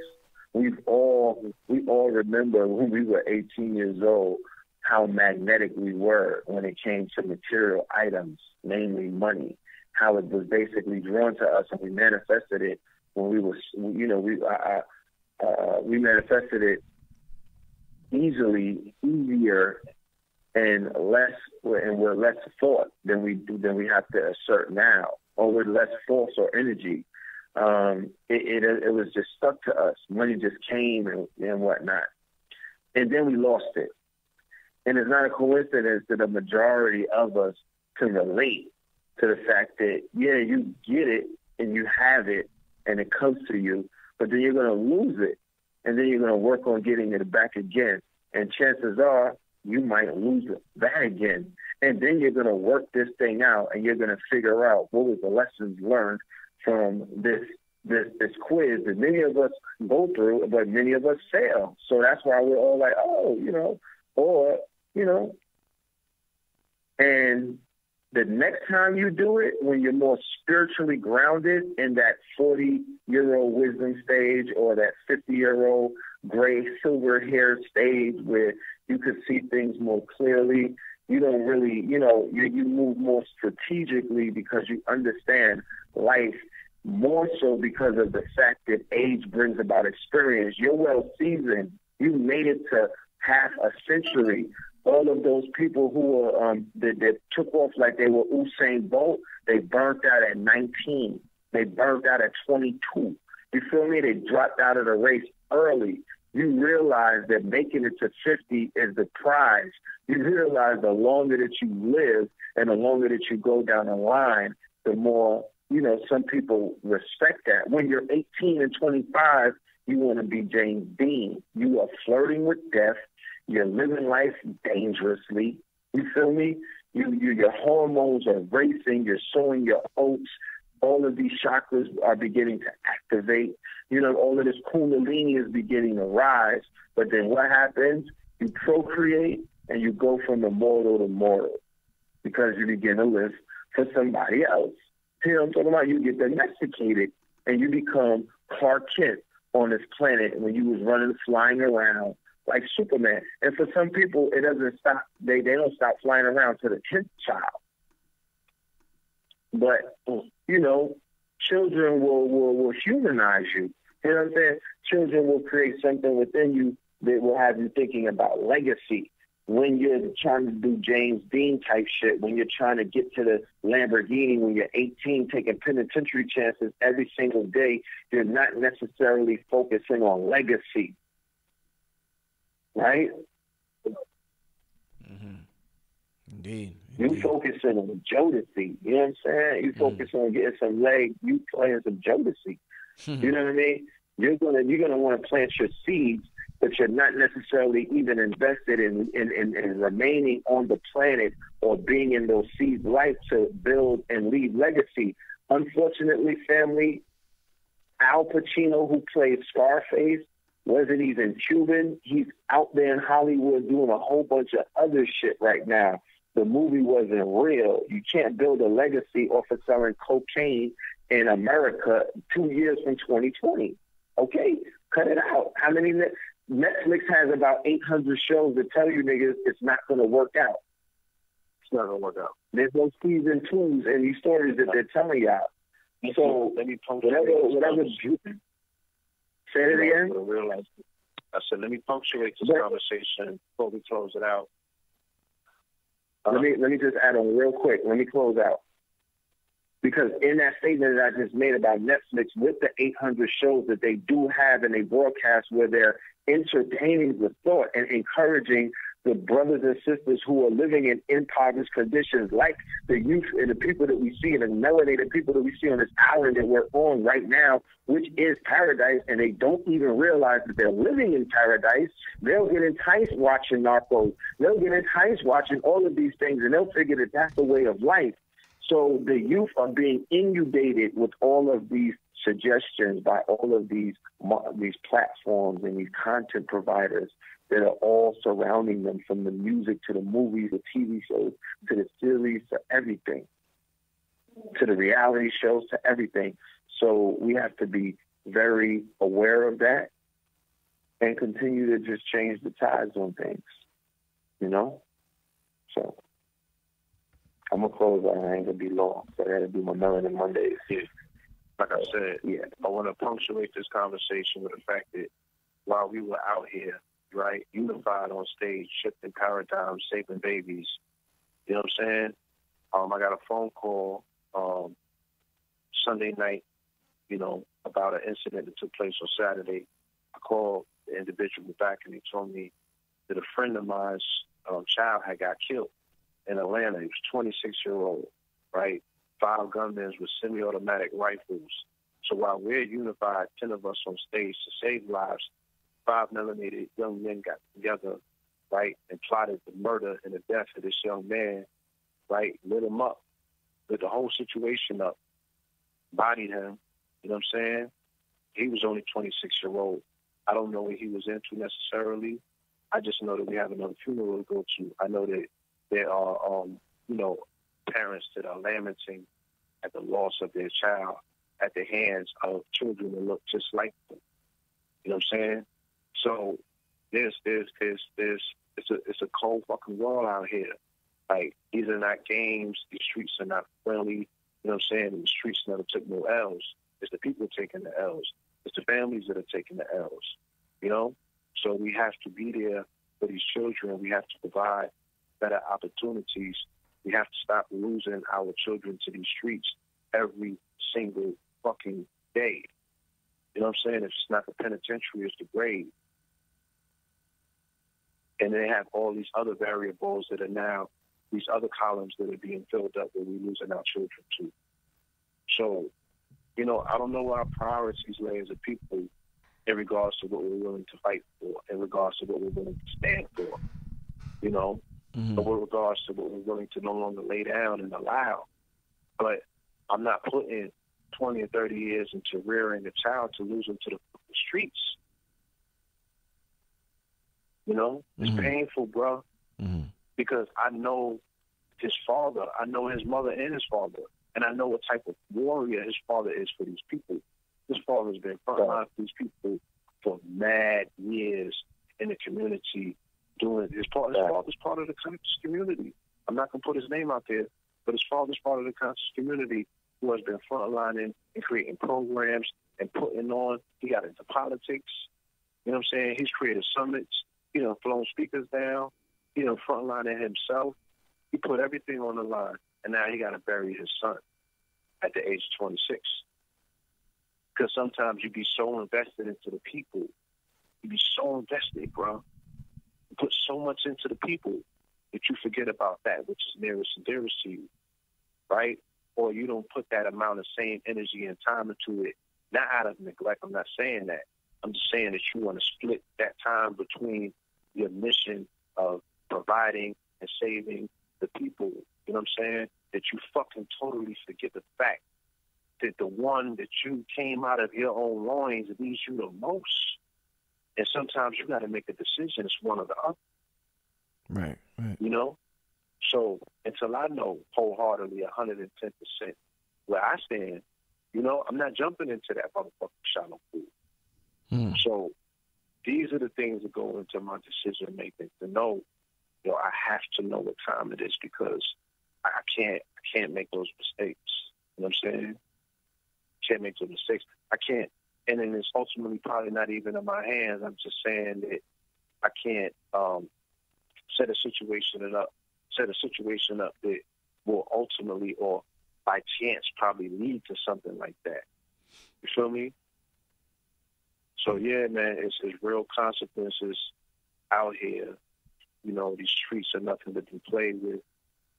E: We all remember when we were 18 years old how magnetic we were when it came to material items, namely money, how it was basically drawn to us, and we manifested it when we were, we manifested it easier and we're less thought than we have to assert now, or with less force or energy. It was just stuck to us. Money just came and whatnot. And then we lost it. And it's not a coincidence that the majority of us can relate to the fact that, yeah, you get it and you have it and it comes to you, but then you're going to lose it. And then you're going to work on getting it back again. And chances are you might lose that again. And then you're going to work this thing out and you're going to figure out what was the lessons learned from this quiz that many of us go through, but many of us fail. So that's why we're all like, and the next time you do it, when you're more spiritually grounded in that 40-year-old wisdom stage or that 50-year-old gray silver hair stage where you could see things more clearly, you don't really, you move more strategically because you understand life more so because of the fact that age brings about experience. You're well seasoned. You made it to half a century. All of those people who were that took off like they were Usain Bolt, they burnt out at 19. They burnt out at 22. You feel me? They dropped out of the race early. You realize that making it to 50 is the prize. You realize the longer that you live and the longer that you go down the line, the more, some people respect that. When you're 18 and 25, you want to be James Dean. You are flirting with death. You're living life dangerously. You feel me? Your hormones are racing. You're sowing your oats. all of these chakras are beginning to activate. You know, all of this kundalini is beginning to rise. But then what happens? You procreate and you go from immortal to mortal because you begin to live for somebody else. See what I'm talking about? You get domesticated and you become Clark Kent on this planet when you was running, flying around like Superman. And for some people, it doesn't stop. They don't stop flying around to the 10th child. But, you know, children will humanize you. You know what I'm saying? Children will create something within you that will have you thinking about legacy. When you're trying to do James Dean type shit, when you're trying to get to the Lamborghini when you're 18, taking penitentiary chances every single day, you're not necessarily focusing on legacy. Right?
C: Mm-hmm. Indeed.
E: You focusing on Jodeci. You know what I'm saying? You focusing on getting some legs. You playing some Jodeci. You know what I mean? You're gonna want to plant your seeds, but you're not necessarily even invested in remaining on the planet or being in those seeds' life to build and leave legacy. Unfortunately, family, Al Pacino, who played Scarface, wasn't even Cuban. He's out there in Hollywood doing a whole bunch of other shit right now. The movie wasn't real. You can't build a legacy off of selling cocaine in America 2 years from 2020. Okay, cut it out. How many? Netflix has about 800 shows that tell you niggas it's not going to work out.
D: It's not going to work out.
E: There's no season twos in these stories that they're telling y'all. So
D: let me
E: whatever. Say it again.
D: I said, let me punctuate this conversation before we close it out.
E: Let me just add on real quick. Let me close out. Because in that statement that I just made about Netflix, with the 800 shows that they do have and they broadcast where they're entertaining the thought and encouraging the brothers and sisters who are living in impoverished conditions, like the youth and the people that we see and the melanated people that we see on this island that we're on right now, which is paradise, and they don't even realize that they're living in paradise. They'll get enticed watching Narcos. They'll get enticed watching all of these things, and they'll figure that that's the way of life. So the youth are being inundated with all of these suggestions by all of these platforms and these content providers that are all surrounding them, from the music to the movies, the TV shows, to the series, to everything, to the reality shows, to everything. So we have to be very aware of that and continue to just change the tides on things, you know? So I'm going to close out. I ain't going to be long. So I got to do my Melanin Mondays.
D: Yeah. Like I said, I want to punctuate this conversation with the fact that while we were out here, right, unified on stage, shifting paradigms, saving babies, you know what I'm saying? I got a phone call Sunday night, you know, about an incident that took place on Saturday. I called the individual back and he told me that a friend of mine's child had got killed in Atlanta. He was 26-year-old, right? 5 gunmen with semi-automatic rifles. So while we're unified, 10 of us on stage to save lives, 5 melanated young men got together, right, and plotted the murder and the death of this young man, right, lit him up, lit the whole situation up, bodied him, you know what I'm saying? He was only 26-year-old. I don't know what he was into necessarily. I just know that we have another funeral to go to. I know that there are, you know, parents that are lamenting at the loss of their child at the hands of children that look just like them. You know what I'm saying? So it's a cold fucking world out here. Like, these are not games. These streets are not friendly. You know what I'm saying? The streets never took no L's. It's the people taking the L's. It's the families that are taking the L's. You know? So we have to be there for these children. We have to provide better opportunities. We have to stop losing our children to these streets every single fucking day. You know what I'm saying? If it's not the penitentiary, it's the grave. And they have all these other variables that are now, these other columns that are being filled up where we're losing our children to. So, you know, I don't know what our priorities lay as a people in regards to what we're willing to fight for, in regards to what we're willing to stand for, you know, but with regards to what we're willing to no longer lay down and allow. But I'm not putting 20 or 30 years into rearing a child to lose him to the streets. You know, it's painful, bro, because I know his father, I know his mother and his father, and I know what type of warrior his father is for these people. His father's been frontline for these people for mad years in the community, doing his father's part of the conscious community. I'm not gonna put his name out there, but his father's part of the conscious community who has been frontlining and creating programs and putting on. He got into politics. You know what I'm saying? He's created summits. You know, flown speakers down. You know, frontlining himself. He put everything on the line, and now he got to bury his son at the age of 26. Because sometimes you be so invested into the people. You be so invested, bro. You put so much into the people that you forget about that which is nearest and dearest to you, right? Or you don't put that amount of same energy and time into it, not out of neglect. I'm not saying that. I'm just saying that you want to split that time between your mission of providing and saving the people, you know what I'm saying? That you fucking totally forget the fact that the one that you came out of your own loins needs you the most. And sometimes you got to make a decision. It's one or the other.
C: Right.
D: You know? So until I know wholeheartedly 110% where I stand, you know, I'm not jumping into that motherfucking shallow pool. So these are the things that go into my decision making, to know, you know, I have to know what time it is, because I can't make those mistakes. You know what I'm saying? Can't make those mistakes. I can't, and then it's ultimately probably not even in my hands. I'm just saying that I can't set a situation up that will ultimately or by chance probably lead to something like that. You feel me? So yeah, man, it's real consequences out here. You know, these streets are nothing to be played with.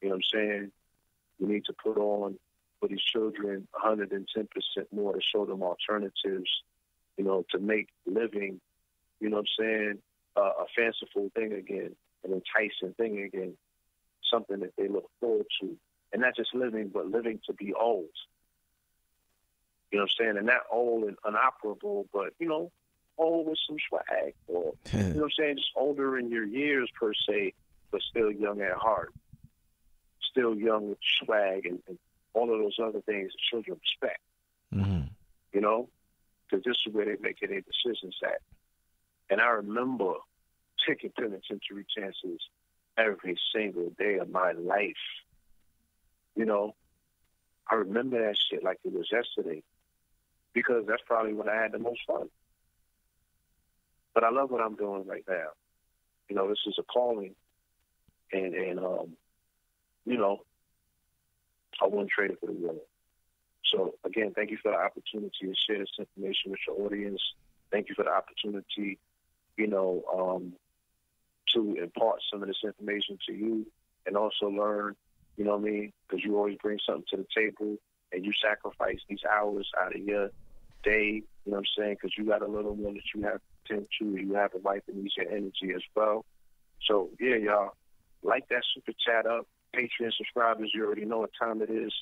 D: You know what I'm saying? We need to put on for these children 110% more to show them alternatives, you know, to make living, you know what I'm saying, a fanciful thing again, an enticing thing again, something that they look forward to. And not just living, but living to be old. You know what I'm saying? And not old and unoperable, but, you know, old with some swag. Or, you know what I'm saying? Just older in your years, per se, but still young at heart. Still young with swag and all of those other things that children respect. You know? Because this is where they make their decisions at. And I remember taking penitentiary chances every single day of my life. You know? I remember that shit like it was yesterday, because that's probably when I had the most fun. But I love what I'm doing right now. You know, this is a calling, and you know, I wouldn't trade it for the world. So again, thank you for the opportunity to share this information with your audience. Thank you for the opportunity, you know, to impart some of this information to you, and also learn. You know what I mean? Because you always bring something to the table, and you sacrifice these hours out of your day, you know what I'm saying? Because you got a little one that you have to tend to. You have a wife that needs your energy as well. So, yeah, y'all, like that super chat up. Patreon subscribers, you already know what time it is.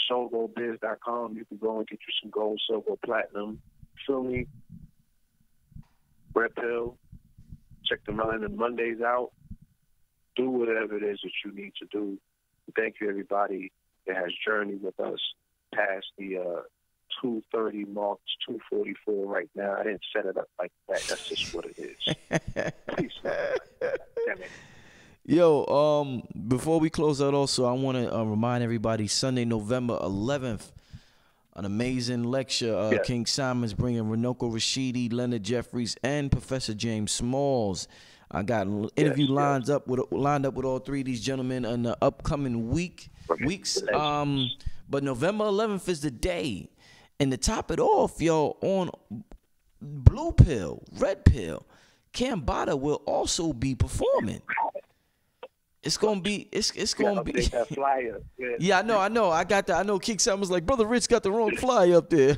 D: SoulGoldBiz.com. You can go and get you some gold, silver, platinum. Feel me? Red Pill. Check the Melanin Mondays out. Do whatever it is that you need to do. Thank you, everybody that has journeyed with us past the 2:30 mark. It's 2:44 right now. I didn't set it up like that. That's just what it is. Peace. Damn it.
C: Yo, before we close out, also, I want to remind everybody, Sunday, November 11th, an amazing lecture. King Simon's bringing Runoko Rashidi, Leonard Jeffries, and Professor James Smalls. I got an interview lined up with all three of these gentlemen in the upcoming weeks. But November 11th is the day. And to top it off, yo, on Blue Pill, Red Pill, Cambada will also be performing. It's gonna be. It's gonna be.
D: That flyer.
C: Yeah, I know. I got that. I know King Simon was like, Brother Rich got the wrong flyer up there.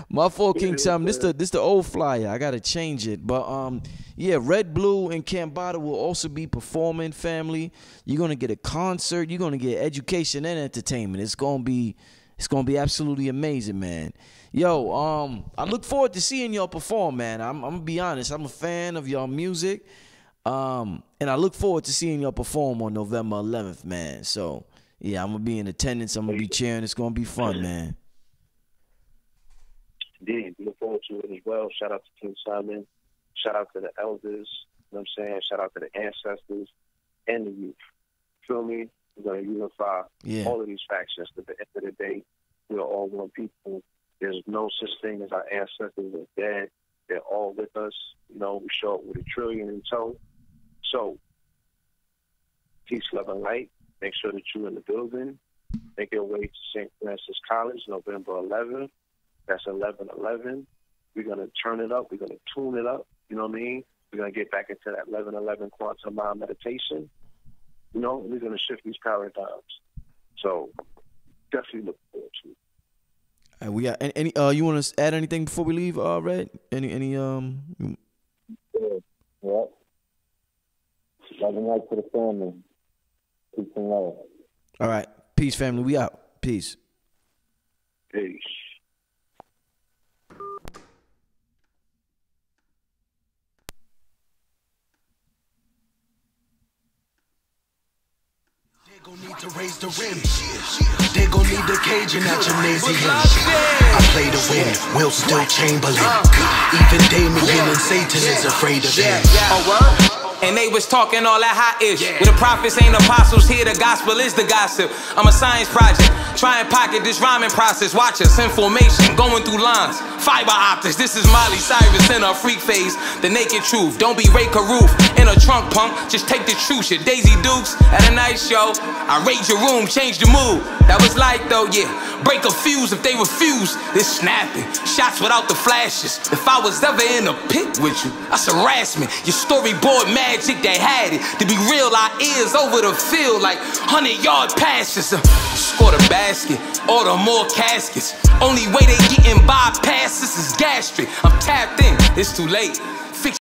C: My fault, King Simon. This the old flyer. I gotta change it. But yeah, Red, Blue, and Cambada will also be performing. Family, you're gonna get a concert. You're gonna get education and entertainment. It's gonna be It's gonna be absolutely amazing, man. Yo, I look forward to seeing y'all perform, man. I'm gonna be honest. I'm a fan of y'all music, and I look forward to seeing y'all perform on November 11th, man. So yeah, I'm gonna be in attendance. I'm gonna be cheering. It's gonna be fun, man.
D: Indeed, we look forward to it as well. Shout out to King Simon. Shout out to the elders. You know what I'm saying? Shout out to the ancestors and the youth. Feel me? We're going to unify all of these factions. At the end of the day, we are all one people. There's no such thing as our ancestors are dead. They're all with us. You know, we show up with a trillion in tow. So, peace, love, and light. Make sure that you're in the building. Make your way to St. Francis College, November 11th. That's 11/11. We're going to turn it up. We're going to tune it up. You know what I mean? We're going to get back into that 11/11 quantum mind meditation. You know, we're going to shift these paradigms. So definitely look forward to it.
C: We got any you want to add anything before we leave, Red? Any
E: Yeah. Love and light to the family. Peace and love.
C: All right. Peace, family. We out. Peace.
D: Peace.
A: They gon' need to raise the rim. They gon' need the cage in that gymnasium. I play to win, Will still Chamberlain. Even Damien and Satan is afraid of him.
B: And they was talking all that hot ish. Where the prophets ain't apostles, here the gospel is the gossip. I'm a science project, try and pocket this rhyming process. Watch us in formation, going through lines. Fiber optics, this is Miley Cyrus in her freak phase. The naked truth, don't be Ray Caruth in a trunk punk. Just take the truth, shit. Daisy Dukes at a night show. I raid your room, change the mood. That was like though, yeah. Break a fuse if they refuse. This snapping, shots without the flashes. If I was ever in a pit with you, that's harassment. Your storyboard magic that had it. To be real, our ears over the field like 100-yard passes. Score the basket, order more caskets. Only way they getting bypassed, this is gastric. I'm tapped in, it's too late.